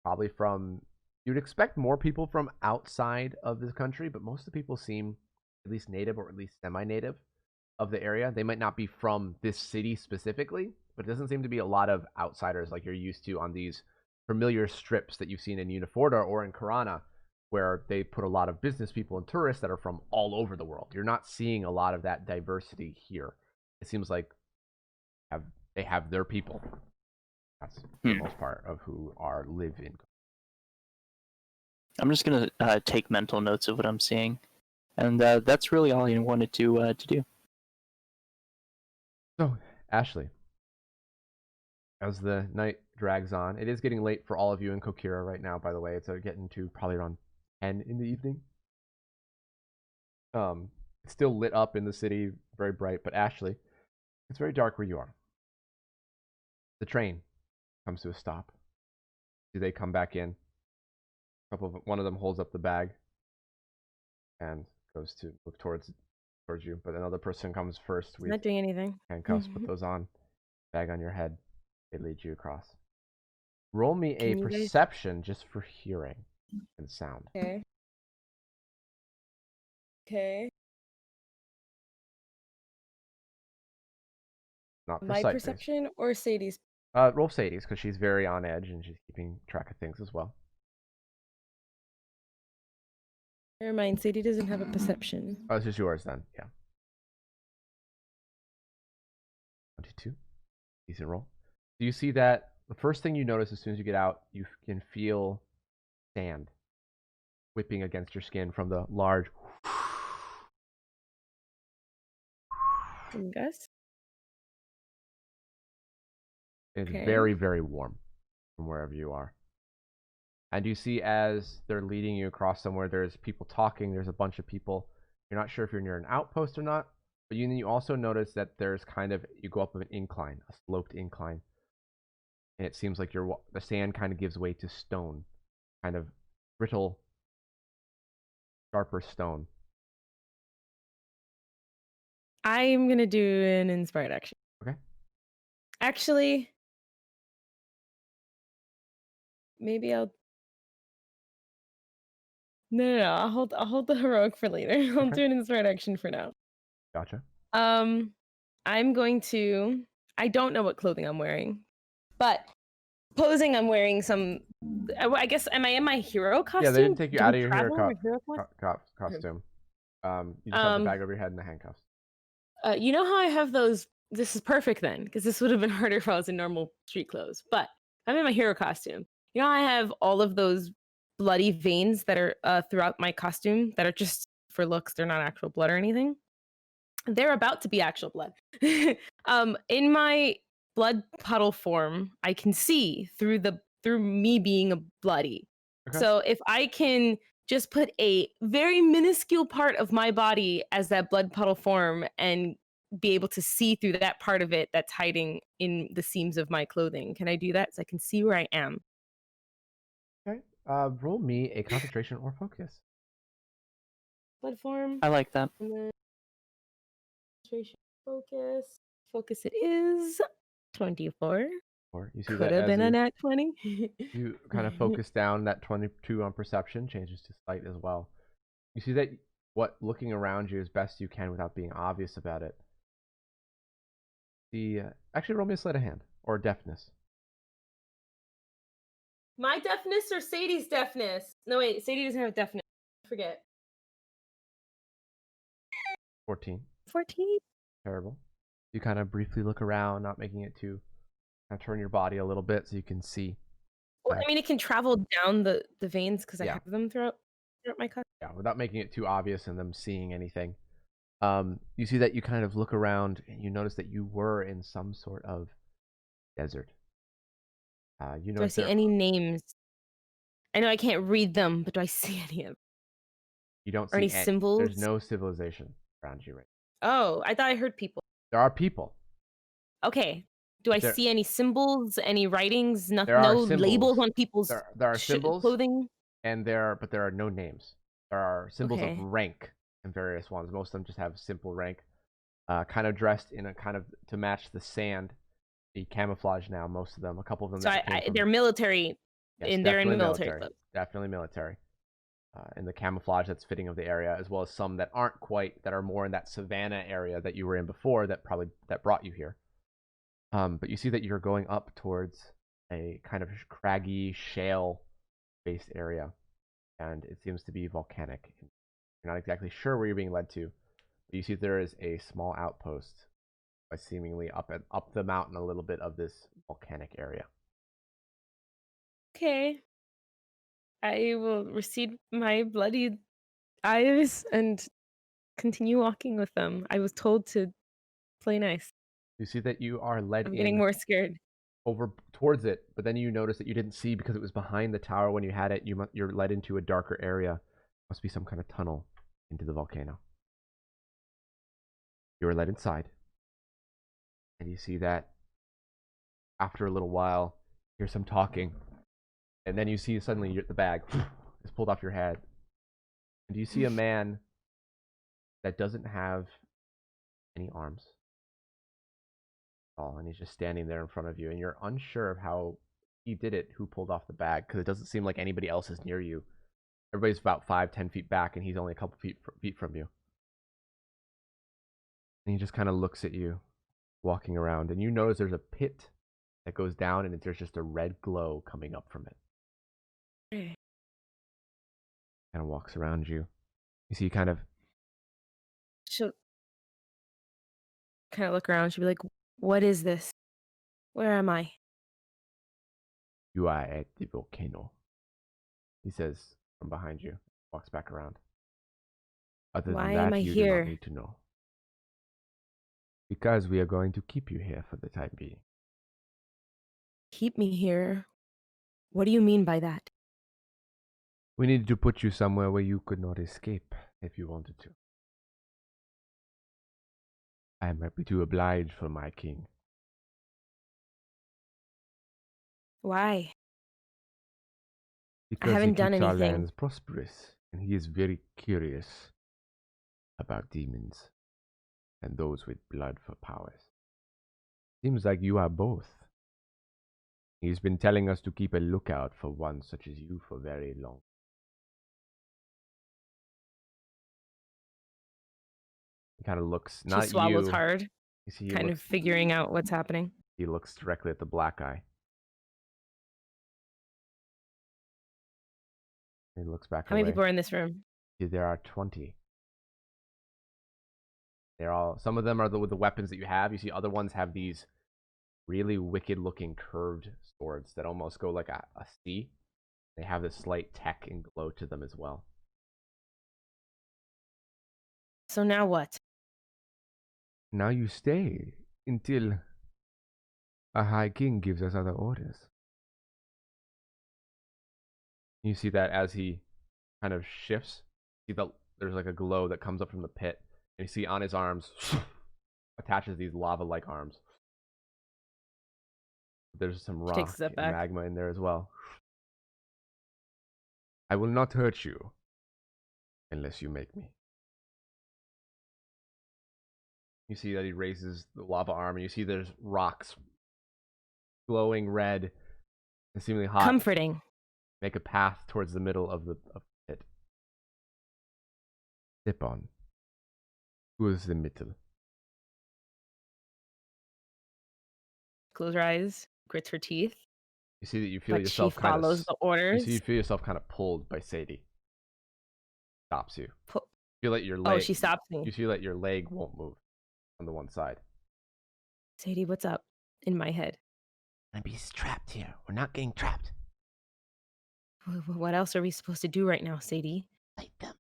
[SPEAKER 1] probably from. You'd expect more people from outside of this country, but most of the people seem at least native or at least semi-native of the area. They might not be from this city specifically, but it doesn't seem to be a lot of outsiders like you're used to on these familiar strips that you've seen in Uniforda or in Karana, where they put a lot of business people and tourists that are from all over the world. You're not seeing a lot of that diversity here. It seems like they have their people. That's the most part of who live in.
[SPEAKER 11] I'm just gonna take mental notes of what I'm seeing, and that's really all I wanted to do.
[SPEAKER 1] So, Ashley, as the night drags on, it is getting late for all of you in Kokira right now. By the way, it's getting to probably around 10 in the evening. It's still lit up in the city, very bright. But Ashley, it's very dark where you are. The train comes to a stop. Do they come back in? One of them holds up the bag and goes to move towards you, but another person comes first.
[SPEAKER 3] Not doing anything.
[SPEAKER 1] Handcuffs, put those on. Bag on your head. They lead you across. Roll me a perception just for hearing and sound.
[SPEAKER 3] Okay.
[SPEAKER 1] Not for
[SPEAKER 3] My
[SPEAKER 1] sight
[SPEAKER 3] perception or Sadie's?
[SPEAKER 1] Roll Sadie's because she's very on edge and she's keeping track of things as well.
[SPEAKER 3] Never mind, Sadie doesn't have a perception.
[SPEAKER 1] Oh, it's just yours then. Yeah. 22. Decent roll. Do you see that the first thing you notice as soon as you get out, you can feel sand whipping against your skin from the large.
[SPEAKER 3] Guys?
[SPEAKER 1] It's very, very warm from wherever you are. And you see as they're leading you across somewhere, there's people talking. There's a bunch of people. You're not sure if you're near an outpost or not. But you also notice that there's you go up an incline, a sloped incline. And it seems like the sand kind of gives way to stone. Kind of brittle, sharper stone.
[SPEAKER 3] I'm going to do an inspired action.
[SPEAKER 1] Okay.
[SPEAKER 3] Actually, maybe I'll No. I'll hold the heroic for later. I'll
[SPEAKER 1] Okay.
[SPEAKER 3] do an inspired action for now.
[SPEAKER 1] Gotcha.
[SPEAKER 3] I'm going to. I don't know what clothing I'm wearing, but posing I'm wearing some. I guess am I in my hero costume?
[SPEAKER 1] Yeah, they didn't take you
[SPEAKER 3] Do
[SPEAKER 1] out
[SPEAKER 3] we
[SPEAKER 1] of your hero,
[SPEAKER 3] travel in hero
[SPEAKER 1] costume. You just have the bag over your head and the handcuffs.
[SPEAKER 3] You know how I have those. This is perfect then, because this would have been harder if I was in normal street clothes. But I'm in my hero costume. You know, I have all of those bloody veins that are throughout my costume that are just for looks. They're not actual blood or anything. They're about to be actual blood. In my blood puddle form, I can see through me being a bloody.
[SPEAKER 1] Okay.
[SPEAKER 3] So if I can just put a very minuscule part of my body as that blood puddle form and be able to see through that part of it that's hiding in the seams of my clothing. Can I do that so I can see where I am?
[SPEAKER 1] Okay. Roll me a concentration or focus.
[SPEAKER 3] Blood form.
[SPEAKER 11] I like that.
[SPEAKER 3] And then concentration, focus. Focus it is 24.
[SPEAKER 1] Or you see
[SPEAKER 3] Could
[SPEAKER 1] that
[SPEAKER 3] have
[SPEAKER 1] as
[SPEAKER 3] been a nat 20.
[SPEAKER 1] you kind of focus down, that 22 on perception changes to sight as well. You see that looking around you as best you can without being obvious about it. Actually, roll me a sleight of hand or deafness.
[SPEAKER 3] My deafness or Sadie's deafness? No, wait, Sadie doesn't have deafness. I forget.
[SPEAKER 1] 14.
[SPEAKER 3] 14?
[SPEAKER 1] Terrible. You kind of briefly look around, not making it too. Kind of turn your body a little bit so you can see.
[SPEAKER 3] Well, I mean, it can travel down the veins because I
[SPEAKER 1] Yeah.
[SPEAKER 3] have them throughout my cut.
[SPEAKER 1] Yeah, without making it too obvious and them seeing anything. You see that you kind of look around and you notice that you were in some sort of desert.
[SPEAKER 3] Do I see any names? I know I can't read them, but do I see any of them?
[SPEAKER 1] You don't
[SPEAKER 3] Or any
[SPEAKER 1] see
[SPEAKER 3] symbols?
[SPEAKER 1] There's no civilization around you right
[SPEAKER 3] Oh, I thought I heard people.
[SPEAKER 1] now. There are people.
[SPEAKER 3] Okay. Do I
[SPEAKER 1] There-
[SPEAKER 3] see any symbols, any writings, no
[SPEAKER 1] There are
[SPEAKER 3] labels
[SPEAKER 1] symbols.
[SPEAKER 3] on people's
[SPEAKER 1] There are symbols,
[SPEAKER 3] clothing?
[SPEAKER 1] but there are no names. There are symbols
[SPEAKER 3] Okay.
[SPEAKER 1] of rank and various ones. Most of them just have simple rank. Kind of dressed in a kind of to match the sand, the camouflage now. Most of them, a couple of them.
[SPEAKER 3] So they're military,
[SPEAKER 1] Yes,
[SPEAKER 3] and they're in
[SPEAKER 1] definitely
[SPEAKER 3] military clothes.
[SPEAKER 1] Definitely military. In the camouflage that's fitting of the area, as well as some that aren't quite, that are more in that savannah area that you were in before, that brought you here. But you see that you're going up towards a kind of craggy shale-based area, and it seems to be volcanic. You're not exactly sure where you're being led to, but you see there is a small outpost, by seemingly up the mountain a little bit of this volcanic area.
[SPEAKER 3] Okay. I will recede my bloody eyes and continue walking with them. I was told to play nice.
[SPEAKER 1] You see that you are led
[SPEAKER 3] I'm getting
[SPEAKER 1] in
[SPEAKER 3] more scared.
[SPEAKER 1] over towards it, but then you notice that you didn't see because it was behind the tower when you had it. You're led into a darker area. Must be some kind of tunnel into the volcano. You are led inside, and you see that after a little while, here's some talking, and then you see suddenly the bag is pulled off your head, and you see a man that doesn't have any arms at all, and he's just standing there in front of you, and you're unsure of how he did it, who pulled off the bag, because it doesn't seem like anybody else is near you. Everybody's about 5-10 feet back, and he's only a couple feet from you. And he just kind of looks at you, walking around, and you notice there's a pit that goes down, and there's just a red glow coming up from it. Kind of walks around you. You see, kind of.
[SPEAKER 3] She'll kind of look around. She'll be like, "What is this? Where am I?"
[SPEAKER 1] You are at the volcano, he says from behind you. Walks back around. Other
[SPEAKER 3] Why
[SPEAKER 1] than that,
[SPEAKER 3] am I
[SPEAKER 1] you
[SPEAKER 3] here?
[SPEAKER 1] do not need to know. Because we are going to keep you here for the time being.
[SPEAKER 3] Keep me here. What do you mean by that?
[SPEAKER 1] We needed to put you somewhere where you could not escape if you wanted to. I am happy to oblige for my king.
[SPEAKER 3] Why?
[SPEAKER 1] Because
[SPEAKER 3] haven't
[SPEAKER 1] he
[SPEAKER 3] done
[SPEAKER 1] keeps our
[SPEAKER 3] anything.
[SPEAKER 1] lands prosperous, and he is very curious about demons and those with blood for powers. Seems like you are both. He's been telling us to keep a lookout for one such as you for very long. kind of looks
[SPEAKER 3] She
[SPEAKER 1] not at
[SPEAKER 3] swallows
[SPEAKER 1] you.
[SPEAKER 3] hard,
[SPEAKER 1] You see, he
[SPEAKER 3] kind of
[SPEAKER 1] looks,
[SPEAKER 3] figuring out what's happening.
[SPEAKER 1] he looks directly at the black eye. He looks back
[SPEAKER 3] How
[SPEAKER 1] away.
[SPEAKER 3] many people are in this room?
[SPEAKER 1] There are 20. They're all. Some of them are with the weapons that you have. You see, other ones have these really wicked-looking curved swords that almost go like a C. They have this slight tech and glow to them as well.
[SPEAKER 3] So now what?
[SPEAKER 1] Now you stay until a high king gives us other orders. You see that as he kind of shifts, see that there's like a glow that comes up from the pit, and you see on his arms attaches these lava-like arms. There's some rock
[SPEAKER 3] Takes a step
[SPEAKER 1] and
[SPEAKER 3] back.
[SPEAKER 1] magma in there as well. I will not hurt you unless you make me. You see that he raises the lava arm, and you see there's rocks glowing red and seemingly hot.
[SPEAKER 3] Comforting.
[SPEAKER 1] Make a path towards the middle of the pit. Step on. Towards the middle.
[SPEAKER 3] Close her eyes, grits her teeth.
[SPEAKER 1] You see that you feel
[SPEAKER 3] But
[SPEAKER 1] yourself
[SPEAKER 3] she
[SPEAKER 1] kind of.
[SPEAKER 3] follows the orders.
[SPEAKER 1] You see you feel yourself kind of pulled by Sadie. Stops you.
[SPEAKER 3] Pu-
[SPEAKER 1] You feel like your leg.
[SPEAKER 3] Oh, she stops me.
[SPEAKER 1] You feel like your leg won't move on the one side.
[SPEAKER 3] Sadie, what's up? In my head.
[SPEAKER 14] I'm gonna be trapped here. We're not getting trapped.
[SPEAKER 3] What else are we supposed to do right now, Sadie?
[SPEAKER 14] Fight them.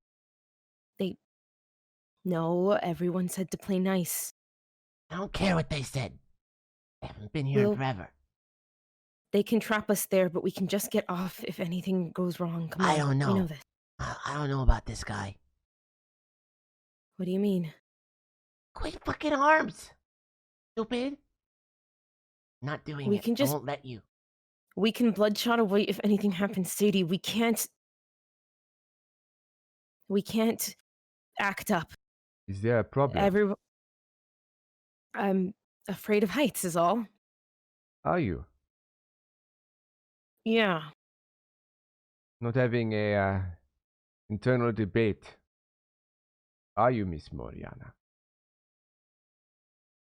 [SPEAKER 3] No, everyone said to play nice.
[SPEAKER 14] I don't care what they said. They haven't been here in
[SPEAKER 3] Well,
[SPEAKER 14] forever.
[SPEAKER 3] They can trap us there, but we can just get off if anything goes wrong. Come on.
[SPEAKER 14] I don't know.
[SPEAKER 3] We know this.
[SPEAKER 14] I don't know about this guy.
[SPEAKER 3] What do you mean?
[SPEAKER 14] Quit fucking arms, stupid. Not doing
[SPEAKER 3] We
[SPEAKER 14] it.
[SPEAKER 3] can just-
[SPEAKER 14] I won't let you.
[SPEAKER 3] We can bloodshot away if anything happens, Sadie. We can't act up.
[SPEAKER 1] Is there a problem?
[SPEAKER 3] I'm afraid of heights is all.
[SPEAKER 1] Are you
[SPEAKER 3] Yeah.
[SPEAKER 1] not having a internal debate? Are you, Miss Moriana?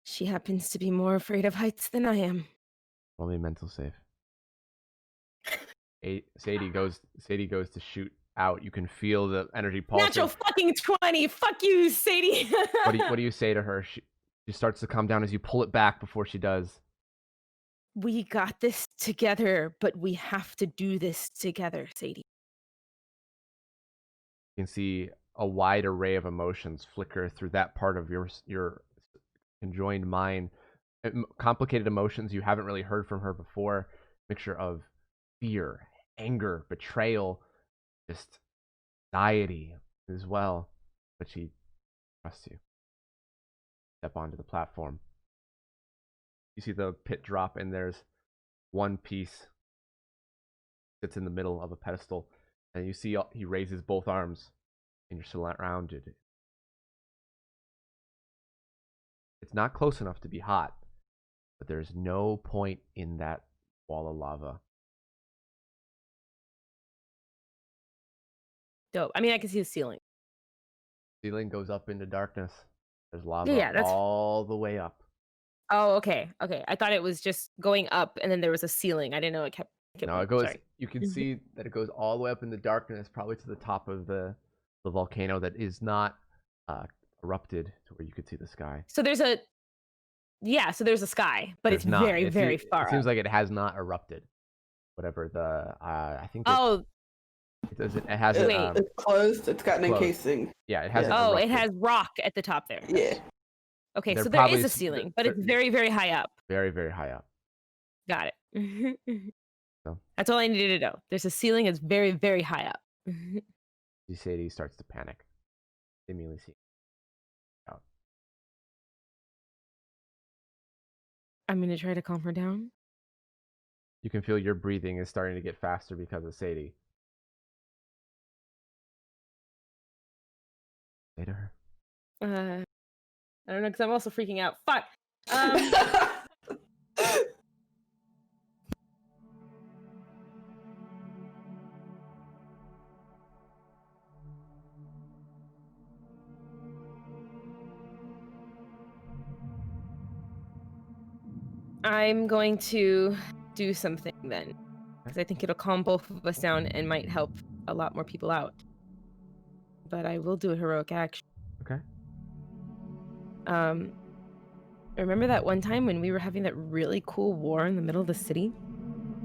[SPEAKER 3] She happens to be more afraid of heights than I am.
[SPEAKER 1] Roll me a mental save. Sadie goes to shoot out. You can feel the energy pulsing.
[SPEAKER 3] Natural fucking 20. Fuck you, Sadie.
[SPEAKER 1] What do you say to her? She starts to calm down as you pull it back before she does.
[SPEAKER 3] We got this together, but we have to do this together, Sadie.
[SPEAKER 1] You can see a wide array of emotions flicker through that part of your conjoined mind. Complicated emotions you haven't really heard from her before. Mixture of fear, anger, betrayal, just anxiety as well. But she trusts you. Step onto the platform. You see the pit drop, and there's one piece sits in the middle of a pedestal, and you see he raises both arms, and you're surrounded. It's not close enough to be hot, but there's no point in that wall of lava.
[SPEAKER 3] Dope. I mean, I can see the ceiling.
[SPEAKER 1] Ceiling goes up into darkness. There's lava
[SPEAKER 3] Yeah, that's-
[SPEAKER 1] all the way up.
[SPEAKER 3] Oh, okay. Okay. I thought it was just going up and then there was a ceiling. I didn't know it kept
[SPEAKER 1] No, it goes.
[SPEAKER 3] Sorry.
[SPEAKER 1] You can see that it goes all the way up in the darkness, probably to the top of the volcano that is not erupted to where you could see the sky.
[SPEAKER 3] So there's a sky, but
[SPEAKER 1] There's
[SPEAKER 3] it's
[SPEAKER 1] not.
[SPEAKER 3] very, very far.
[SPEAKER 1] It seems
[SPEAKER 3] up.
[SPEAKER 1] like it has not erupted. Whatever the I think.
[SPEAKER 3] Oh,
[SPEAKER 1] it doesn't. It hasn't.
[SPEAKER 3] Wait.
[SPEAKER 5] It's closed. It's got an
[SPEAKER 1] closed.
[SPEAKER 5] encasing.
[SPEAKER 1] Yeah, it hasn't.
[SPEAKER 3] oh,
[SPEAKER 1] erupted.
[SPEAKER 3] it has rock at the top there.
[SPEAKER 5] Yeah.
[SPEAKER 3] Okay,
[SPEAKER 1] They're
[SPEAKER 3] so there
[SPEAKER 1] probably
[SPEAKER 3] is a
[SPEAKER 1] s-
[SPEAKER 3] ceiling, but
[SPEAKER 1] they're-
[SPEAKER 3] it's very, very high up.
[SPEAKER 1] Very, very high up.
[SPEAKER 3] Got it.
[SPEAKER 1] So.
[SPEAKER 3] That's all I needed to know. There's a ceiling that's very, very high up.
[SPEAKER 1] Sadie starts to panic. Immediately see. Out.
[SPEAKER 3] I'm gonna try to calm her down.
[SPEAKER 1] You can feel your breathing is starting to get faster because of Sadie. Say to her.
[SPEAKER 3] I don't know, because I'm also freaking out. Fuck. I'm going to do something then, because I think it'll calm both of us down and might help a lot more people out. But I will do a heroic action.
[SPEAKER 1] Okay.
[SPEAKER 3] Remember that one time when we were having that really cool war in the middle of the city?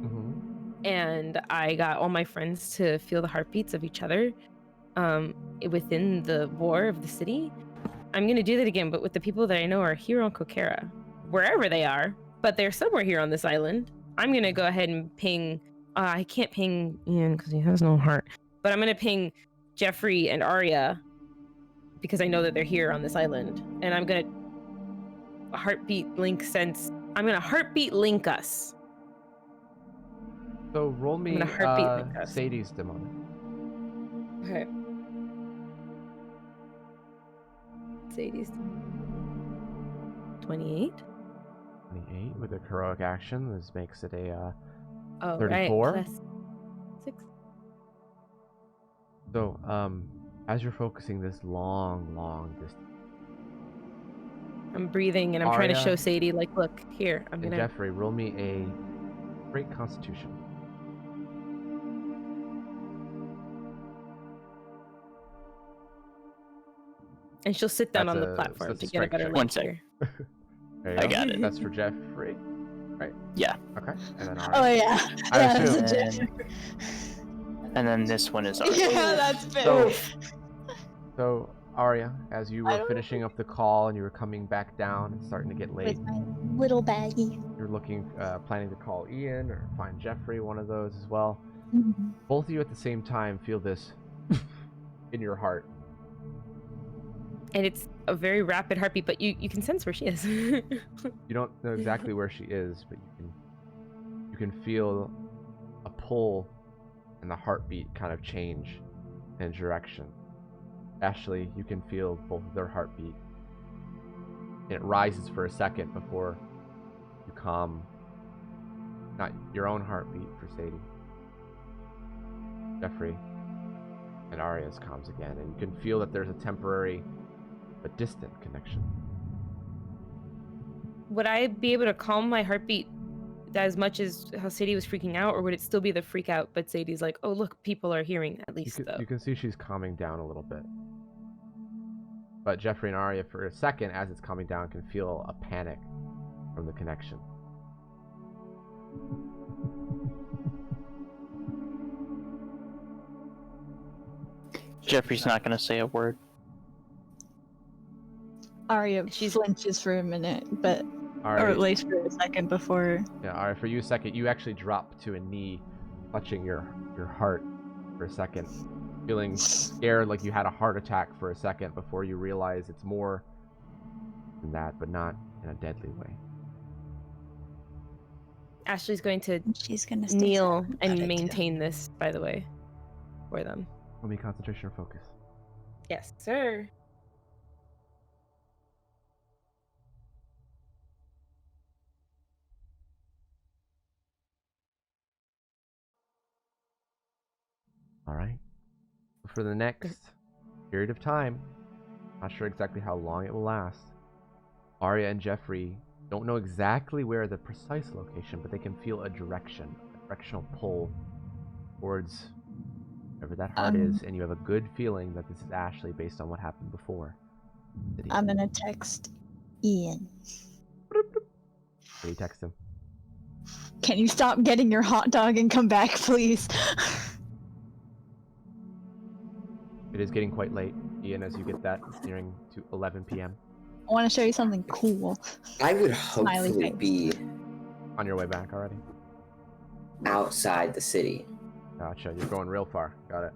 [SPEAKER 1] Mm-hmm.
[SPEAKER 3] And I got all my friends to feel the heartbeats of each other within the war of the city? I'm going to do that again, but with the people that I know are here on Kokera. Wherever they are, but they're somewhere here on this island. I'm going to go ahead and ping... I can't ping Ian because he has no heart. But I'm going to ping Jeffrey and Arya because I know that they're here on this island. And I'm going to heartbeat link sense. I'm going to heartbeat link us.
[SPEAKER 1] So roll me
[SPEAKER 3] link us.
[SPEAKER 1] Sadie's demonic.
[SPEAKER 3] Okay. Sadie's 28.
[SPEAKER 1] 28 with a heroic action. This makes it a
[SPEAKER 3] 34.
[SPEAKER 1] Right,
[SPEAKER 3] plus 6.
[SPEAKER 1] So, as you're focusing this long distance,
[SPEAKER 3] I'm breathing and I'm trying to show Sadie, like, look, here, I'm gonna...
[SPEAKER 1] Jeffrey, roll me a great constitution.
[SPEAKER 3] And she'll sit down on the platform to get a better look here.
[SPEAKER 11] I got it.
[SPEAKER 1] That's for Jeffrey, right?
[SPEAKER 11] Yeah.
[SPEAKER 1] Okay. And then
[SPEAKER 4] Oh yeah.
[SPEAKER 11] And then this one is Arya.
[SPEAKER 4] Yeah, that's fair.
[SPEAKER 1] So Arya, as you were finishing up the call and you were coming back down and starting to get late,
[SPEAKER 13] With my little baggie.
[SPEAKER 1] you're looking, planning to call Ian or find Jeffrey, one of those as well.
[SPEAKER 13] Mhm.
[SPEAKER 1] Both of you at the same time feel this in your heart.
[SPEAKER 3] And it's a very rapid heartbeat, but you can sense where she is.
[SPEAKER 1] You don't know exactly where she is, but you can feel a pull and the heartbeat kind of change in direction. Ashley, you can feel both of their heartbeat. And it rises for a second before you calm, not your own heartbeat for Sadie. Jeffrey and Arya's calms again, and you can feel that there's a temporary but distant connection.
[SPEAKER 3] Would I be able to calm my heartbeat as much as how Sadie was freaking out, or would it still be the freak out, but Sadie's like, oh, look, people are hearing at least, though?
[SPEAKER 1] You can see she's calming down a little bit. But Jeffrey and Arya, for a second, as it's calming down, can feel a panic from the connection.
[SPEAKER 11] Jeffrey's not going to say a word.
[SPEAKER 4] Arya flinches for a minute, but
[SPEAKER 1] Arya,
[SPEAKER 4] or at least for a second before.
[SPEAKER 1] Yeah, Arya, for you a second, you actually drop to a knee, clutching your heart for a second, feeling scared like you had a heart attack for a second before you realize it's more than that, but not in a deadly way.
[SPEAKER 3] Ashley's going to
[SPEAKER 13] She's gonna stay
[SPEAKER 3] kneel
[SPEAKER 13] silent.
[SPEAKER 3] and maintain this, by the way, for them.
[SPEAKER 1] Let me concentration or focus.
[SPEAKER 3] Yes, sir.
[SPEAKER 1] All right. For the next period of time, not sure exactly how long it will last, Arya and Jeffrey don't know exactly where the precise location, but they can feel a directional pull towards wherever that heart is, and you have a good feeling that this is Ashley based on what happened before.
[SPEAKER 13] I'm gonna text Ian.
[SPEAKER 1] What do you text him?
[SPEAKER 4] Can you stop getting your hot dog and come back, please?
[SPEAKER 1] It is getting quite late, Ian, as you get that. It's nearing to 11 p.m.
[SPEAKER 4] I want to show you something cool.
[SPEAKER 12] I would
[SPEAKER 4] Smiley
[SPEAKER 12] hopefully
[SPEAKER 4] face.
[SPEAKER 12] be
[SPEAKER 1] On your way back already?
[SPEAKER 12] outside the city.
[SPEAKER 1] Gotcha, you're going real far. Got it.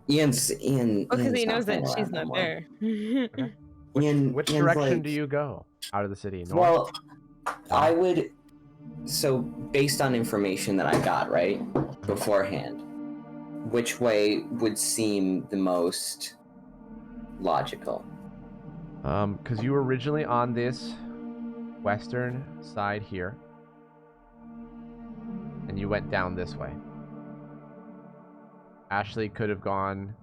[SPEAKER 12] Ian.
[SPEAKER 3] Because he
[SPEAKER 12] Ian's
[SPEAKER 3] knows that
[SPEAKER 12] not
[SPEAKER 3] she's
[SPEAKER 12] around
[SPEAKER 3] not
[SPEAKER 12] anymore.
[SPEAKER 3] there.
[SPEAKER 1] Which
[SPEAKER 12] Ian's
[SPEAKER 1] direction
[SPEAKER 12] like-
[SPEAKER 1] do you go? Out of the city? North?
[SPEAKER 12] Well, I would. So, based on information that I got, right, beforehand, which way would seem the most logical?
[SPEAKER 1] Because you were originally on this western side here, and you went down this way. Ashley could have gone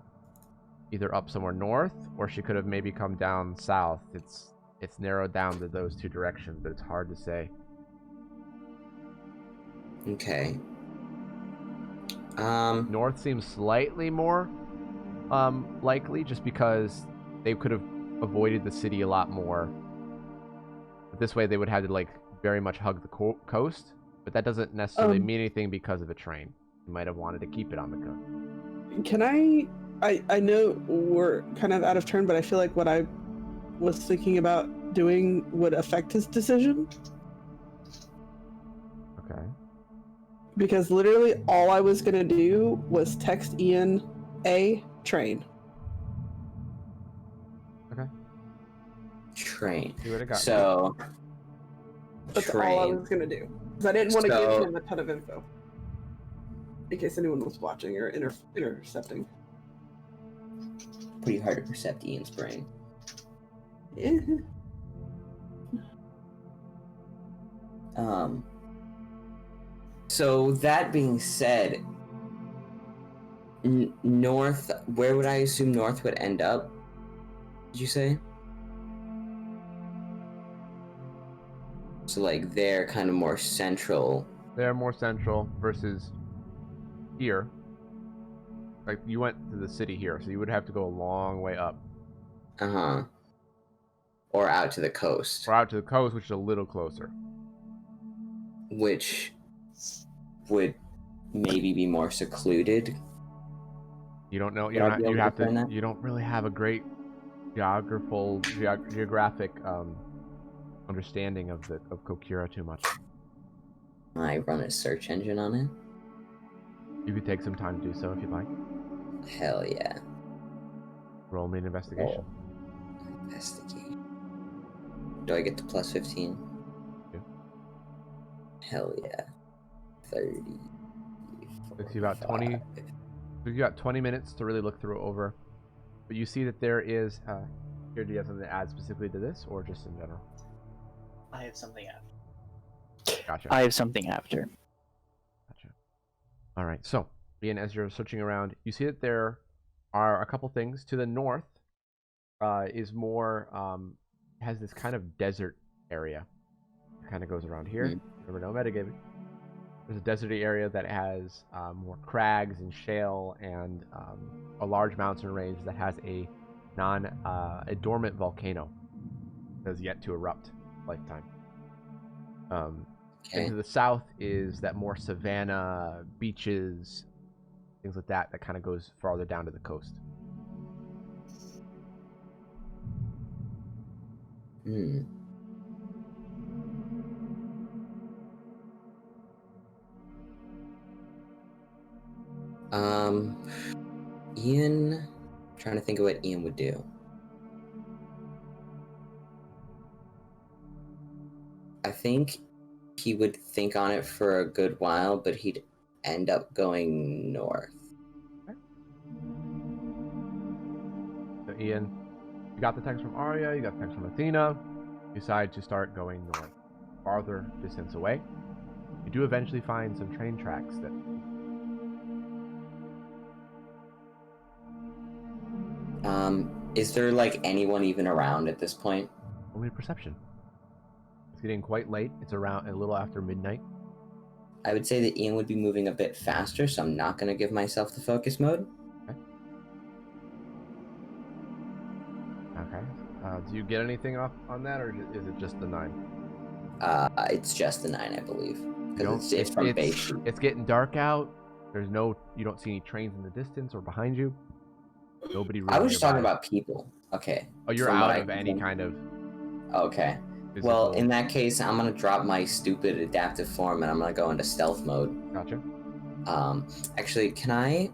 [SPEAKER 1] either up somewhere north, or she could have maybe come down south. It's narrowed down to those two directions, but it's hard to say.
[SPEAKER 12] Okay.
[SPEAKER 1] North seems slightly more likely, just because they could have avoided the city a lot more. But this way, they would have to like very much hug the coast. But that doesn't necessarily mean anything because of a train. You might have wanted to keep it on the coast.
[SPEAKER 5] Can I know we're kind of out of turn, but I feel like what I was thinking about doing would affect his decision.
[SPEAKER 1] Okay.
[SPEAKER 5] Because literally all I was gonna do was text Ian a train.
[SPEAKER 1] Okay.
[SPEAKER 12] Train.
[SPEAKER 1] See what I got.
[SPEAKER 12] So
[SPEAKER 5] That's all I was gonna do. Because I didn't want to give him a ton of info. In case anyone was watching or intercepting.
[SPEAKER 12] Pretty hard to percept Ian's brain.
[SPEAKER 5] Yeah.
[SPEAKER 12] So that being said, North, where would I assume North would end up? Did you say? So like they're kind of more central.
[SPEAKER 1] They're more central versus here. Like you went to the city here, so you would have to go a long way up.
[SPEAKER 12] Uh-huh. Or out to the coast.
[SPEAKER 1] Or out to the coast, which is a little closer.
[SPEAKER 12] Which would maybe be more secluded.
[SPEAKER 1] You don't know. You don't really have a great geographic understanding of Kokira too much.
[SPEAKER 12] I run a search engine on it.
[SPEAKER 1] You could take some time to do so if you'd like.
[SPEAKER 12] Hell yeah.
[SPEAKER 1] Roll me an investigation.
[SPEAKER 12] Investigation. Do I get the plus 15?
[SPEAKER 1] Yeah.
[SPEAKER 12] Hell yeah. 30.
[SPEAKER 1] Took you about 20. Took you about 20 minutes to really look through it over. But you see that there is. Here, do you have something to add specifically to this, or just in general?
[SPEAKER 10] I have something after.
[SPEAKER 1] Gotcha.
[SPEAKER 11] I have something after.
[SPEAKER 1] Gotcha. All right. So, Ian, as you're searching around, you see that there are a couple things to the north. Is more has this kind of desert area. It kind of goes around here. Remember, no metagaming. There's a deserty area that has more crags and shale and a large mountain range that has a dormant volcano that has yet to erupt lifetime. And to the south is that more savanna, beaches, things like that kind of goes farther down to the coast.
[SPEAKER 12] Ian, I'm trying to think of what Ian would do. I think he would think on it for a good while, but he'd end up going north.
[SPEAKER 1] So Ian, you got the text from Arya, you got the text from Athena. You decide to start going north, farther distance away. You do eventually find some train tracks that.
[SPEAKER 12] Is there like anyone even around at this point?
[SPEAKER 1] Only perception. It's getting quite late. It's around a little after midnight.
[SPEAKER 12] I would say that Ian would be moving a bit faster, so I'm not going to give myself the focus mode.
[SPEAKER 1] Okay. Do you get anything off on that, or is it just the 9?
[SPEAKER 12] It's just the 9, I believe. Because it's from base.
[SPEAKER 1] It's getting dark out. You don't see any trains in the distance or behind you. Nobody really.
[SPEAKER 12] I was just talking about people. Okay.
[SPEAKER 1] Oh, you're out of any kind of.
[SPEAKER 12] Okay.
[SPEAKER 1] Physical.
[SPEAKER 12] Well, in that case, I'm gonna drop my stupid adaptive form and I'm gonna go into stealth mode.
[SPEAKER 1] Gotcha.
[SPEAKER 12] Actually, can I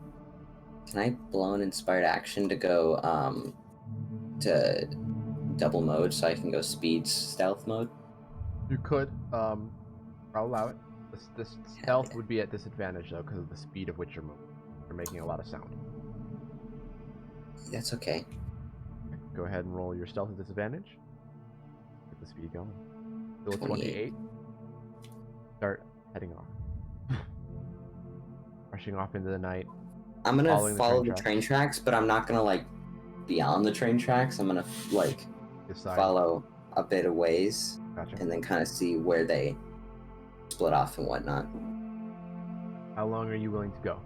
[SPEAKER 12] blow an inspired action to go to double mode so I can go speed stealth mode?
[SPEAKER 1] You could. I'll allow it. This stealth would be at disadvantage though because of the speed of which you're moving. You're making a lot of sound.
[SPEAKER 12] That's okay.
[SPEAKER 1] Go ahead and roll your stealth at disadvantage. Get the speed going. Still at 28. Start heading off. Rushing off into the night.
[SPEAKER 12] I'm gonna follow the train tracks, but I'm not gonna like be on the train tracks. I'm gonna like follow a bit of ways,
[SPEAKER 1] Gotcha.
[SPEAKER 12] and then kind of see where they split off and whatnot.
[SPEAKER 1] How long are you willing to go?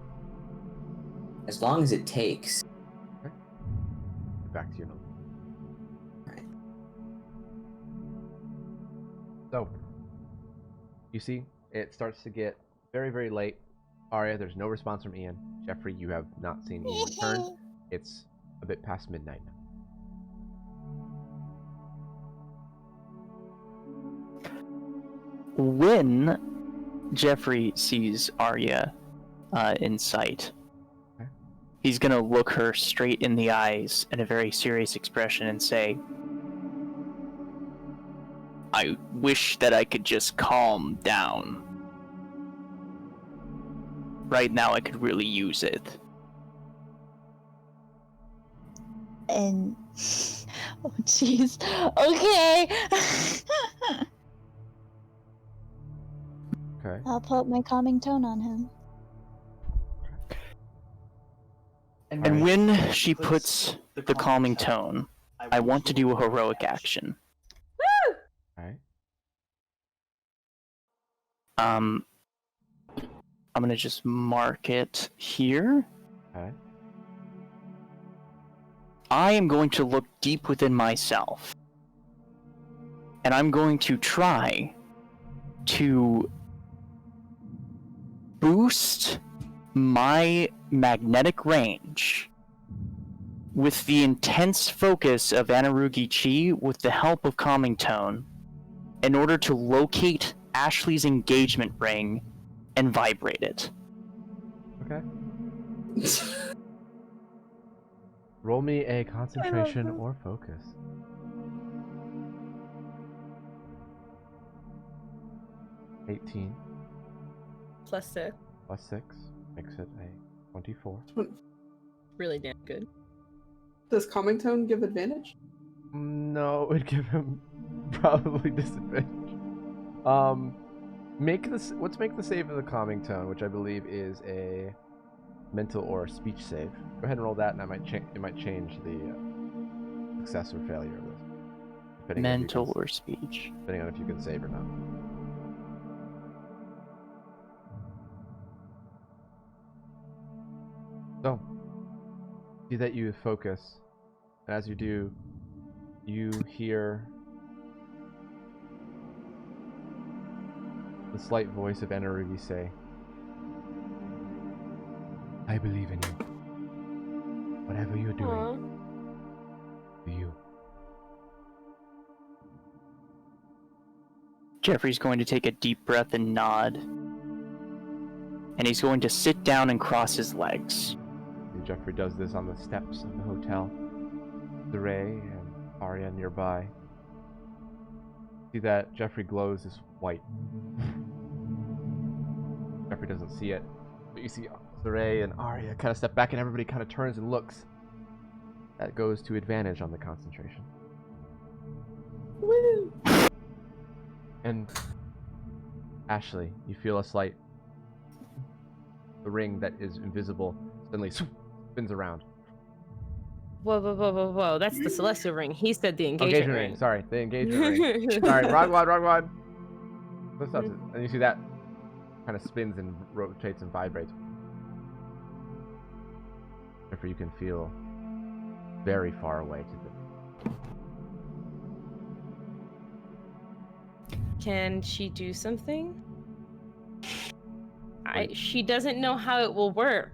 [SPEAKER 12] As long as it takes.
[SPEAKER 1] Okay. Back to your number.
[SPEAKER 12] Right.
[SPEAKER 1] So, you see, it starts to get very, very late. Arya, there's no response from Ian. Jeffrey, you have not seen Ian return. It's a bit past midnight now.
[SPEAKER 11] When Jeffrey sees Arya in sight,
[SPEAKER 1] Okay.
[SPEAKER 11] he's gonna look her straight in the eyes in a very serious expression and say, I wish that I could just calm down. Right now I could really use it.
[SPEAKER 13] And oh jeez. Okay.
[SPEAKER 1] Okay.
[SPEAKER 13] I'll put my calming tone on him.
[SPEAKER 11] And when she puts the calming tone, I want to do a heroic action.
[SPEAKER 1] Alright.
[SPEAKER 11] I'm gonna just mark it here.
[SPEAKER 1] Okay.
[SPEAKER 11] I am going to look deep within myself. And I'm going to try to boost my magnetic range with the intense focus of Anarugi Chi with the help of Calming Tone in order to locate Ashley's engagement ring and vibrate it.
[SPEAKER 1] Okay. Roll me a concentration or focus. $18
[SPEAKER 3] +6.
[SPEAKER 1] plus 6 makes it a 24.
[SPEAKER 3] Really damn good.
[SPEAKER 5] Does calming tone give advantage?
[SPEAKER 1] No, it would give him probably disadvantage. Let's make the save of the calming tone, which I believe is a mental or speech save. Go ahead and roll that, and it might change the success or failure of this.
[SPEAKER 11] Mental or speech.
[SPEAKER 1] Depending on if you can save or not. So, see that you focus, and as you do, you hear the slight voice of Anarugi say, I believe in you. Whatever you're doing, do you.
[SPEAKER 11] Jeffrey's going to take a deep breath and nod. And he's going to sit down and cross his legs.
[SPEAKER 1] And Jeffrey does this on the steps of the hotel. Ray and Arya nearby. See that Jeffrey glows is white. Jeffrey doesn't see it, but you see Ray and Arya kind of step back, and everybody kind of turns and looks. That goes to advantage on the concentration.
[SPEAKER 5] Woo!
[SPEAKER 1] And Ashley, you feel a slight. The ring that is invisible suddenly spins around.
[SPEAKER 3] Whoa. That's the celestial ring. He said the engagement ring.
[SPEAKER 1] Sorry, the engagement ring. Sorry, wrong one. What's up? And you see that kind of spins and rotates and vibrates. Therefore, you can feel very far away to the.
[SPEAKER 3] Can she do something? She doesn't know how it will work.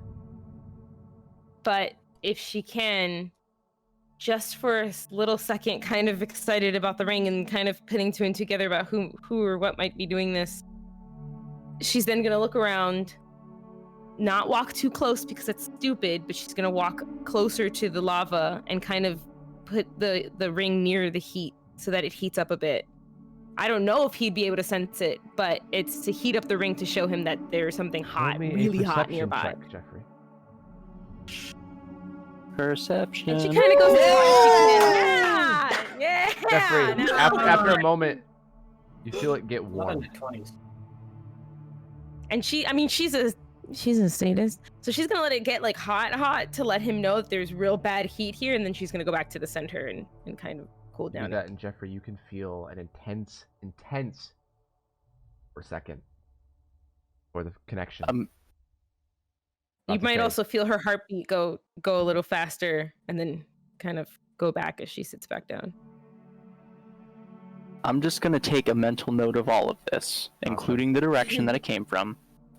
[SPEAKER 3] But if she can, just for a little second, kind of excited about the ring and kind of putting two and together about who or what might be doing this, she's then going to look around, not walk too close because it's stupid, but she's going to walk closer to the lava and kind of put the ring near the heat so that it heats up a bit. I don't know if he'd be able to sense it, but it's to heat up the ring to show him that there's something hot, really hot nearby.
[SPEAKER 1] Check, Jeffrey.
[SPEAKER 11] Perception.
[SPEAKER 3] And she kind of goes, yeah.
[SPEAKER 1] Jeffrey,
[SPEAKER 3] No.
[SPEAKER 1] after a moment, you feel it get warm.
[SPEAKER 3] And she's a sadist, so she's gonna let it get like hot to let him know that there's real bad heat here, and then she's gonna go back to the center and kind of cool down.
[SPEAKER 1] Do that, and Jeffrey, you can feel an intense for a second for the connection.
[SPEAKER 3] You
[SPEAKER 1] to
[SPEAKER 3] might
[SPEAKER 1] say-
[SPEAKER 3] also feel her heartbeat go a little faster and then kind of go back as she sits back down.
[SPEAKER 11] I'm just gonna take a mental note of all of this, including the direction that it came from.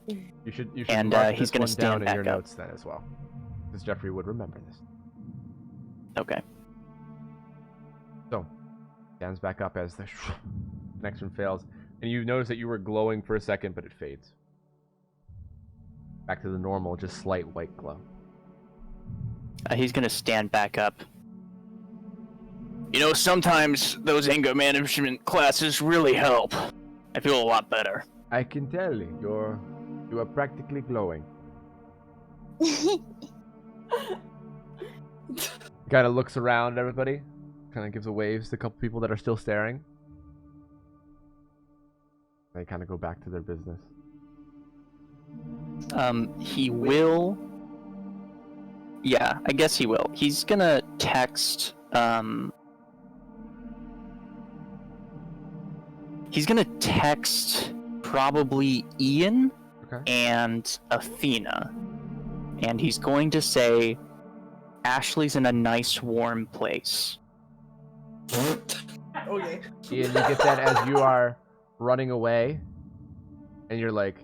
[SPEAKER 1] You should
[SPEAKER 11] And,
[SPEAKER 1] mark
[SPEAKER 11] he's
[SPEAKER 1] this
[SPEAKER 11] gonna
[SPEAKER 1] one down
[SPEAKER 11] stand
[SPEAKER 1] in your
[SPEAKER 11] back up.
[SPEAKER 1] notes then as well, because Jeffrey would remember this.
[SPEAKER 11] Okay.
[SPEAKER 1] So, stands back up as the next one fails, and you notice that you were glowing for a second, but it fades back to the normal, just slight white glow.
[SPEAKER 11] He's gonna stand back up. You know, sometimes those anger management classes really help. I feel a lot better.
[SPEAKER 1] I can tell you are practically glowing. Kind of looks around at everybody, kind of gives a wave to a couple people that are still staring. They kind of go back to their business.
[SPEAKER 11] He will. Yeah, I guess he will. He's gonna text. He's gonna text probably Ian and Athena, and he's going to say, "Ashley's in a nice, warm place."
[SPEAKER 5] Okay.
[SPEAKER 1] Ian, you get that as you are running away, and you're like,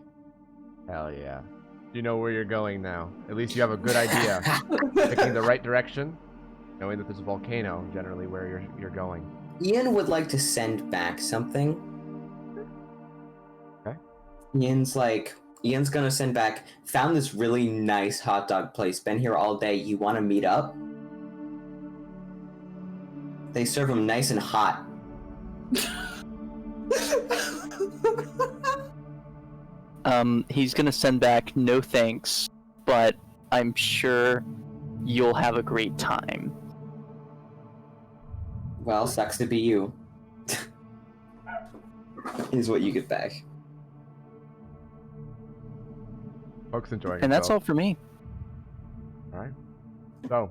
[SPEAKER 1] hell yeah. You know where you're going now. At least you have a good idea. Picking the right direction, knowing that there's a volcano generally where you're going.
[SPEAKER 12] Ian would like to send back something.
[SPEAKER 1] Okay.
[SPEAKER 12] Ian's gonna send back, found this really nice hot dog place, been here all day, you wanna meet up? They serve them nice and hot.
[SPEAKER 11] He's gonna send back, "No thanks, but I'm sure you'll have a great time."
[SPEAKER 12] Well, sucks to be you. Is what you get back.
[SPEAKER 1] Folks enjoying
[SPEAKER 11] And that's all
[SPEAKER 1] themselves.
[SPEAKER 11] for me.
[SPEAKER 1] Alright. So,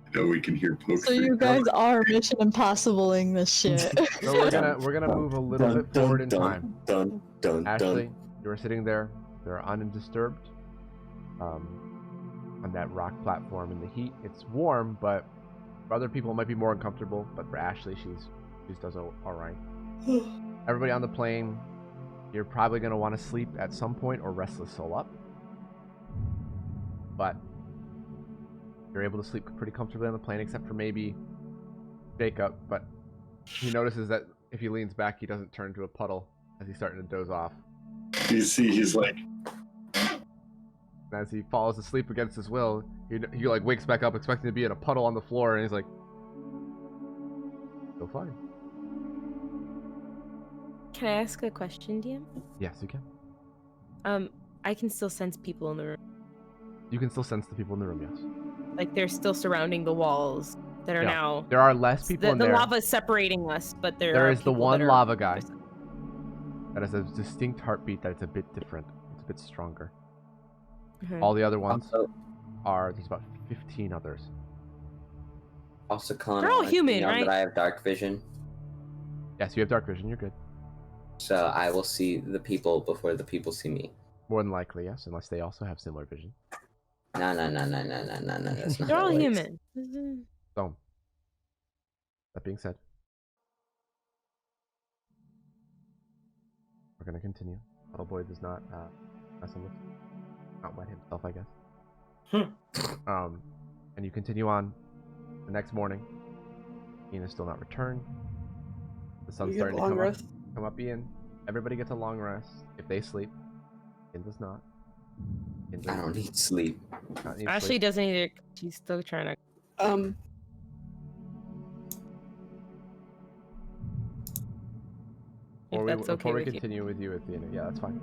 [SPEAKER 7] I know we can hear pokes.
[SPEAKER 4] So you guys are Mission Impossible-ing this shit.
[SPEAKER 1] so we're gonna move a little bit forward in time.
[SPEAKER 12] Dun,
[SPEAKER 1] Ashley, you are sitting there. They're undisturbed. On that rock platform in the heat. It's warm, but for other people it might be more uncomfortable. But for Ashley, she does all right. Everybody on the plane, you're probably gonna want to sleep at some point or rest the soul up. But you're able to sleep pretty comfortably on the plane, except for maybe Jacob. But he notices that if he leans back, he doesn't turn to a puddle as he's starting to doze off.
[SPEAKER 7] You see, he's like,
[SPEAKER 1] And as he falls asleep against his will, he like wakes back up expecting to be in a puddle on the floor, and he's like, "Still fine."
[SPEAKER 3] Can I ask a question, DM?
[SPEAKER 1] Yes, you can.
[SPEAKER 3] I can still sense people in the room.
[SPEAKER 1] You can still sense the people in the room. Yes.
[SPEAKER 3] Like they're still surrounding the walls that are
[SPEAKER 1] Yeah.
[SPEAKER 3] now.
[SPEAKER 1] There are less people in
[SPEAKER 3] The
[SPEAKER 1] there.
[SPEAKER 3] lava is separating us, but there
[SPEAKER 1] There
[SPEAKER 3] are
[SPEAKER 1] is the
[SPEAKER 3] people
[SPEAKER 1] one
[SPEAKER 3] that are-
[SPEAKER 1] lava guy that has a distinct heartbeat that it's a bit different. It's a bit stronger.
[SPEAKER 3] Mhm.
[SPEAKER 1] All the other ones
[SPEAKER 12] Also,
[SPEAKER 1] there's about 15 others.
[SPEAKER 12] also Connor,
[SPEAKER 3] They're all
[SPEAKER 12] wants to
[SPEAKER 3] human,
[SPEAKER 12] know
[SPEAKER 3] right?
[SPEAKER 12] that I have dark vision,
[SPEAKER 1] Yes, you have dark vision. You're good.
[SPEAKER 12] so I will see the people before the people see me.
[SPEAKER 1] More than likely, yes, unless they also have similar vision.
[SPEAKER 12] No, that's not
[SPEAKER 3] They're
[SPEAKER 12] how
[SPEAKER 3] all
[SPEAKER 12] it works.
[SPEAKER 3] human. Mhm.
[SPEAKER 1] So, that being said, we're gonna continue. Little boy does not mess with, not wet himself, I guess. And you continue on. The next morning, Ian is still not returned. The sun's
[SPEAKER 5] We get
[SPEAKER 1] starting
[SPEAKER 5] a
[SPEAKER 1] to
[SPEAKER 5] long rest.
[SPEAKER 1] come up. Ian, everybody gets a long rest if they sleep. Ian does not. Ian
[SPEAKER 12] I don't need sleep.
[SPEAKER 1] not need
[SPEAKER 3] Ashley
[SPEAKER 1] sleep.
[SPEAKER 3] doesn't either. She's still trying to.
[SPEAKER 1] Before we
[SPEAKER 3] with you.
[SPEAKER 1] continue with you at the end, yeah, that's fine.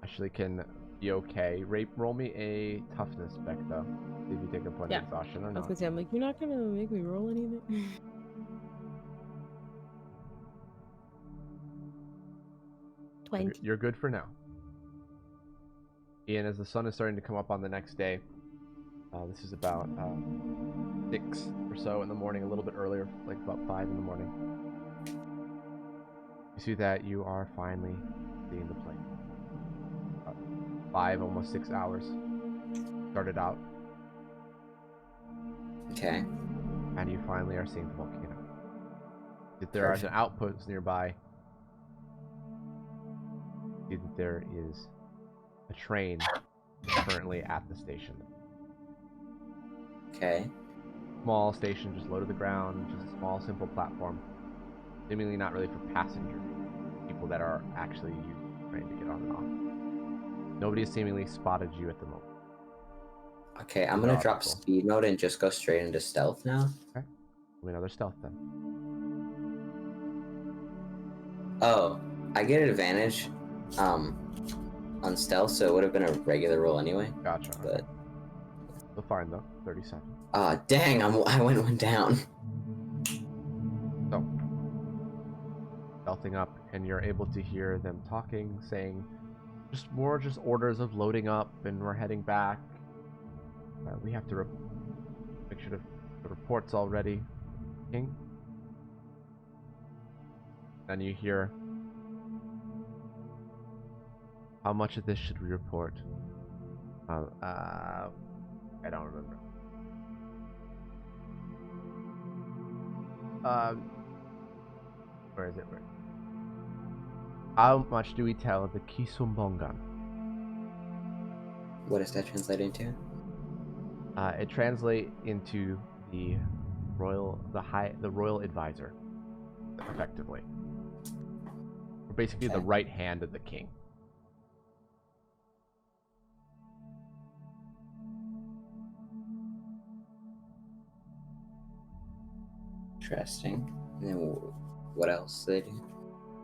[SPEAKER 1] Ashley can be okay. Roll me a toughness spec though. See if you take a point of exhaustion or
[SPEAKER 3] I was
[SPEAKER 1] not.
[SPEAKER 3] gonna say, I'm like, you're not gonna make me roll anything.
[SPEAKER 1] You're
[SPEAKER 3] 20.
[SPEAKER 1] You're good for now. Ian, as the sun is starting to come up on the next day, this is about 6 or so in the morning, a little bit earlier, like about 5 in the morning. You see that you are finally seeing the plane. 5, almost 6 hours. Started out,
[SPEAKER 12] Okay.
[SPEAKER 1] and you finally are seeing the volcano. If there are some outposts nearby, see that there is a train currently at the station.
[SPEAKER 12] Okay.
[SPEAKER 1] Small station, just low to the ground, just a small, simple platform. Seemingly not really for passengers, people that are actually using the train to get on and off. Nobody has seemingly spotted you at the moment.
[SPEAKER 12] Okay, I'm gonna drop speed mode and just go straight into stealth now.
[SPEAKER 1] Okay. Another stealth then.
[SPEAKER 12] Oh, I get an advantage on stealth, so it would have been a regular roll anyway.
[SPEAKER 1] Gotcha.
[SPEAKER 12] But
[SPEAKER 1] still fine though. 37.
[SPEAKER 12] Dang, I went one down.
[SPEAKER 1] So, stealthing up, and you're able to hear them talking, saying just orders of loading up, and we're heading back. We have to make sure the report's all ready. King. Then you hear, how much of this should we report? I don't remember. Where is it? How much do we tell the Kisumbongan?
[SPEAKER 12] What does that translate into?
[SPEAKER 1] It translates into the royal advisor, effectively. Or basically the right hand of the king.
[SPEAKER 12] Interesting. And then what else do they do?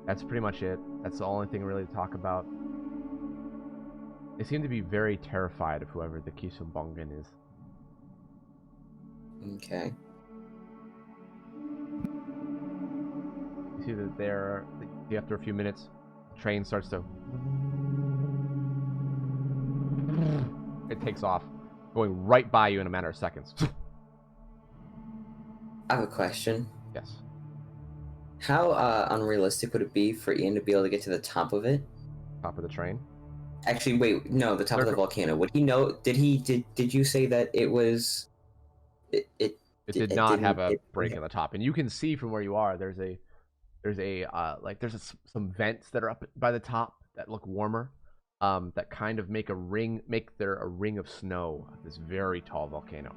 [SPEAKER 1] That's pretty much it. That's the only thing really to talk about. They seem to be very terrified of whoever the Kisumbongan is.
[SPEAKER 12] Okay.
[SPEAKER 1] You see that after a few minutes, the train starts to... It takes off, going right by you in a matter of seconds.
[SPEAKER 12] I have a question.
[SPEAKER 1] Yes.
[SPEAKER 12] How unrealistic would it be for Ian to be able to get to the top of it?
[SPEAKER 1] Top of the train?
[SPEAKER 12] Actually, wait, no, the top of the volcano. Would he know? Did you say that it was?
[SPEAKER 1] It did not have a break in the top, and you can see from where you are. There's some vents that are up by the top that look warmer, that kind of make a ring of snow. This very tall volcano.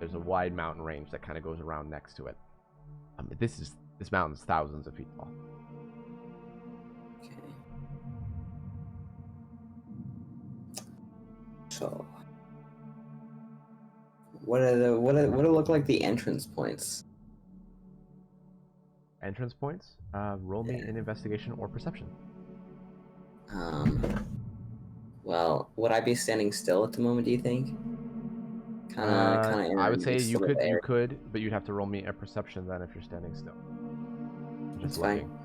[SPEAKER 1] There's a wide mountain range that kind of goes around next to it. This mountain's thousands of feet tall.
[SPEAKER 12] Okay. So, what do look like the entrance points?
[SPEAKER 1] Entrance points? Roll me an investigation or perception.
[SPEAKER 12] Well, would I be standing still at the moment, do you think?
[SPEAKER 1] I would say you could, but you'd have to roll me a perception then if you're standing still. Just looking.
[SPEAKER 12] Fine.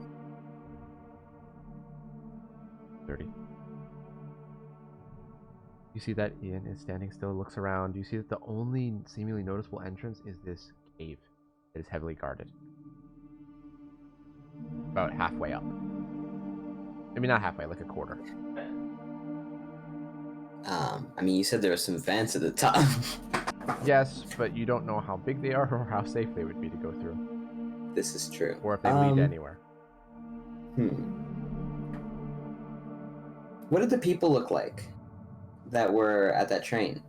[SPEAKER 1] 30. You see that Ian is standing still, looks around. You see that the only seemingly noticeable entrance is this cave that is heavily guarded. About halfway up. Maybe not halfway, like a quarter.
[SPEAKER 12] I mean, you said there were some vents at the top.
[SPEAKER 1] Yes, but you don't know how big they are or how safe they would be to go through.
[SPEAKER 12] This is true.
[SPEAKER 1] Or if they lead anywhere.
[SPEAKER 12] What did the people look like that were at that train?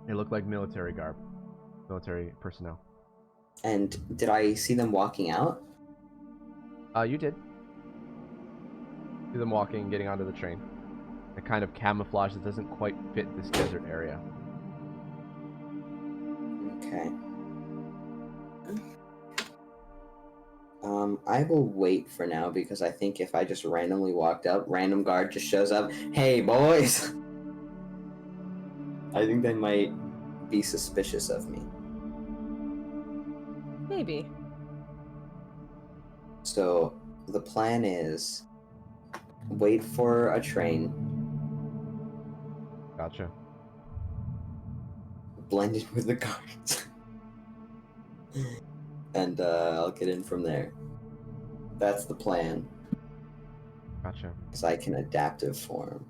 [SPEAKER 1] They look like military garb. Military personnel.
[SPEAKER 12] And did I see them walking out?
[SPEAKER 1] You did. See them walking, getting onto the train. A kind of camouflage that doesn't quite fit this desert area.
[SPEAKER 12] Okay. I will wait for now because I think if I just randomly walked up, random guard just shows up. Hey, boys! I think they might be suspicious of me.
[SPEAKER 3] Maybe.
[SPEAKER 12] So the plan is wait for a train.
[SPEAKER 1] Gotcha.
[SPEAKER 12] Blend in with the guards. And I'll get in from there. That's the plan.
[SPEAKER 1] Gotcha.
[SPEAKER 12] Because I can adaptive form.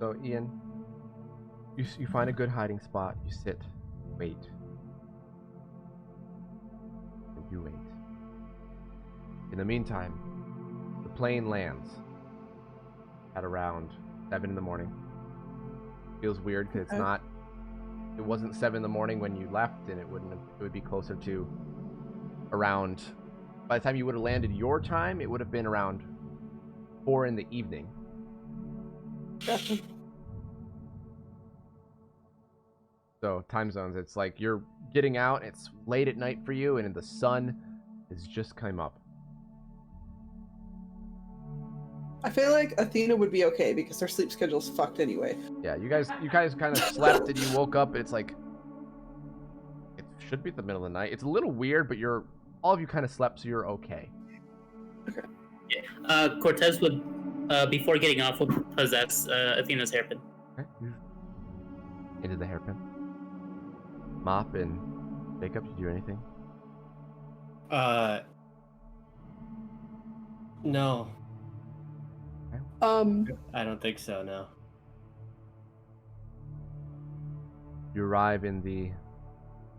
[SPEAKER 1] So Ian, you find a good hiding spot. You sit, wait, and you wait. In the meantime, the plane lands at around 7 in the morning. Feels weird because it's not. It wasn't 7 in the morning when you left, and it would be closer to around. By the time you would have landed your time, it would have been around 4 in the evening.
[SPEAKER 5] Gotcha.
[SPEAKER 1] So time zones, it's like you're getting out. It's late at night for you, and the sun has just come up.
[SPEAKER 5] I feel like Athena would be okay because her sleep schedule's fucked anyway.
[SPEAKER 1] Yeah, you guys kind of slept and you woke up. It's like it should be the middle of the night. It's a little weird, but all of you kind of slept, so you're okay.
[SPEAKER 5] Okay.
[SPEAKER 10] Yeah. Cortez would, before getting off, would possess Athena's hairpin.
[SPEAKER 1] Okay. Into the hairpin. Mop and Jacob, did you do anything?
[SPEAKER 9] No. I don't think so, no.
[SPEAKER 1] You arrive in the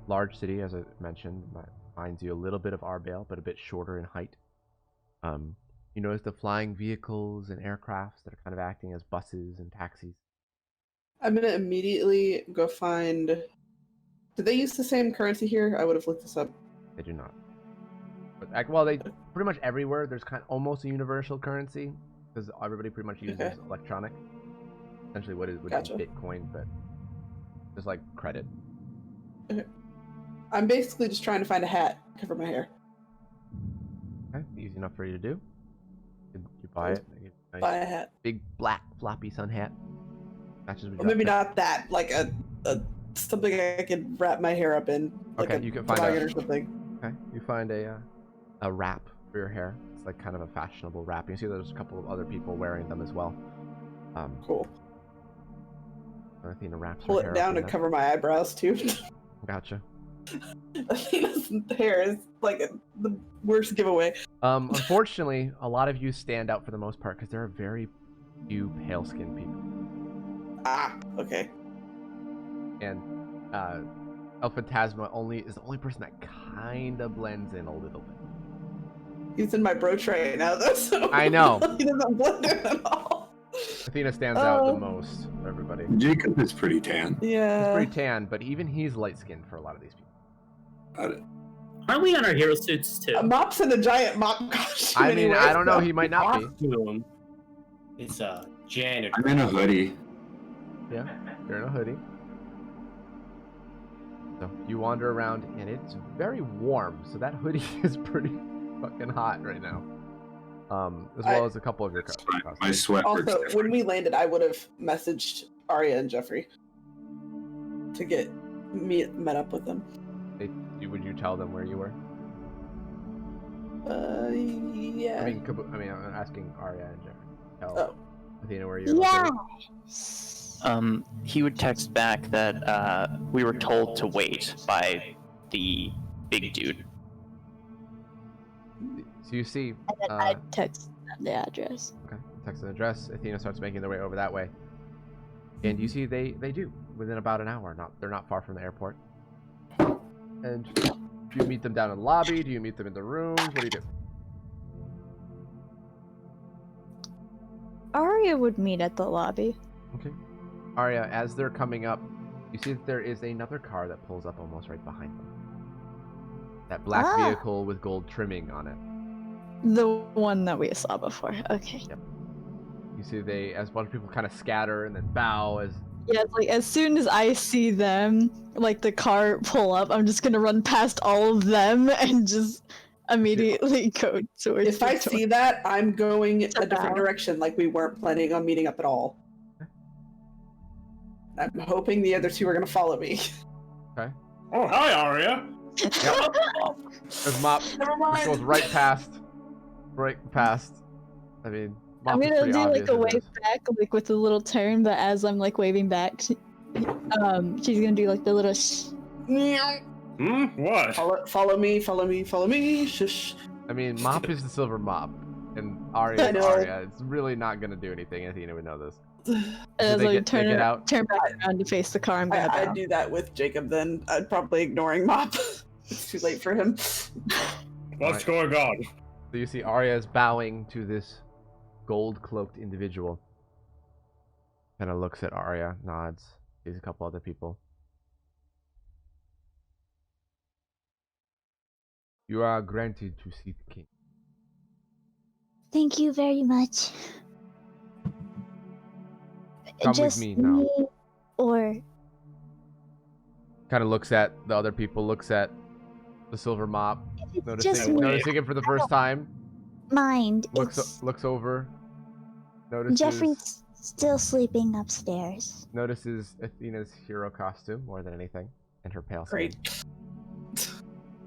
[SPEAKER 1] large city, as I mentioned. That reminds you a little bit of Arbale, but a bit shorter in height. You notice the flying vehicles and aircrafts that are kind of acting as buses and taxis.
[SPEAKER 5] I'm gonna immediately go find. Did they use the same currency here? I would have looked this up.
[SPEAKER 1] They do not. But well, they pretty much everywhere. There's kind of almost a universal currency because everybody pretty much uses electronic. Essentially, would be Bitcoin, but just like credit.
[SPEAKER 5] Okay. I'm basically just trying to find a hat to cover my hair.
[SPEAKER 1] Okay, easy enough for you to do. You buy it. Nice
[SPEAKER 5] buy a hat.
[SPEAKER 1] Big black floppy sun hat. Matches with
[SPEAKER 5] Or maybe not that. Like a something I could wrap my hair up in. Like
[SPEAKER 1] okay, you can find
[SPEAKER 5] or something.
[SPEAKER 1] Okay, you find a wrap for your hair. It's like kind of a fashionable wrap. You see there's a couple of other people wearing them as well.
[SPEAKER 5] Cool.
[SPEAKER 1] Athena wraps
[SPEAKER 5] Pull
[SPEAKER 1] her
[SPEAKER 5] it
[SPEAKER 1] hair
[SPEAKER 5] down
[SPEAKER 1] up
[SPEAKER 5] and cover my eyebrows too.
[SPEAKER 1] Gotcha.
[SPEAKER 5] Athena's hair is like the worst giveaway.
[SPEAKER 1] Unfortunately, a lot of you stand out for the most part because there are very few pale-skinned people.
[SPEAKER 5] Ah, okay.
[SPEAKER 1] And El Phantasma is the only person that kind of blends in a little bit.
[SPEAKER 5] He's in my brooch right now, though. So
[SPEAKER 1] I know.
[SPEAKER 5] He doesn't blend in at all.
[SPEAKER 1] Athena stands out the most of everybody.
[SPEAKER 7] Jacob is pretty tan.
[SPEAKER 5] Yeah.
[SPEAKER 1] He's pretty tan, but even he's light-skinned for a lot of these people.
[SPEAKER 10] Aren't we on our hero suits too?
[SPEAKER 5] Mop's in a giant mop costume.
[SPEAKER 1] I mean,
[SPEAKER 5] anyway,
[SPEAKER 1] I don't know.
[SPEAKER 5] so-
[SPEAKER 1] He might not be.
[SPEAKER 9] It's a janitor.
[SPEAKER 7] I'm in a hoodie.
[SPEAKER 1] Yeah, you're in a hoodie. So you wander around, and it's very warm. So that hoodie is pretty fucking hot right now. As well as a couple of your costumes.
[SPEAKER 7] My sweat works
[SPEAKER 5] Also,
[SPEAKER 7] different.
[SPEAKER 5] when we landed, I would have messaged Arya and Jeffrey to get met up with them.
[SPEAKER 1] Would you tell them where you were?
[SPEAKER 5] Yeah.
[SPEAKER 1] I mean, I'm asking Arya and Jeffrey. Tell Athena where you're located.
[SPEAKER 11] He would text back that we were told to wait by the big dude.
[SPEAKER 1] So you see.
[SPEAKER 4] And then I text them the address.
[SPEAKER 1] Okay. Text an address. Athena starts making their way over that way, and you see they do within about an hour. They're not far from the airport. And do you meet them down in the lobby? Do you meet them in the rooms? What do you do?
[SPEAKER 4] Arya would meet at the lobby.
[SPEAKER 1] Okay. Arya, as they're coming up, you see that there is another car that pulls up almost right behind them. That black vehicle with gold trimming on it.
[SPEAKER 4] The one that we saw before. Okay.
[SPEAKER 1] Yep. You see as a bunch of people kind of scatter and then bow as...
[SPEAKER 4] Yeah, it's like as soon as I see them, like the car pull up, I'm just gonna run past all of them and just immediately go towards.
[SPEAKER 5] If I see that, I'm going a different direction, like we weren't planning on meeting up at all. I'm hoping the other two are gonna follow me.
[SPEAKER 1] Okay.
[SPEAKER 6] Oh, hi, Arya.
[SPEAKER 1] Yep. There's Mop.
[SPEAKER 5] Never mind.
[SPEAKER 1] Just goes right past. I mean, Mop
[SPEAKER 4] I'm
[SPEAKER 1] is
[SPEAKER 4] gonna
[SPEAKER 1] pretty
[SPEAKER 4] do like
[SPEAKER 1] obvious
[SPEAKER 4] a
[SPEAKER 1] in
[SPEAKER 4] wave
[SPEAKER 1] this.
[SPEAKER 4] back, like with a little turn, but as I'm like waving back, she's gonna do like the little
[SPEAKER 6] What?
[SPEAKER 5] Follow me. Shush.
[SPEAKER 1] I mean, Mop is the silver Mop, and Arya
[SPEAKER 5] I
[SPEAKER 1] is
[SPEAKER 5] know.
[SPEAKER 1] Arya. It's really not gonna do anything. Athena would know this.
[SPEAKER 4] As
[SPEAKER 1] they
[SPEAKER 4] I
[SPEAKER 1] get
[SPEAKER 4] turn
[SPEAKER 1] out?
[SPEAKER 4] back around to face the car, I'm gonna
[SPEAKER 5] I'd
[SPEAKER 4] bow.
[SPEAKER 5] do that with Jacob then. I'd probably ignoring Mop. It's too late for him.
[SPEAKER 6] What's going on?
[SPEAKER 1] So you see Arya is bowing to this gold-cloaked individual. Kind of looks at Arya, nods, sees a couple other people. You are granted to see the king.
[SPEAKER 13] Thank you very much.
[SPEAKER 1] Come
[SPEAKER 13] Just
[SPEAKER 1] with me now.
[SPEAKER 13] me or
[SPEAKER 1] Kind of looks at the other people, looks at the silver mop,
[SPEAKER 13] just me.
[SPEAKER 1] noticing it for the first time.
[SPEAKER 13] mind.
[SPEAKER 1] Looks over. Notices.
[SPEAKER 13] Jeffrey's still sleeping upstairs.
[SPEAKER 1] Notices Athena's hero costume more than anything, and her pale skin.
[SPEAKER 5] Great.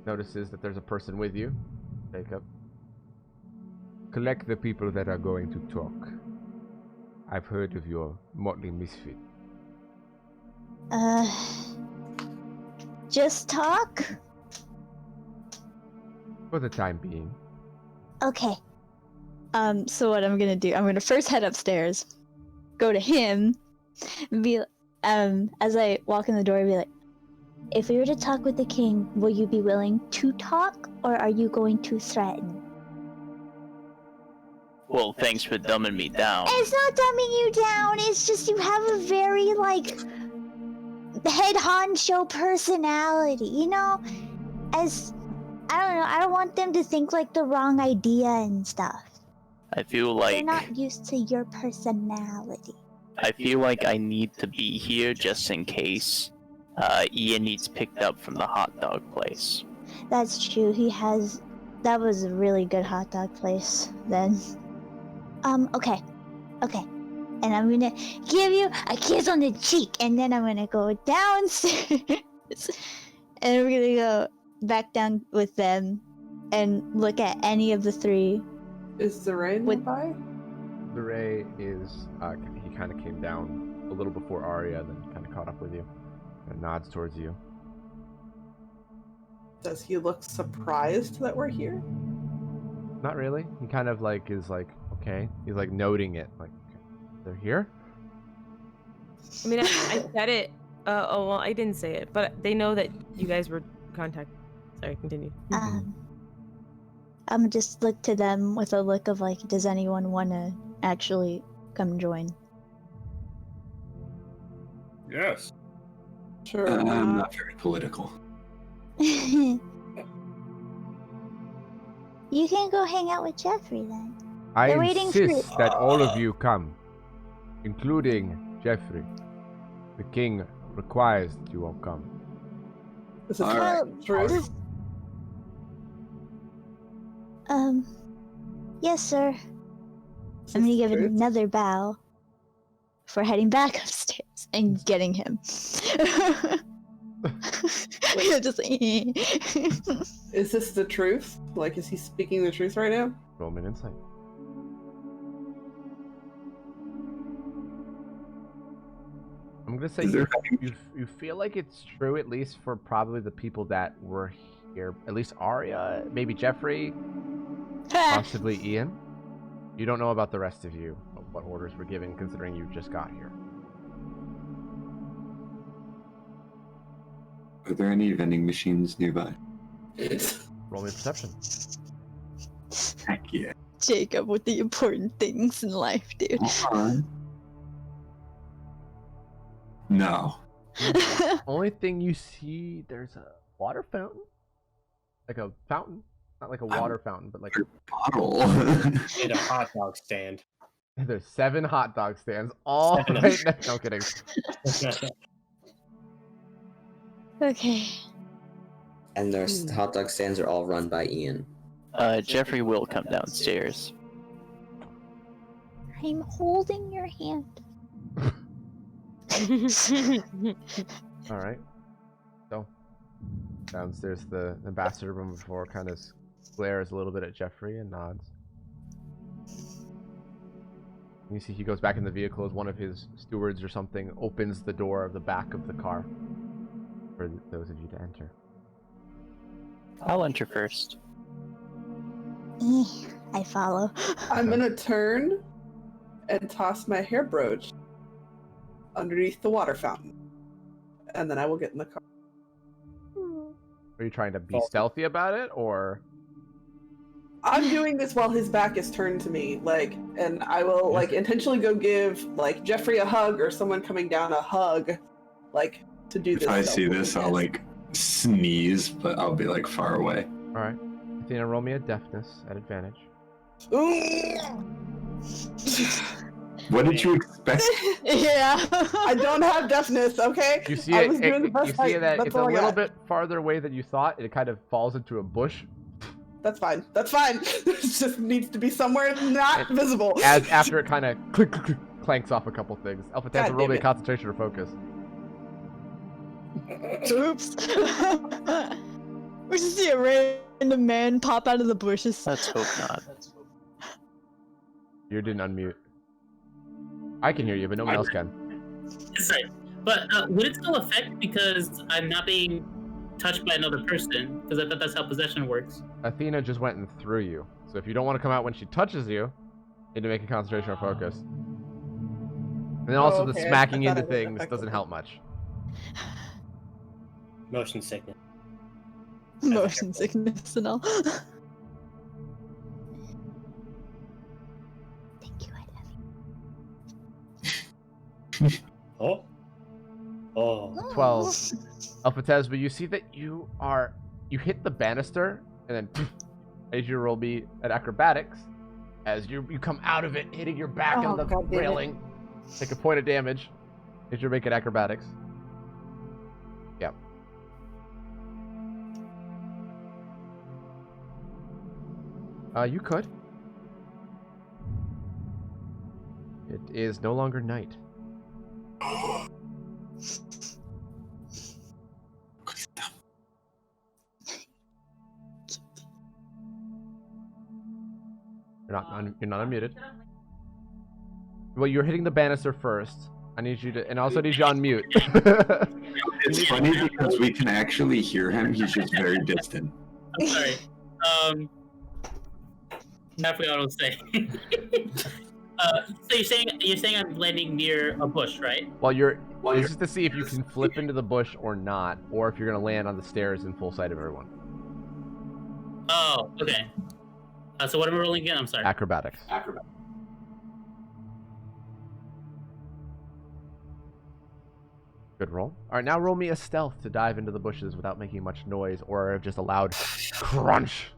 [SPEAKER 1] Notices that there's a person with you, Jacob. Collect the people that are going to talk. I've heard of your motley misfit.
[SPEAKER 13] Just talk?
[SPEAKER 1] For the time being.
[SPEAKER 13] Okay.
[SPEAKER 4] So what I'm gonna do, I'm gonna first head upstairs, go to him, and be, as I walk in the door, be like,
[SPEAKER 13] If we were to talk with the king, will you be willing to talk, or are you going to threaten?
[SPEAKER 11] Well, thanks for dumbing me down.
[SPEAKER 13] It's not dumbing you down, it's just you have a very, head honcho personality, you know? As, I don't know, I don't want them to think, the wrong idea and stuff.
[SPEAKER 11] I feel
[SPEAKER 13] They're
[SPEAKER 11] like
[SPEAKER 13] not used to your personality.
[SPEAKER 11] I feel like I need to be here just in case Ian needs picked up from the hot dog place.
[SPEAKER 13] That's true, that was a really good hot dog place, then. Okay. And I'm gonna give you a kiss on the cheek, and then I'm gonna go downstairs, and we're gonna go back down with them, and look at any of the three.
[SPEAKER 5] Is the Ray nearby?
[SPEAKER 1] The Ray is, he kind of came down a little before Arya, then kind of caught up with you, and nods towards you.
[SPEAKER 5] Does he look surprised that we're here?
[SPEAKER 1] Not really. He kind of is okay. He's noting it, okay, they're here?
[SPEAKER 3] I mean, I said it. Well, I didn't say it, but they know that you guys were contacted. Sorry, continue.
[SPEAKER 13] I'm gonna just look to them with a look of does anyone want to actually come join?
[SPEAKER 6] Yes.
[SPEAKER 5] Sure.
[SPEAKER 7] I'm not very political.
[SPEAKER 13] You can go hang out with Jeffrey then.
[SPEAKER 1] I
[SPEAKER 13] They're waiting for
[SPEAKER 1] insist
[SPEAKER 13] you.
[SPEAKER 1] that all of you come, including Jeffrey. The king requires that you all come.
[SPEAKER 5] Is it
[SPEAKER 7] All right.
[SPEAKER 5] true?
[SPEAKER 13] Yes, sir. I'm gonna give another bow for heading back upstairs and getting him. Just
[SPEAKER 5] Is this the truth? Is he speaking the truth right now?
[SPEAKER 1] Roll me an insight. I'm gonna say you feel like it's true, at least for probably the people that were here. At least Arya, maybe Jeffrey, possibly Ian. You don't know about the rest of you, what orders were given, considering you just got here.
[SPEAKER 7] Are there any vending machines nearby?
[SPEAKER 1] Roll me a perception.
[SPEAKER 7] Heck yeah.
[SPEAKER 4] Jacob with the important things in life, dude.
[SPEAKER 7] No.
[SPEAKER 1] Only thing you see, there's a water fountain. Like a fountain. Not like a water fountain, but like a
[SPEAKER 7] bottle.
[SPEAKER 9] And a hot dog stand.
[SPEAKER 1] There's 7 hot dog stands all right next. No kidding.
[SPEAKER 4] Okay.
[SPEAKER 12] And their hot dog stands are all run by Ian.
[SPEAKER 11] Jeffrey will come downstairs.
[SPEAKER 13] I'm holding your hand.
[SPEAKER 1] All right. So downstairs, the ambassador room before kind of glares a little bit at Jeffrey and nods. You see he goes back in the vehicle as one of his stewards or something opens the door of the back of the car for those of you to enter.
[SPEAKER 11] I'll enter first.
[SPEAKER 13] I follow.
[SPEAKER 5] I'm gonna turn and toss my hair brooch underneath the water fountain. And then I will get in the car.
[SPEAKER 1] Are you trying to be stealthy about it, or?
[SPEAKER 5] I'm doing this while his back is turned to me, like, and I will, like, intentionally go give, like, Jeffrey a hug or someone coming down a hug, like, to do this.
[SPEAKER 7] If I see this, I'll, like, sneeze, but I'll be, like, far away.
[SPEAKER 1] Alright. Athena, roll me a deafness at advantage.
[SPEAKER 7] What did you expect?
[SPEAKER 4] Yeah.
[SPEAKER 5] I don't have deafness, okay?
[SPEAKER 1] You see
[SPEAKER 5] I
[SPEAKER 1] it,
[SPEAKER 5] was doing the best
[SPEAKER 1] you see that
[SPEAKER 5] that's
[SPEAKER 1] it's a
[SPEAKER 5] all I
[SPEAKER 1] little
[SPEAKER 5] got.
[SPEAKER 1] bit farther away than you thought. It kind of falls into a bush.
[SPEAKER 5] That's fine. That's fine. It just needs to be somewhere not visible.
[SPEAKER 1] As after it kind of click, click, click, clanks off a couple things. Alpha Tan's
[SPEAKER 5] God
[SPEAKER 1] roll
[SPEAKER 5] damn
[SPEAKER 1] me a
[SPEAKER 5] it.
[SPEAKER 1] concentration or focus.
[SPEAKER 4] Oops. We just see a random man pop out of the bushes.
[SPEAKER 11] Let's hope not.
[SPEAKER 1] You didn't unmute. I can hear you, but no one else can.
[SPEAKER 10] That's right. But would it still affect because I'm not being touched by another person? Because I thought that's how possession works.
[SPEAKER 1] Athena just went and threw you. So if you don't want to come out when she touches you, you need to make a concentration or focus. And then also the
[SPEAKER 5] okay.
[SPEAKER 1] smacking
[SPEAKER 5] I
[SPEAKER 1] into
[SPEAKER 5] thought it was
[SPEAKER 1] things doesn't help much.
[SPEAKER 9] Motion sickness.
[SPEAKER 4] Motion sickness and all.
[SPEAKER 9] Oh. Oh.
[SPEAKER 1] 12. Alpha Tez, but you see that you hit the banister, and then as you roll me at acrobatics, as you come out of it, hitting your back on the
[SPEAKER 5] God damn it.
[SPEAKER 1] railing, take a point of damage as you make it acrobatics. Yep. You could. It is no longer night. You're not unmuted. Well, you're hitting the banister first. I need you to, and also need you on mute.
[SPEAKER 7] It's funny because we can actually hear him. He's just very distant.
[SPEAKER 10] I'm sorry. I forgot what I was saying. So you're saying I'm landing near a bush, right?
[SPEAKER 1] Well, this is to see if you can flip into the bush or not, or if you're gonna land on the stairs in full sight of everyone.
[SPEAKER 10] Oh, okay. So what am I rolling again? I'm sorry.
[SPEAKER 1] Acrobatics. Good roll. All right, now roll me a stealth to dive into the bushes without making much noise or just a loud crunch.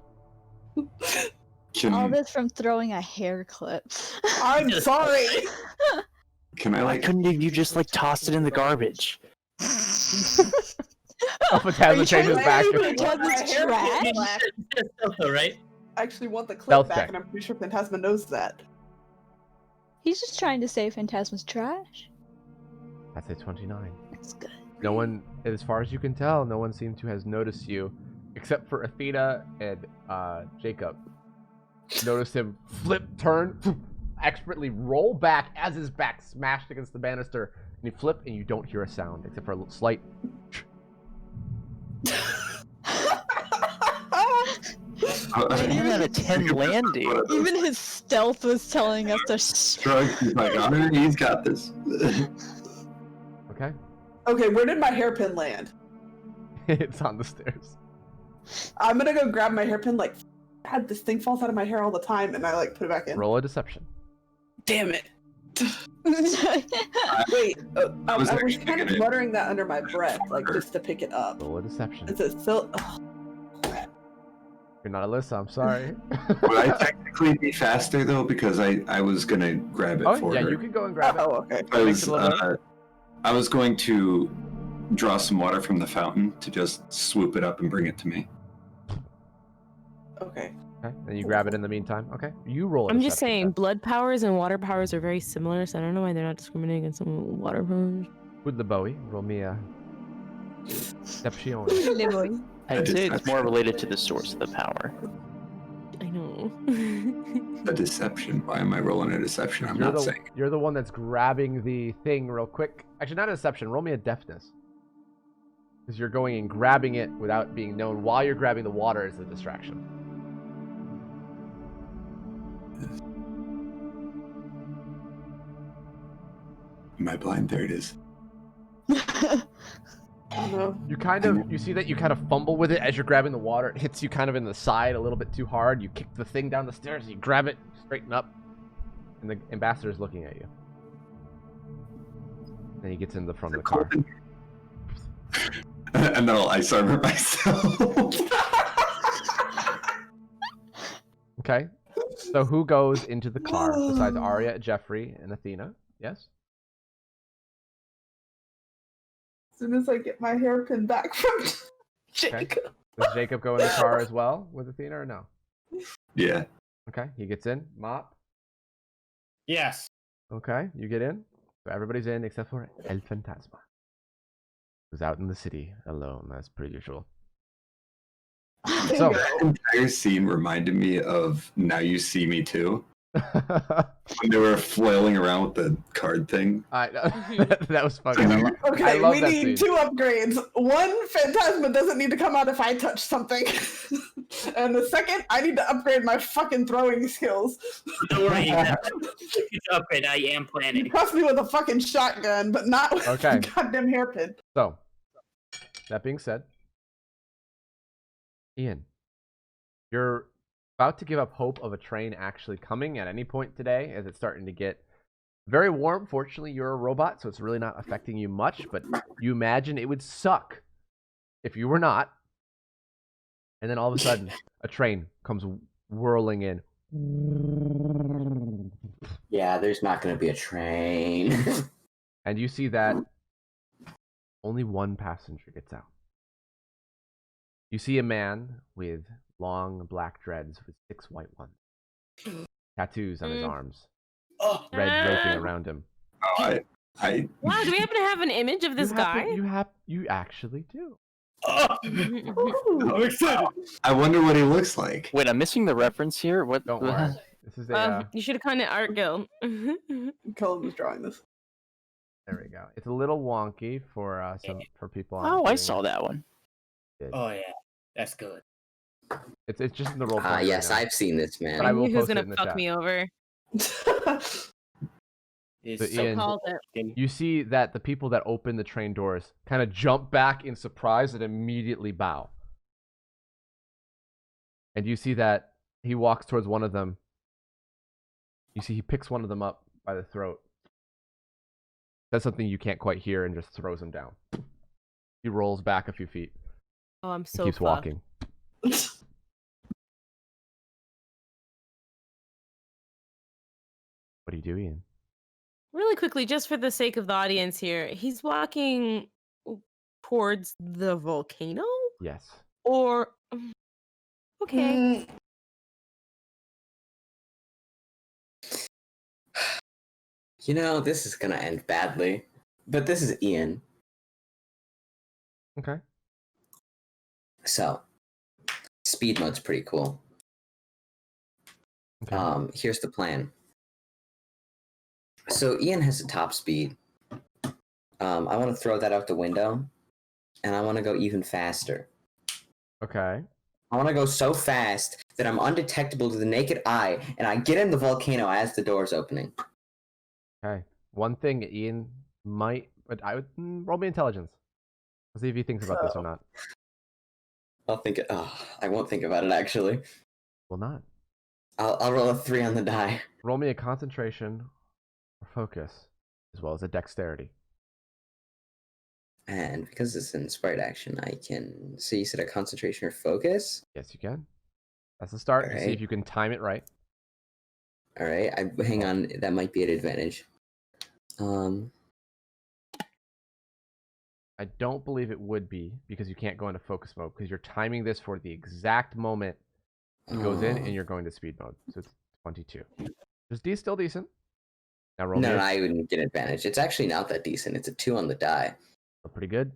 [SPEAKER 4] All this from throwing a hair clip.
[SPEAKER 5] I'm sorry.
[SPEAKER 7] Can I
[SPEAKER 11] Why couldn't you just like toss it in the garbage?
[SPEAKER 1] Alpha Taz changes back.
[SPEAKER 10] Right?
[SPEAKER 5] I actually want the clip
[SPEAKER 1] Stealth
[SPEAKER 5] back,
[SPEAKER 1] check.
[SPEAKER 5] and I'm pretty sure Phantasma knows that.
[SPEAKER 4] He's just trying to say Phantasma's trash.
[SPEAKER 1] That's a 29.
[SPEAKER 4] That's good.
[SPEAKER 1] No one, as far as you can tell, no one seemed to has noticed you, except for Athena and Jacob. Notice him flip, turn, expertly roll back as his back smashed against the banister, and you flip and you don't hear a sound except for a little slight.
[SPEAKER 11] 10 out of 10 landing.
[SPEAKER 4] Even his stealth was telling us to
[SPEAKER 7] Shrug. He's like, oh, he's got this.
[SPEAKER 1] Okay.
[SPEAKER 5] Okay, where did my hairpin land?
[SPEAKER 1] It's on the stairs.
[SPEAKER 5] I'm gonna go grab my hairpin. Like, God, this thing falls out of my hair all the time, and I like put it back in.
[SPEAKER 1] Roll a deception.
[SPEAKER 5] Damn it! Wait, I was kind of muttering that under my breath, like just to pick it up.
[SPEAKER 1] Roll a deception.
[SPEAKER 5] It's a still.
[SPEAKER 1] You're not Alyssa, I'm sorry.
[SPEAKER 7] Would I technically be faster though? Because I was gonna grab it for
[SPEAKER 1] yeah,
[SPEAKER 7] her.
[SPEAKER 1] you can go and grab it.
[SPEAKER 5] Oh, okay.
[SPEAKER 7] I was going to draw some water from the fountain to just swoop it up and bring it to me.
[SPEAKER 5] Okay.
[SPEAKER 1] Okay, then you grab it in the meantime. Okay, you roll it.
[SPEAKER 3] I'm just saying, blood powers and water powers are very similar, so I don't know why they're not discriminating against someone with water powers.
[SPEAKER 1] With the Bowie, roll me a deception.
[SPEAKER 11] I'd say it's more related to the source of the power.
[SPEAKER 3] I know.
[SPEAKER 7] A deception. Why am I rolling a deception? I'm not saying.
[SPEAKER 1] You're the one that's grabbing the thing real quick. Actually, not a deception. Roll me a deafness. Because you're going and grabbing it without being known while you're grabbing the water as a distraction.
[SPEAKER 7] my blind third is.
[SPEAKER 1] You see that you kind of fumble with it as you're grabbing the water. It hits you kind of in the side a little bit too hard. You kick the thing down the stairs. You grab it, straighten up, and the ambassador's looking at you. Then he gets in the front of the car.
[SPEAKER 7] And then I'll ice armor myself.
[SPEAKER 1] Okay. So who goes into the car besides Arya, Jeffrey, and Athena? Yes?
[SPEAKER 5] As soon as I get my hairpin back from Jacob.
[SPEAKER 1] Okay. Does Jacob go in the car as well with Athena or no?
[SPEAKER 7] Yeah.
[SPEAKER 1] Okay, he gets in. Mop?
[SPEAKER 9] Yes.
[SPEAKER 1] Okay, you get in. So everybody's in except for El Fantasma, who's out in the city alone, as per usual. So
[SPEAKER 7] that entire scene reminded me of Now You See Me Too. When they were flailing around with the card thing.
[SPEAKER 1] That was funny.
[SPEAKER 5] Okay, we need 2 upgrades. One, Phantasma doesn't need to come out if I touch something. And the second, I need to upgrade my fucking throwing skills.
[SPEAKER 8] Don't worry, you need to upgrade. I am planning.
[SPEAKER 5] You trust me with a fucking shotgun, but not with
[SPEAKER 1] Okay.
[SPEAKER 5] a goddamn hairpin.
[SPEAKER 1] So, that being said, Ian, you're about to give up hope of a train actually coming at any point today, as it's starting to get very warm. Fortunately, you're a robot, so it's really not affecting you much, but you imagine it would suck if you were not. And then all of a sudden, a train comes whirling in.
[SPEAKER 12] Yeah, there's not going to be a train.
[SPEAKER 1] And you see that only one passenger gets out. You see a man with long black dreads with 6 white ones. Tattoos on his arms. Red draping around him.
[SPEAKER 7] Oh,
[SPEAKER 3] Wow, do we happen to have an image of this guy?
[SPEAKER 1] You actually do.
[SPEAKER 6] I'm excited.
[SPEAKER 7] I wonder what he looks like.
[SPEAKER 11] Wait, I'm missing the reference here. What?
[SPEAKER 1] Don't worry. This is a.
[SPEAKER 3] You should have come to Art Guild.
[SPEAKER 5] Cullen was drawing this.
[SPEAKER 1] There we go. It's a little wonky for for people.
[SPEAKER 11] Oh, I saw that one.
[SPEAKER 9] Oh yeah, that's good.
[SPEAKER 1] It's just in the roll.
[SPEAKER 12] Yes, I've seen this, man.
[SPEAKER 1] But I will
[SPEAKER 3] Who's
[SPEAKER 1] post it
[SPEAKER 3] gonna
[SPEAKER 1] in the
[SPEAKER 3] fuck
[SPEAKER 1] chat.
[SPEAKER 3] me over?
[SPEAKER 1] So Ian, you see that the people that open the train doors kind of jump back in surprise and immediately bow. And you see that he walks towards one of them. You see he picks one of them up by the throat. Says something you can't quite hear and just throws him down. He rolls back a few feet.
[SPEAKER 3] Oh, I'm so
[SPEAKER 1] and keeps
[SPEAKER 3] fucked.
[SPEAKER 1] walking. What do you do, Ian?
[SPEAKER 3] Really quickly, just for the sake of the audience here, he's walking towards the volcano?
[SPEAKER 1] Yes.
[SPEAKER 3] Or okay.
[SPEAKER 12] You know, this is gonna end badly. But this is Ian.
[SPEAKER 1] Okay.
[SPEAKER 12] So, speed mode's pretty cool.
[SPEAKER 1] Okay.
[SPEAKER 12] Here's the plan. So Ian has a top speed. I want to throw that out the window, and I want to go even faster.
[SPEAKER 1] Okay.
[SPEAKER 12] I want to go so fast that I'm undetectable to the naked eye, and I get in the volcano as the door's opening.
[SPEAKER 1] Okay. One thing Ian might, but I would roll me intelligence. Let's see if he thinks about this or not.
[SPEAKER 12] I'll think. I won't think about it actually.
[SPEAKER 1] Will not.
[SPEAKER 12] I'll roll a 3 on the die.
[SPEAKER 1] Roll me a concentration or focus, as well as a dexterity.
[SPEAKER 12] And because it's an inspired action, I can. So you said a concentration or focus?
[SPEAKER 1] Yes, you can. That's the start.
[SPEAKER 12] All
[SPEAKER 1] See if you can time it right.
[SPEAKER 12] All right. Hang on. That might be an advantage.
[SPEAKER 1] I don't believe it would be because you can't go into focus mode because you're timing this for the exact moment it goes in and you're going to speed mode. So it's 22. Is D still decent? Now roll
[SPEAKER 12] No,
[SPEAKER 1] me.
[SPEAKER 12] I wouldn't get advantage. It's actually not that decent. It's a 2 on the die.
[SPEAKER 1] Pretty good.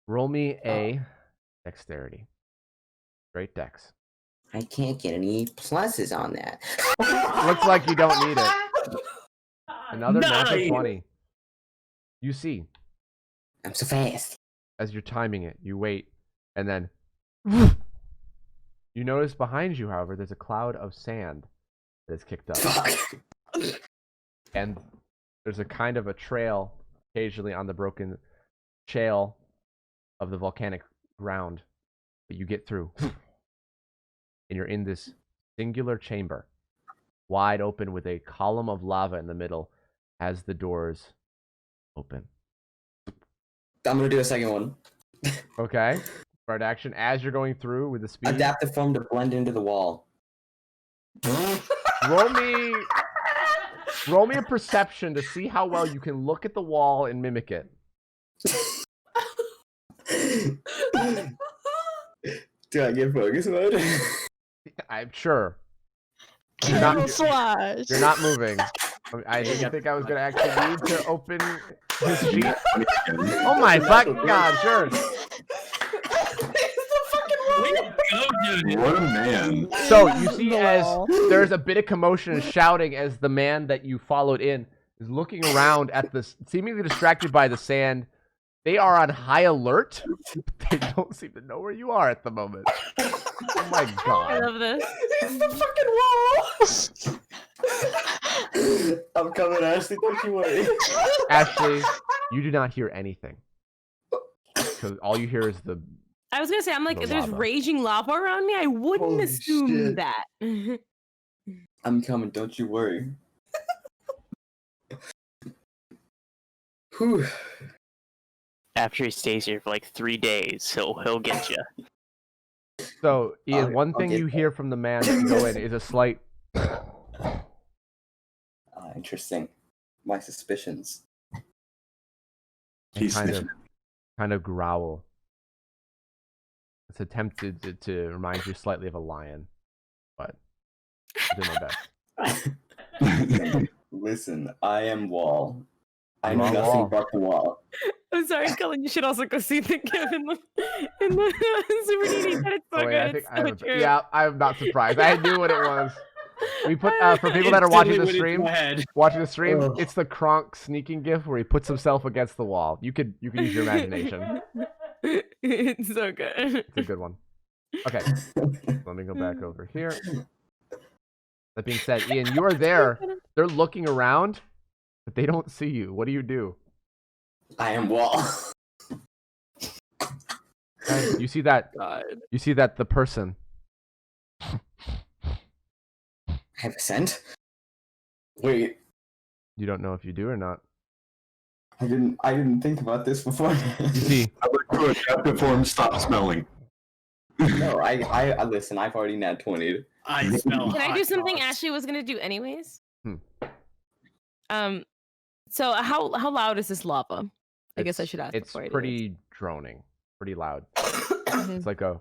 [SPEAKER 1] Roll me a dexterity. Straight dex.
[SPEAKER 12] I can't get any pluses on that.
[SPEAKER 1] Looks like you don't need it. Another natural
[SPEAKER 8] Nice.
[SPEAKER 1] 20. You see.
[SPEAKER 12] I'm so fast.
[SPEAKER 1] As you're timing it, you wait, and then you notice behind you, however, there's a cloud of sand that is kicked up.
[SPEAKER 12] Fuck.
[SPEAKER 1] And there's a kind of a trail occasionally on the broken shale of the volcanic ground that you get through. And you're in this singular chamber, wide open with a column of lava in the middle as the doors open.
[SPEAKER 12] I'm gonna do a second one.
[SPEAKER 1] Okay. Start action as you're going through with the speed.
[SPEAKER 12] Adaptive form to blend into the wall.
[SPEAKER 1] Roll me a perception to see how well you can look at the wall and mimic it.
[SPEAKER 12] Do I get focus mode?
[SPEAKER 1] I'm sure. You're
[SPEAKER 4] Camouflage.
[SPEAKER 1] you're not moving. I didn't think I was going to actually need to open his sheet. Oh my fucking god, sure.
[SPEAKER 7] What a man.
[SPEAKER 1] So you see as there's a bit of commotion and shouting as the man that you followed in is looking around at this, seemingly distracted by the sand. They are on high alert. They don't seem to know where you are at the moment. Oh my god.
[SPEAKER 3] I love this.
[SPEAKER 12] It's the fucking wall! I'm coming, Ashley, don't you worry.
[SPEAKER 1] Ashley, you do not hear anything. Because all you hear is the...
[SPEAKER 3] I was gonna say, I'm like,
[SPEAKER 1] The
[SPEAKER 3] there's
[SPEAKER 1] lava.
[SPEAKER 3] raging lava around me. I wouldn't
[SPEAKER 12] Holy
[SPEAKER 3] assume
[SPEAKER 12] shit.
[SPEAKER 3] that.
[SPEAKER 12] I'm coming, don't you worry. Whew.
[SPEAKER 11] After he stays here for like 3 days, he'll get you.
[SPEAKER 1] So, Ian, one
[SPEAKER 12] I'll
[SPEAKER 1] thing
[SPEAKER 12] get
[SPEAKER 1] you
[SPEAKER 12] that.
[SPEAKER 1] hear from the man as you go in is a slight...
[SPEAKER 12] Interesting. My suspicions.
[SPEAKER 7] He's
[SPEAKER 1] kind of,
[SPEAKER 7] sniffing.
[SPEAKER 1] kind of growl. It's attempted to remind you slightly of a lion, but I did my best.
[SPEAKER 12] Listen, I am Wall. I
[SPEAKER 1] You
[SPEAKER 12] know
[SPEAKER 1] are
[SPEAKER 12] nothing
[SPEAKER 1] Wall.
[SPEAKER 12] but the wall.
[SPEAKER 3] I'm sorry, Cullen. You should also go see the gift in the Super DD. But it's so
[SPEAKER 1] Oh,
[SPEAKER 3] good.
[SPEAKER 1] wait, I
[SPEAKER 3] It's
[SPEAKER 1] think I
[SPEAKER 3] so
[SPEAKER 1] have
[SPEAKER 3] true.
[SPEAKER 1] yeah, I'm not surprised. I knew what it was. We put for people that are watching the stream, it's the Kronk sneaking gif where he puts himself against the wall. You could use your imagination.
[SPEAKER 3] It's so good.
[SPEAKER 1] It's a good one. Okay, let me go back over here. That being said, Ian, you are there. They're looking around, but they don't see you. What do you do?
[SPEAKER 12] I am Wall.
[SPEAKER 1] And you see that?
[SPEAKER 3] God.
[SPEAKER 1] You see that the person.
[SPEAKER 12] I have a scent? Wait,
[SPEAKER 1] You don't know if you do or not.
[SPEAKER 12] I didn't think about this before.
[SPEAKER 1] You see,
[SPEAKER 7] I look to adaptive form, stop smelling.
[SPEAKER 12] No, I listen, I've already nat 20'd.
[SPEAKER 9] I smell
[SPEAKER 3] Can I do
[SPEAKER 9] hot
[SPEAKER 3] something
[SPEAKER 9] dogs.
[SPEAKER 3] Ashley was gonna do anyways?
[SPEAKER 1] Hmm.
[SPEAKER 3] So how loud is this lava? I guess I
[SPEAKER 1] It's-
[SPEAKER 3] should ask
[SPEAKER 1] It's
[SPEAKER 3] before I do
[SPEAKER 1] pretty droning, pretty loud.
[SPEAKER 3] this.
[SPEAKER 1] It's like a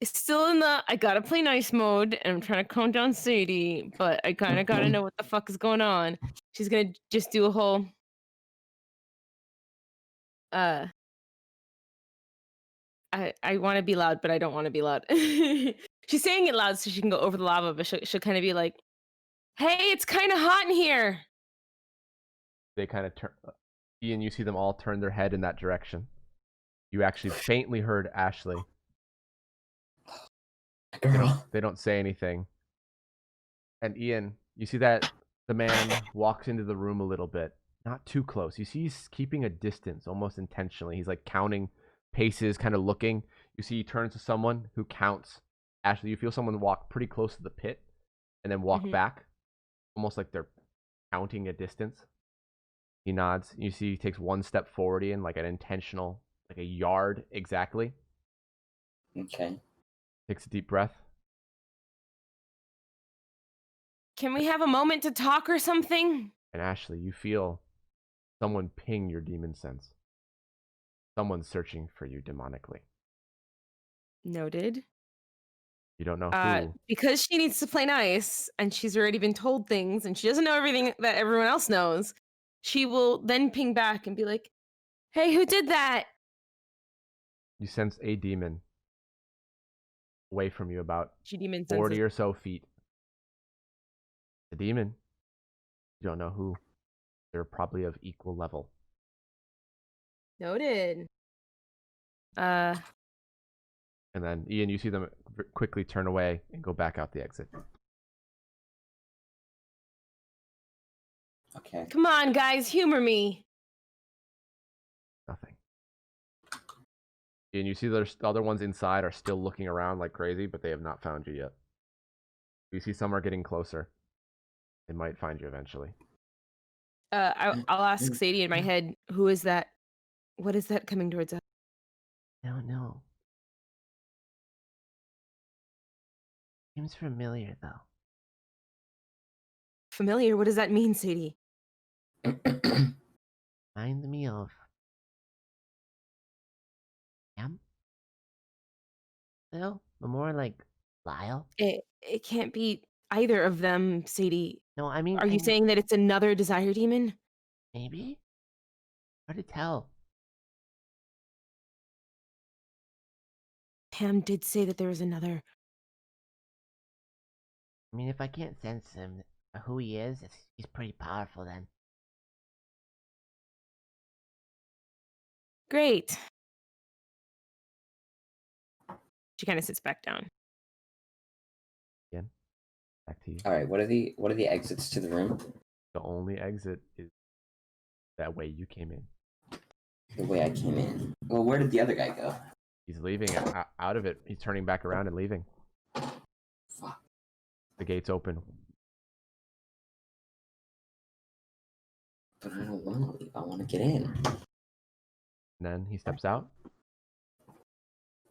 [SPEAKER 3] It's still in the I gotta play nice mode, and I'm trying to calm down Sadie, but I kind of gotta know what the fuck is going on. She's gonna just do a whole I want to be loud, but I don't want to be loud. She's saying it loud so she can go over the lava, but she'll kind of be like, "Hey, it's kind of hot in here."
[SPEAKER 1] they kind of turn. Ian, you see them all turn their head in that direction. You actually faintly heard Ashley.
[SPEAKER 12] Girl.
[SPEAKER 1] They don't say anything. And Ian, you see that the man walks into the room a little bit, not too close. You see he's keeping a distance, almost intentionally. He's like counting paces, kind of looking. You see he turns to someone who counts. Ashley, you feel someone walk pretty close to the pit and then walk back, almost like they're counting a distance. He nods. You see he takes one step forward, Ian, like an intentional, like a yard exactly.
[SPEAKER 12] Okay.
[SPEAKER 1] Takes a deep breath.
[SPEAKER 3] Can we have a moment to talk or something?
[SPEAKER 1] And Ashley, you feel someone ping your demon sense. Someone's searching for you demonically.
[SPEAKER 3] Noted.
[SPEAKER 1] You don't know who.
[SPEAKER 3] Because she needs to play nice, and she's already been told things, and she doesn't know everything that everyone else knows, she will then ping back and be like, "Hey, who did that?"
[SPEAKER 1] You sense a demon away from you about
[SPEAKER 3] She demon
[SPEAKER 1] 40
[SPEAKER 3] senses.
[SPEAKER 1] or so feet. The demon. You don't know who. They're probably of equal level.
[SPEAKER 3] Noted.
[SPEAKER 1] And then, Ian, you see them quickly turn away and go back out the exit.
[SPEAKER 12] Okay.
[SPEAKER 3] Come on, guys, humor me.
[SPEAKER 1] Nothing. And you see the other ones inside are still looking around like crazy, but they have not found you yet. You see some are getting closer. They might find you eventually.
[SPEAKER 3] I'll ask Sadie in my head, who is that? What is that coming towards us?
[SPEAKER 14] I don't know. Seems familiar, though.
[SPEAKER 3] Familiar? What does that mean, Sadie?
[SPEAKER 14] Reminds me of... Sam? No, but more like Lyle.
[SPEAKER 3] It can't be either of them, Sadie.
[SPEAKER 14] No, I mean...
[SPEAKER 3] Are you saying that it's another desire demon?
[SPEAKER 14] Maybe? Hard to tell.
[SPEAKER 3] Pam did say that there was another.
[SPEAKER 14] I mean, if I can't sense him, who he is, he's pretty powerful then.
[SPEAKER 3] Great. She kind of sits back down.
[SPEAKER 1] Again, back to you.
[SPEAKER 12] All right. What are the exits to the room?
[SPEAKER 1] The only exit is that way you came in.
[SPEAKER 12] The way I came in. Well, where did the other guy go?
[SPEAKER 1] He's leaving out of it. He's turning back around and leaving.
[SPEAKER 12] Fuck.
[SPEAKER 1] The gate's open.
[SPEAKER 12] But I don't want to leave. I want to get in.
[SPEAKER 1] And then he steps out.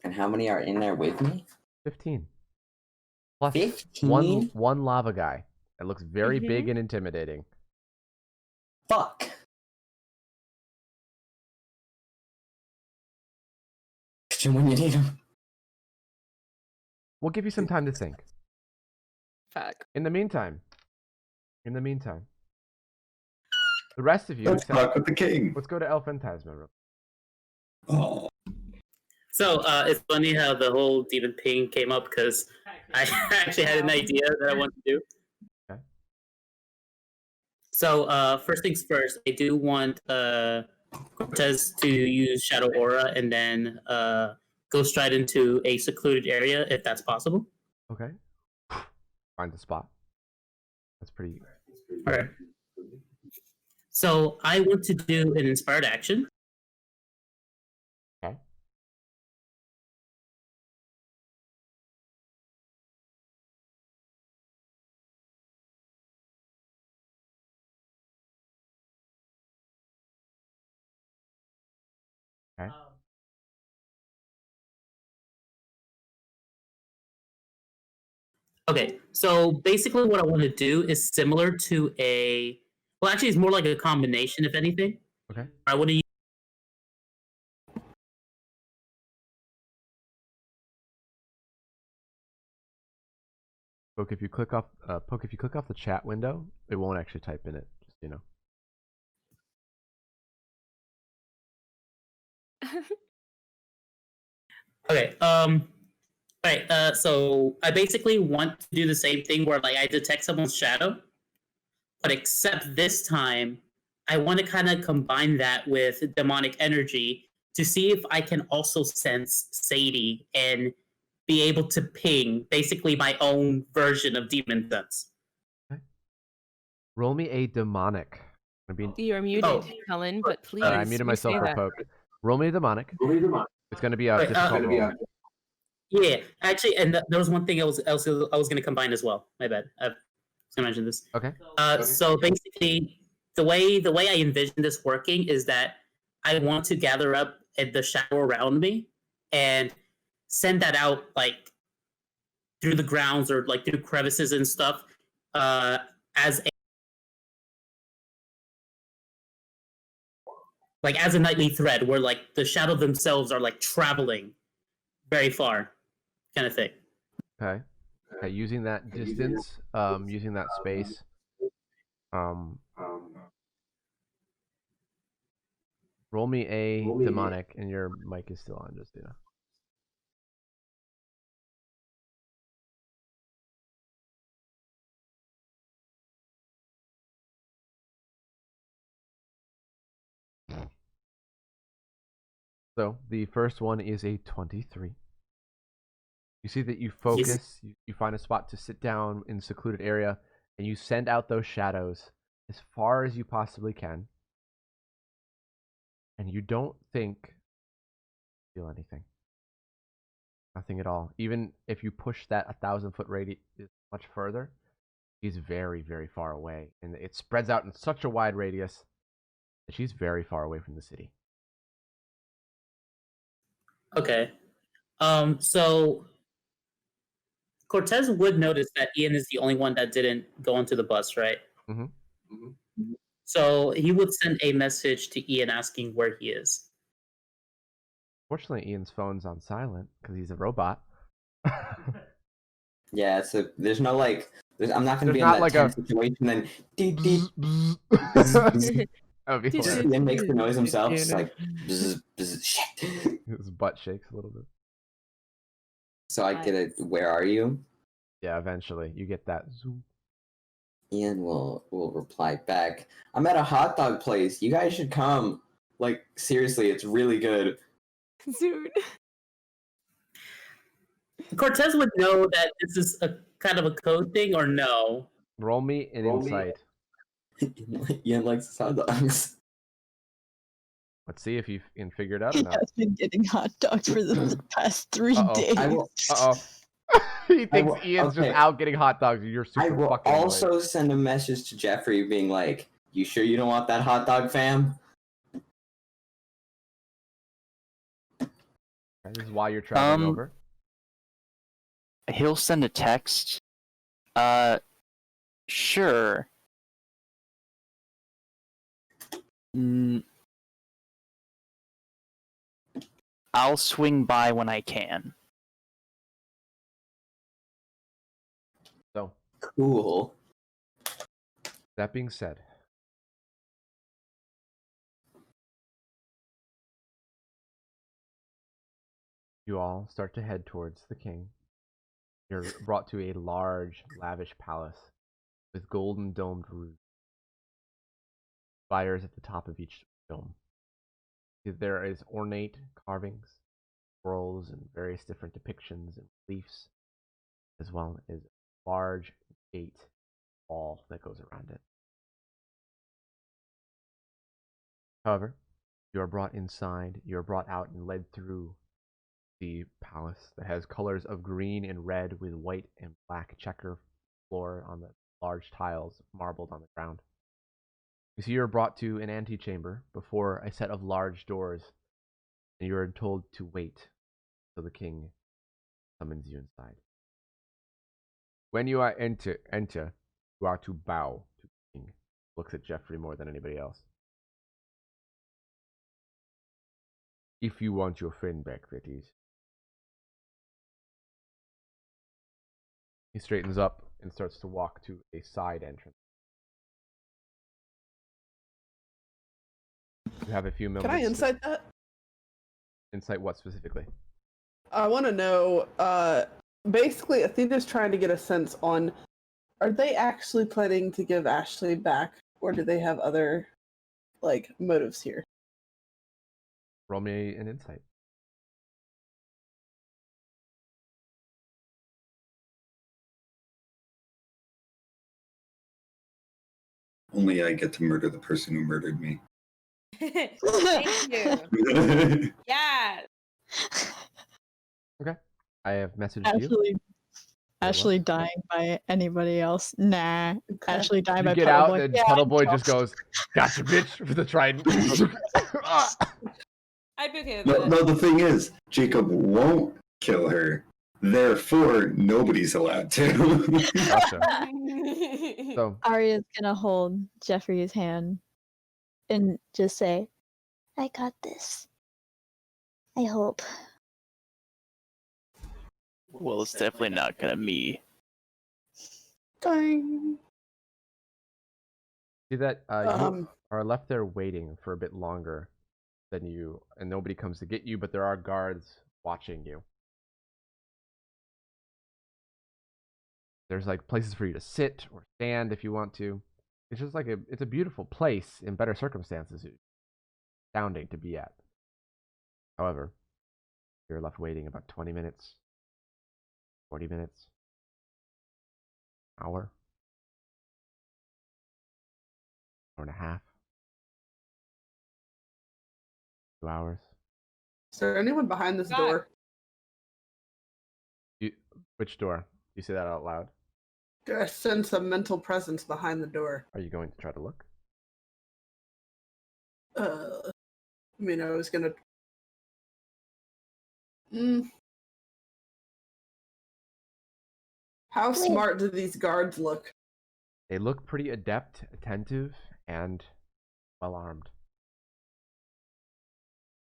[SPEAKER 12] And how many are in there with me?
[SPEAKER 1] 15. Plus
[SPEAKER 12] 15?
[SPEAKER 1] one lava guy. That looks very big and intimidating.
[SPEAKER 12] Fuck. When you need him.
[SPEAKER 1] We'll give you some time to think.
[SPEAKER 3] Fuck.
[SPEAKER 1] In the meantime, the rest of you.
[SPEAKER 7] Let's talk with the king.
[SPEAKER 1] Let's go to El Fantasma.
[SPEAKER 7] Oh.
[SPEAKER 10] So it's funny how the whole demon ping came up because I actually had an idea that I wanted to do.
[SPEAKER 1] Okay.
[SPEAKER 10] So first things first, I do want Cortez to use Shadow Aura and then go straight into a secluded area if that's possible.
[SPEAKER 1] Okay. Find the spot. That's pretty.
[SPEAKER 10] Okay. So I want to do an inspired action.
[SPEAKER 1] Okay. Okay.
[SPEAKER 10] Okay, so basically what I want to do is similar to a... Well, actually, it's more like a combination, if anything.
[SPEAKER 1] Okay.
[SPEAKER 10] I want to use...
[SPEAKER 1] Poke, if you click off the chat window, it won't actually type in it. Just you know.
[SPEAKER 10] Okay, Alright, so I basically want to do the same thing where like I detect someone's shadow, but except this time, I want to kind of combine that with demonic energy to see if I can also sense Sadie and be able to ping basically my own version of demon sense.
[SPEAKER 1] Okay. Roll me a demonic.
[SPEAKER 3] You're muted, Helen, but please.
[SPEAKER 1] I muted myself for poke. Roll me a demonic. It's going to be a difficult roll.
[SPEAKER 10] Yeah, actually, and there was one thing I was going to combine as well. My bad. I was going to mention this.
[SPEAKER 1] Okay.
[SPEAKER 10] So basically, the way I envision this working is that I want to gather up the shadow around me and send that out like through the grounds or like through crevices and stuff as a nightly thread where like the shadow themselves are like traveling very far kind of thing.
[SPEAKER 1] Okay. Okay, using that distance, using that space, roll me a demonic, and your mic is still on, just you know. So the first one is a 23. You see that you focus, you find a spot to sit down in a secluded area, and you send out those shadows as far as you possibly can, and you don't think feel anything. Nothing at all. Even if you push that 1,000-foot radius much further, she's very, very far away, and it spreads out in such a wide radius that she's very far away from the city.
[SPEAKER 10] Okay. So Cortez would notice that Ian is the only one that didn't go onto the bus, right?
[SPEAKER 1] Mm-hmm.
[SPEAKER 10] So he would send a message to Ian asking where he is.
[SPEAKER 1] Fortunately, Ian's phone's on silent because he's a robot.
[SPEAKER 12] Yeah, so there's no I'm not gonna
[SPEAKER 1] There's
[SPEAKER 12] be in
[SPEAKER 1] not
[SPEAKER 12] that
[SPEAKER 1] like
[SPEAKER 12] tense
[SPEAKER 1] a
[SPEAKER 12] situation. Then deep, deep.
[SPEAKER 1] That would be hilarious.
[SPEAKER 12] Ian makes the noise himself. It's like bzz, bzz, shit.
[SPEAKER 1] His butt shakes a little bit.
[SPEAKER 12] So I get it. Where are you?
[SPEAKER 1] Yeah, eventually you get that zoom.
[SPEAKER 12] Ian will reply back. I'm at a hot dog place. You guys should come. Like seriously, it's really good.
[SPEAKER 3] Dude.
[SPEAKER 10] Cortez would know that this is a kind of a code thing, or no?
[SPEAKER 1] Roll me an insight.
[SPEAKER 12] Ian likes hot dogs.
[SPEAKER 1] Let's see if you can figure it out or
[SPEAKER 4] He
[SPEAKER 1] not.
[SPEAKER 4] has been getting hot dogs for the past 3 days.
[SPEAKER 1] He thinks Ian's just out getting hot dogs. And you're super
[SPEAKER 12] I will
[SPEAKER 1] fucking
[SPEAKER 12] also
[SPEAKER 1] annoyed.
[SPEAKER 12] send a message to Jeffrey being like, "You sure you don't want that hot dog, fam?"
[SPEAKER 1] This is why you're traveling over.
[SPEAKER 11] He'll send a text. Sure. I'll swing by when I can.
[SPEAKER 1] So
[SPEAKER 12] cool.
[SPEAKER 1] That being said, you all start to head towards the king. You're brought to a large, lavish palace with golden domed roofs, spires at the top of each dome. There is ornate carvings, scrolls, and various different depictions and reliefs, as well as a large gate wall that goes around it. However, you are brought inside, you are brought out and led through the palace that has colors of green and red with white and black checker floor on the large tiles marbled on the ground. You see, you're brought to an antechamber before a set of large doors, and you are told to wait till the king summons you inside. When you are enter, you are to bow to the king. Looks at Jeffrey more than anybody else. If you want your friend back, that is. He straightens up and starts to walk to a side entrance. You have a few moments.
[SPEAKER 5] Can I insight that?
[SPEAKER 1] Insight what specifically?
[SPEAKER 5] I want to know, basically, Athena's trying to get a sense on, are they actually planning to give Ashley back, or do they have other, motives here?
[SPEAKER 1] Roll me an insight.
[SPEAKER 7] Only I get to murder the person who murdered me.
[SPEAKER 3] Thank you. Yeah.
[SPEAKER 1] Okay. I have messaged you.
[SPEAKER 4] Ashley dying by anybody else? Nah. Ashley dying
[SPEAKER 1] You
[SPEAKER 4] by
[SPEAKER 1] get
[SPEAKER 4] Puddle
[SPEAKER 1] out,
[SPEAKER 4] Boy.
[SPEAKER 1] and
[SPEAKER 4] Yeah,
[SPEAKER 1] Puddle Boy just goes, "Gotcha, bitch!" with a trident.
[SPEAKER 3] I'd be okay with
[SPEAKER 7] No,
[SPEAKER 3] that.
[SPEAKER 7] no, the thing is, Jacob won't kill her. Therefore, nobody's allowed to.
[SPEAKER 1] Gotcha. So
[SPEAKER 4] Arya's gonna hold Jeffrey's hand and just say,
[SPEAKER 13] I got this. I hope.
[SPEAKER 11] Well, it's definitely not gonna me.
[SPEAKER 5] Dang.
[SPEAKER 1] see that you are left there waiting for a bit longer than you, and nobody comes to get you, but there are guards watching you. There's places for you to sit or stand if you want to. It's just it's a beautiful place in better circumstances. It's astounding to be at. However, you're left waiting about 20 minutes, 40 minutes, hour. 1.5 hours. 2 hours.
[SPEAKER 5] Is there anyone behind this
[SPEAKER 3] God.
[SPEAKER 5] door?
[SPEAKER 1] Which door? You say that out loud.
[SPEAKER 5] I sense a mental presence behind the door.
[SPEAKER 1] Are you going to try to look?
[SPEAKER 5] I mean, I was gonna. How smart do these guards look?
[SPEAKER 1] They look pretty adept, attentive, and well armed.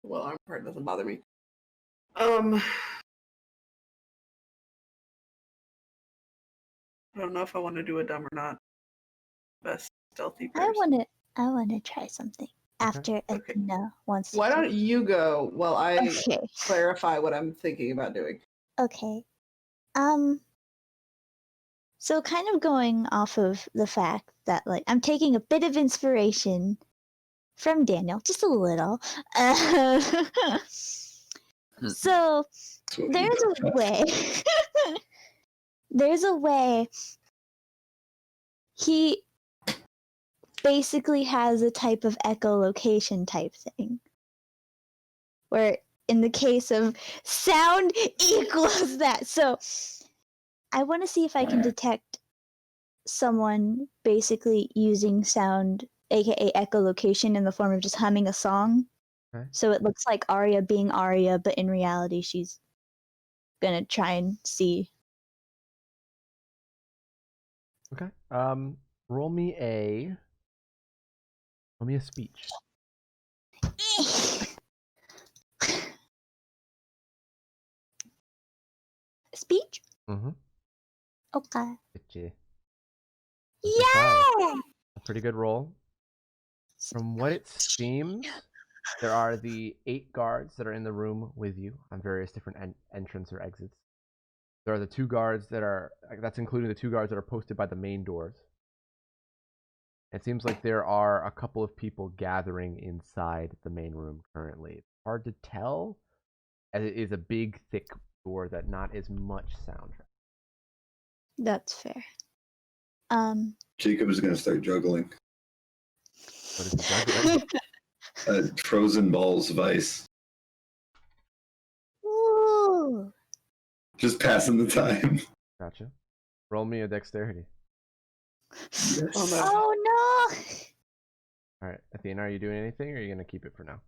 [SPEAKER 5] Well, armed part doesn't bother me. I don't know if I want to do a dumb or not. Best stealthy person.
[SPEAKER 13] I wanna try something after Athena wants to.
[SPEAKER 5] Why don't you go while I
[SPEAKER 13] Okay.
[SPEAKER 5] clarify what I'm thinking about doing?
[SPEAKER 13] Okay. So kind of going off of the fact that like I'm taking a bit of inspiration from Daniel, just a little. So there's a way. There's a way. He basically has a type of echolocation type thing, where in the case of sound equals that. So I want to see if I can detect someone basically using sound, aka echolocation, in the form of just humming a song.
[SPEAKER 1] Okay.
[SPEAKER 13] So it looks like Arya being Arya, but in reality she's gonna try and see.
[SPEAKER 1] Okay. Roll me a speech.
[SPEAKER 13] Speech?
[SPEAKER 1] Mm-hmm.
[SPEAKER 13] Okay.
[SPEAKER 1] Yeah! A pretty good roll. From what it seems, there are the 8 guards that are in the room with you on various different entrance or exits. There are the 2 guards that's including the 2 guards that are posted by the main doors. It seems like there are a couple of people gathering inside the main room currently. It's hard to tell, as it is a big, thick door that not as much sound.
[SPEAKER 13] That's fair.
[SPEAKER 7] Jacob is going to start juggling.
[SPEAKER 1] What is he juggling?
[SPEAKER 7] Frozen balls of ice.
[SPEAKER 13] Ooh.
[SPEAKER 7] Just passing the time.
[SPEAKER 1] Gotcha. Roll me a dexterity.
[SPEAKER 7] Yes.
[SPEAKER 13] Oh no!
[SPEAKER 1] Alright, Athena, are you doing anything, or are you going to keep it for now?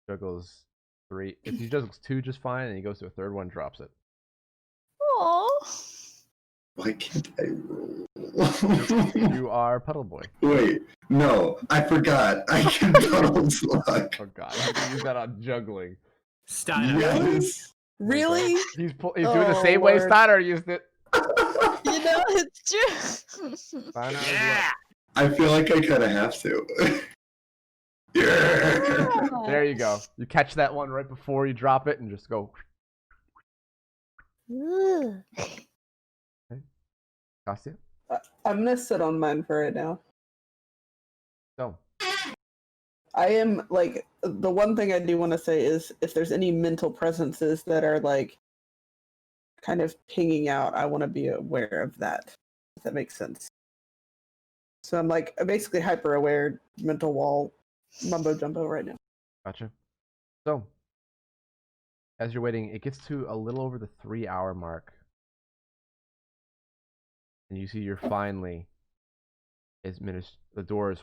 [SPEAKER 1] Juggles 3. If he juggles 2 just fine, and he goes to a third one, drops it.
[SPEAKER 13] Oh.
[SPEAKER 7] Why can't I roll?
[SPEAKER 1] You are Puddle Boy.
[SPEAKER 7] Wait, no, I forgot. I can puddle slug.
[SPEAKER 1] Oh god, you can use that on juggling.
[SPEAKER 15] Steiner.
[SPEAKER 7] Yes.
[SPEAKER 5] Really?
[SPEAKER 1] He's doing the same way Steiner used it.
[SPEAKER 5] You know, it's true.
[SPEAKER 1] Steiner
[SPEAKER 15] Yeah.
[SPEAKER 7] I feel like I kind of have to. Yeah.
[SPEAKER 1] There you go. You catch that one right before you drop it and just go.
[SPEAKER 13] Ooh.
[SPEAKER 1] Kostya?
[SPEAKER 5] I'm gonna sit on mine for right now.
[SPEAKER 1] So.
[SPEAKER 5] I am like, the one thing I do want to say is if there's any mental presences that are like kind of pinging out, I want to be aware of that, if that makes sense. So I'm basically hyper aware, mental wall, mumbo jumbo right now.
[SPEAKER 1] Gotcha. So, as you're waiting, it gets to a little over the 3-hour mark. And you see you're finally, the doors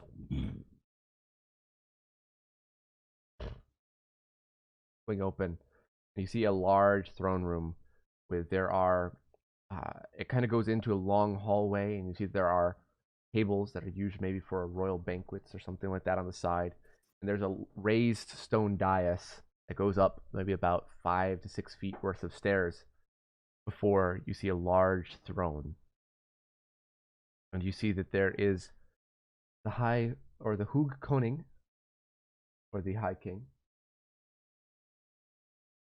[SPEAKER 1] swing open. And you see a large throne room with it kind of goes into a long hallway, and you see there are tables that are used maybe for royal banquets or something like that on the side. And there's a raised stone dais that goes up maybe about 5 to 6 feet worth of stairs before you see a large throne. And you see that there is the Hug Koning, or the High King.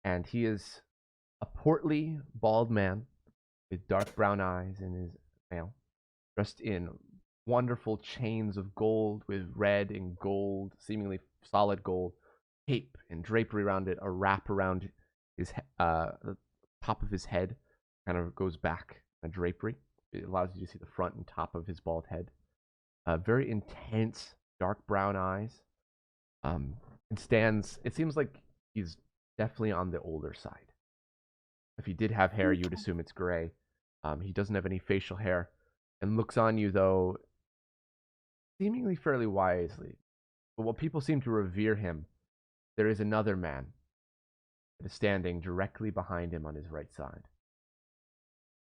[SPEAKER 1] And he is a portly, bald man with dark brown eyes and is male, dressed in wonderful chains of gold with red and gold, seemingly solid gold, cape and drapery around it, a wrap around his the top of his head, kind of goes back, a drapery. It allows you to see the front and top of his bald head. Very intense, dark brown eyes. It stands. It seems like he's definitely on the older side. If he did have hair, you would assume it's gray. He doesn't have any facial hair, and looks on you though, seemingly fairly wisely. But while people seem to revere him, there is another man that is standing directly behind him on his right side.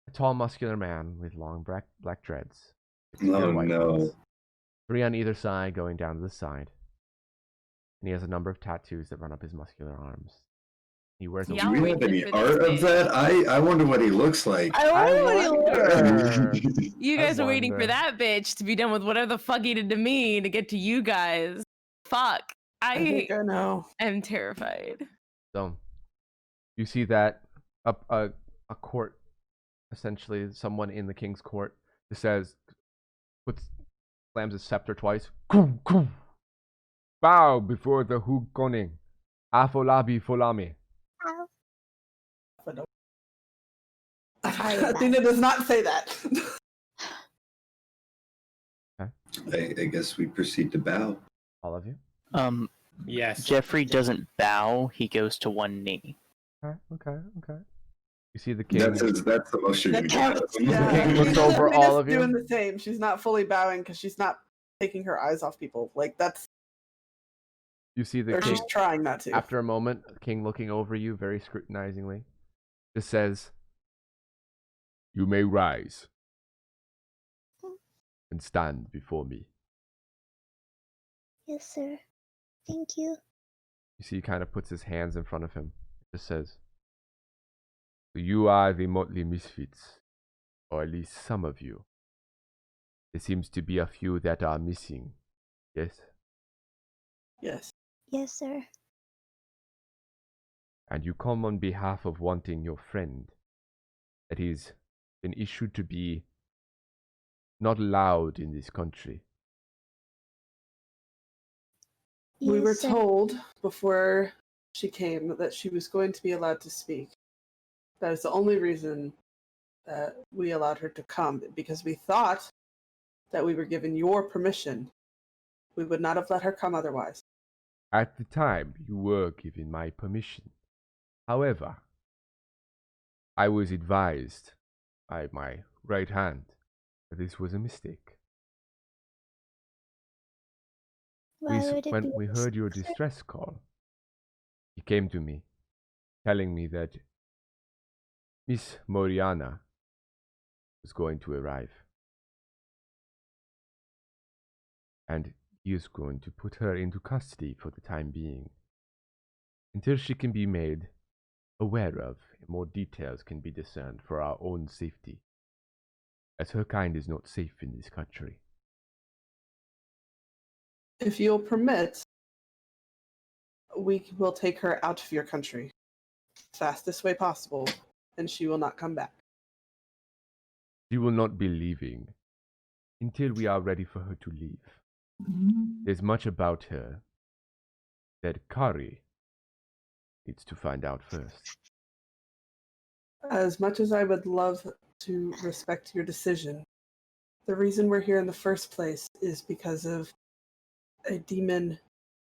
[SPEAKER 1] A tall, muscular man with long black dreads.
[SPEAKER 7] Oh
[SPEAKER 1] white
[SPEAKER 7] no.
[SPEAKER 1] ones. 3 on either side, going down to the side. And he has a number of tattoos that run up his muscular arms. He wears a
[SPEAKER 5] Yeah,
[SPEAKER 7] Do we have any art of that? I wonder what he looks like.
[SPEAKER 3] I wonder what he
[SPEAKER 1] wonder.
[SPEAKER 3] You
[SPEAKER 1] I
[SPEAKER 3] guys are waiting for
[SPEAKER 1] wonder.
[SPEAKER 3] that bitch to be done with whatever the fuck he did to me to get to you guys. Fuck.
[SPEAKER 5] I think I know.
[SPEAKER 3] am terrified.
[SPEAKER 1] So, you see that a court, essentially someone in the king's court, who says, slams his scepter twice. Bow before the Hukoning. Afolabi Folami.
[SPEAKER 5] Athena does not say that.
[SPEAKER 7] I guess we proceed to bow.
[SPEAKER 1] All of you?
[SPEAKER 9] Yes.
[SPEAKER 11] Jeffrey doesn't bow, he goes to one knee.
[SPEAKER 1] Okay. You see the king.
[SPEAKER 7] That's the most you're gonna get.
[SPEAKER 1] The king looks over all of you.
[SPEAKER 5] Doing the same. She's not fully bowing because she's not taking her eyes off people. Like that's.
[SPEAKER 1] You see the
[SPEAKER 5] Or
[SPEAKER 1] king.
[SPEAKER 5] she's trying not to.
[SPEAKER 1] After a moment, the king looking over you very scrutinizingly, just says, "You may rise and stand before me."
[SPEAKER 13] Yes, sir. Thank you.
[SPEAKER 1] You see, he kind of puts his hands in front of him. Just says, "You are the motley misfits, or at least some of you. There seems to be a few that are missing. Yes,
[SPEAKER 5] Yes.
[SPEAKER 13] Yes, sir.
[SPEAKER 1] and you come on behalf of wanting your friend that he's been issued to be not allowed in this country."
[SPEAKER 5] We were
[SPEAKER 13] Yes, sir.
[SPEAKER 5] told before she came that she was going to be allowed to speak. That is the only reason that we allowed her to come, because we thought that we were given your permission. We would not have let her come otherwise.
[SPEAKER 1] At the time, you were given my permission. However, I was advised by my right hand that this was a mistake.
[SPEAKER 13] Why would it
[SPEAKER 1] When
[SPEAKER 13] be
[SPEAKER 1] we
[SPEAKER 13] a
[SPEAKER 1] heard your
[SPEAKER 13] mistake, sir?
[SPEAKER 1] distress call, he came to me, telling me that Miss Moriana was going to arrive. And he is going to put her into custody for the time being, until she can be made aware of and more details can be discerned for our own safety, as her kind is not safe in this country.
[SPEAKER 5] If you'll permit, we will take her out of your country fastest way possible, and she will not come back.
[SPEAKER 1] She will not be leaving until we are ready for her to leave. There's much about her that Kari needs to find out first.
[SPEAKER 5] As much as I would love to respect your decision, the reason we're here in the first place is because of a demon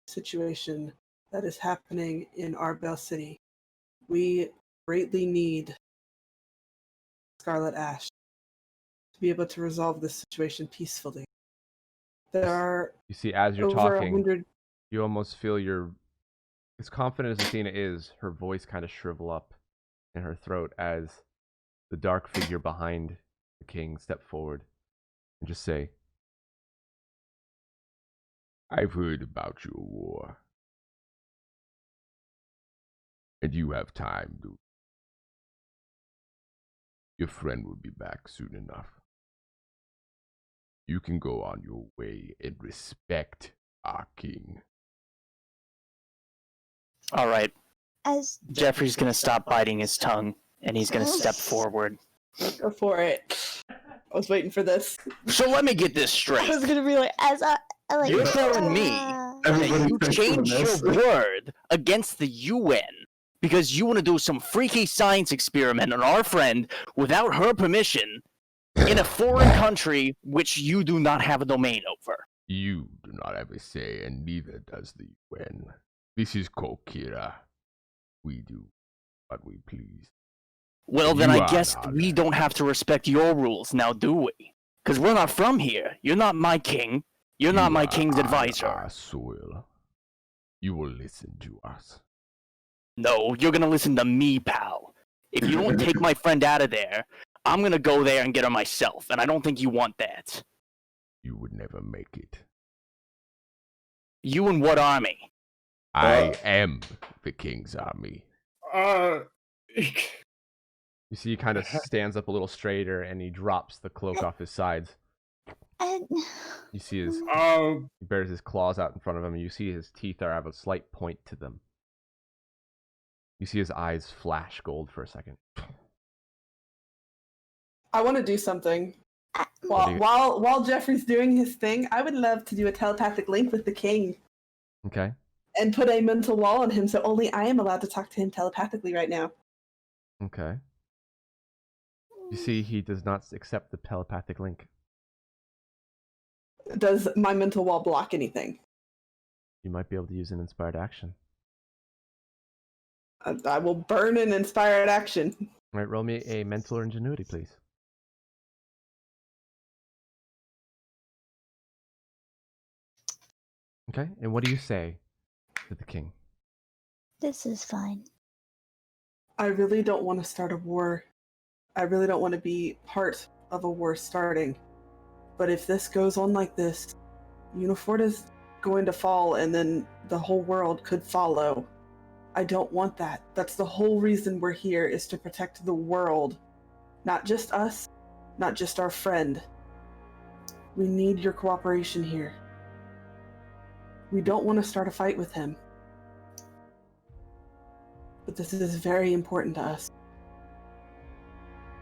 [SPEAKER 5] situation that is happening in Arbel City. We greatly need Scarlet Ash to be able to resolve this situation peacefully. There are
[SPEAKER 1] You see, as you're
[SPEAKER 5] over
[SPEAKER 1] talking,
[SPEAKER 5] 100.
[SPEAKER 1] you almost feel as confident as Athena is, her voice kind of shrivel up in her throat as the dark figure behind the king step forward and just say, "I've heard about your war, and you have time to. Your friend will be back soon enough. You can go on your way and respect our king."
[SPEAKER 11] All right.
[SPEAKER 13] As
[SPEAKER 11] Jeffrey's gonna stop biting his tongue, and he's gonna step forward.
[SPEAKER 5] Go for it. I was waiting for this.
[SPEAKER 11] So let me get this
[SPEAKER 13] I
[SPEAKER 11] straight.
[SPEAKER 13] was gonna be like, as I like.
[SPEAKER 11] You're telling me that you changed your word against the UN because you want to do some freaky science experiment on our friend without her permission, in a foreign country which you do not have a domain over.
[SPEAKER 1] You do not have a say, and neither does the UN. This is Kokira. We do what we please.
[SPEAKER 11] Well, then
[SPEAKER 1] You
[SPEAKER 11] I
[SPEAKER 1] are
[SPEAKER 11] guess
[SPEAKER 1] not.
[SPEAKER 11] we don't have to respect your rules now, do we? Because we're not from here. You're not my king. You're not my king's
[SPEAKER 1] on
[SPEAKER 11] advisor.
[SPEAKER 1] our soil. You will listen to us.
[SPEAKER 11] No, you're gonna listen to me, pal. If you don't take my friend out of there, I'm gonna go there and get her myself, and I don't think you want that.
[SPEAKER 1] You would never make it.
[SPEAKER 11] You and what army?
[SPEAKER 1] I am the king's army. You see, he kind of stands up a little straighter, and he drops the cloak off his sides. You see his he bears his claws out in front of him, and you see his teeth have a slight point to them. You see his eyes flash gold for a second.
[SPEAKER 5] I want to do something. While Jeffrey's doing his thing, I would love to do a telepathic link with the king.
[SPEAKER 1] Okay.
[SPEAKER 5] And put a mental wall on him, so only I am allowed to talk to him telepathically right now.
[SPEAKER 1] Okay. You see, he does not accept the telepathic link.
[SPEAKER 5] Does my mental wall block anything?
[SPEAKER 1] You might be able to use an inspired action.
[SPEAKER 5] I will burn an inspired action.
[SPEAKER 1] All right, roll me a mental or ingenuity, please. Okay, and what do you say to the king?
[SPEAKER 13] This is fine.
[SPEAKER 5] I really don't want to start a war. I really don't want to be part of a war starting. But if this goes on like this, Uniforta's going to fall, and then the whole world could follow. I don't want that. That's the whole reason we're here, is to protect the world. Not just us, not just our friend. We need your cooperation here. We don't want to start a fight with him. But this is very important to us.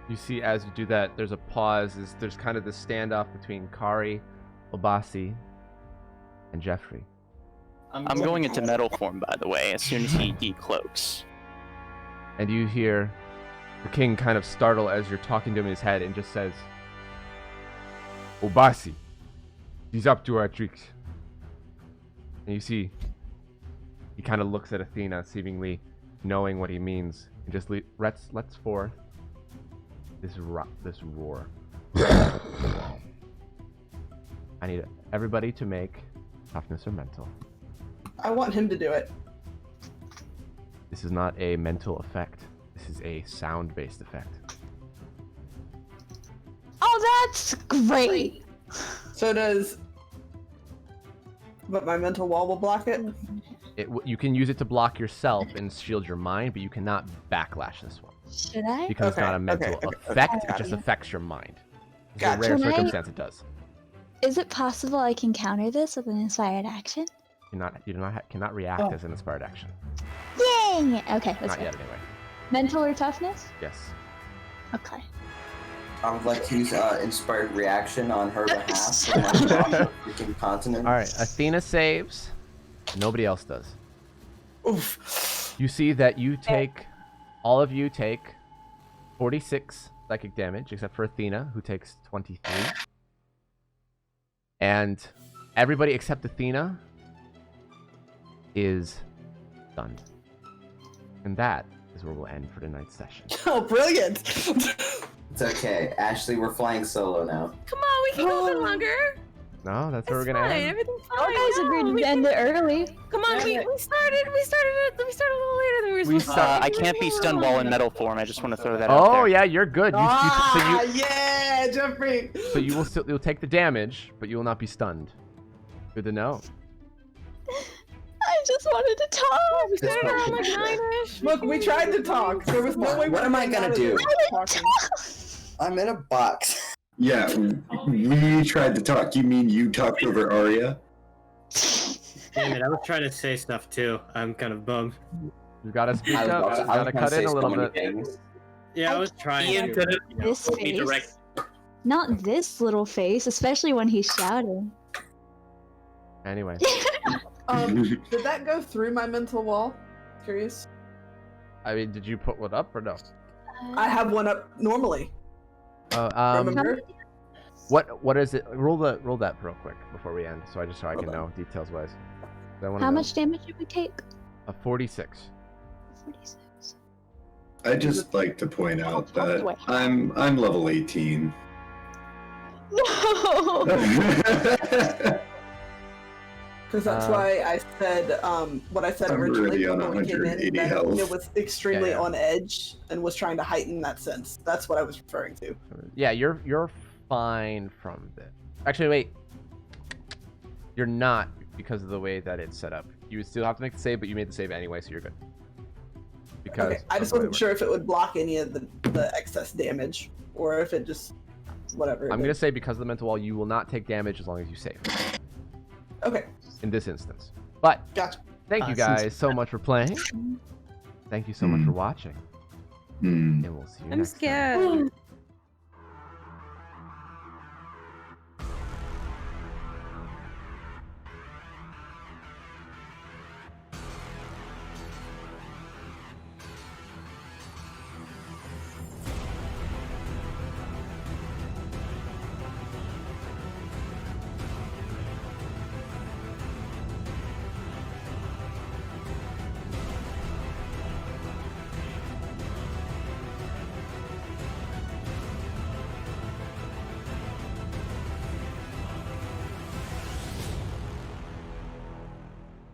[SPEAKER 1] You see, as you do that, there's a pause. There's kind of this standoff between Kari, Obasi, and Jeffrey.
[SPEAKER 11] I'm going into metal form, by the way, as soon as he decloaks.
[SPEAKER 1] And you hear the king kind of startle as you're talking to him in his head and just says, Obasi, he's up to our tricks. And you see, he kind of looks at Athena, seemingly knowing what he means, and just lets forth this roar. I need everybody to make toughness or mental.
[SPEAKER 5] I want him to do it.
[SPEAKER 1] This is not a mental effect. This is a sound-based effect.
[SPEAKER 4] Oh, that's great.
[SPEAKER 5] So does... But my mental wall will block it?
[SPEAKER 1] You can use it to block yourself and shield your mind, but you cannot backlash this one.
[SPEAKER 4] Should I?
[SPEAKER 1] Because it's not a mental effect, it just affects your mind. It's a rare circumstance it does.
[SPEAKER 13] Is it possible I can counter this with an inspired action?
[SPEAKER 1] Cannot react as an inspired action.
[SPEAKER 13] Yay! Okay, that's
[SPEAKER 1] Not
[SPEAKER 13] fine.
[SPEAKER 1] yet, anyway.
[SPEAKER 13] Mental or toughness?
[SPEAKER 1] Yes.
[SPEAKER 13] Okay.
[SPEAKER 12] I would like to use inspired reaction on her behalf for my freaking continent.
[SPEAKER 1] All right, Athena saves. Nobody else does.
[SPEAKER 5] Oof.
[SPEAKER 1] You see that all of you take 46 psychic damage, except for Athena, who takes 23. And everybody except Athena is stunned. And that is where we'll end for tonight's session.
[SPEAKER 5] Oh, brilliant!
[SPEAKER 12] It's okay. Ashley, we're flying solo now.
[SPEAKER 3] Come on, we can go a bit longer.
[SPEAKER 1] No, that's where we're
[SPEAKER 3] It's
[SPEAKER 1] gonna
[SPEAKER 3] fine.
[SPEAKER 1] end.
[SPEAKER 3] Everything's fine.
[SPEAKER 4] You guys agreed to end it early.
[SPEAKER 3] Come on, we started a little later than we were supposed to.
[SPEAKER 11] I can't be stunned while in metal form. I just want to throw that out there.
[SPEAKER 1] Oh yeah, you're good.
[SPEAKER 5] Yeah, Jeffrey.
[SPEAKER 1] So you'll take the damage, but you will not be stunned. Good to know.
[SPEAKER 4] I just wanted to talk.
[SPEAKER 3] We started around like 9-ish.
[SPEAKER 5] Look, we tried to talk. There was no way.
[SPEAKER 12] What am I gonna do?
[SPEAKER 5] Talking.
[SPEAKER 12] I'm in a box.
[SPEAKER 7] Yeah, we tried to talk. You mean you talked over Arya?
[SPEAKER 9] Damn it, I was trying to say stuff too. I'm kind of bummed.
[SPEAKER 1] You gotta speak
[SPEAKER 12] I was
[SPEAKER 1] up.
[SPEAKER 12] about to-
[SPEAKER 1] You
[SPEAKER 12] I was
[SPEAKER 1] gotta
[SPEAKER 12] gonna
[SPEAKER 1] cut
[SPEAKER 12] say
[SPEAKER 1] in a
[SPEAKER 12] so
[SPEAKER 1] little
[SPEAKER 12] many
[SPEAKER 1] bit.
[SPEAKER 12] things.
[SPEAKER 9] Yeah, I was trying
[SPEAKER 10] Ian
[SPEAKER 9] to.
[SPEAKER 10] could
[SPEAKER 13] This
[SPEAKER 10] be direct.
[SPEAKER 13] face. Not this little face, especially when he's shouting.
[SPEAKER 1] Anyway,
[SPEAKER 5] Did that go through my mental wall? Curious.
[SPEAKER 1] I mean, did you put one up or no?
[SPEAKER 5] I have one up normally. Remember?
[SPEAKER 1] What is it? Roll that real quick before we end, so I can know details wise.
[SPEAKER 4] How much damage did we take?
[SPEAKER 1] A 46.
[SPEAKER 4] 46.
[SPEAKER 7] I'd just like to point out that I'm level 18.
[SPEAKER 4] No.
[SPEAKER 5] Because that's why I said what I said
[SPEAKER 7] I'm
[SPEAKER 5] originally
[SPEAKER 7] already on
[SPEAKER 5] before we came in.
[SPEAKER 7] 180
[SPEAKER 5] That
[SPEAKER 7] health.
[SPEAKER 5] it was extremely
[SPEAKER 1] Yeah.
[SPEAKER 5] on edge and was trying to heighten that sense. That's what I was referring to.
[SPEAKER 1] Yeah, you're fine from this. Actually, wait. You're not because of the way that it's set up. You would still have to make the save, but you made the save anyway, so you're good. Because
[SPEAKER 5] Okay, I just wasn't sure if it would block any of the excess damage, or if it just whatever.
[SPEAKER 1] I'm gonna say because of the mental wall, you will not take damage as long as you save.
[SPEAKER 5] Okay.
[SPEAKER 1] In this instance, but
[SPEAKER 5] Gotcha.
[SPEAKER 1] thank you guys so much for playing. Thank you so much for watching, and we'll see you
[SPEAKER 3] I'm
[SPEAKER 1] next time.
[SPEAKER 3] scared.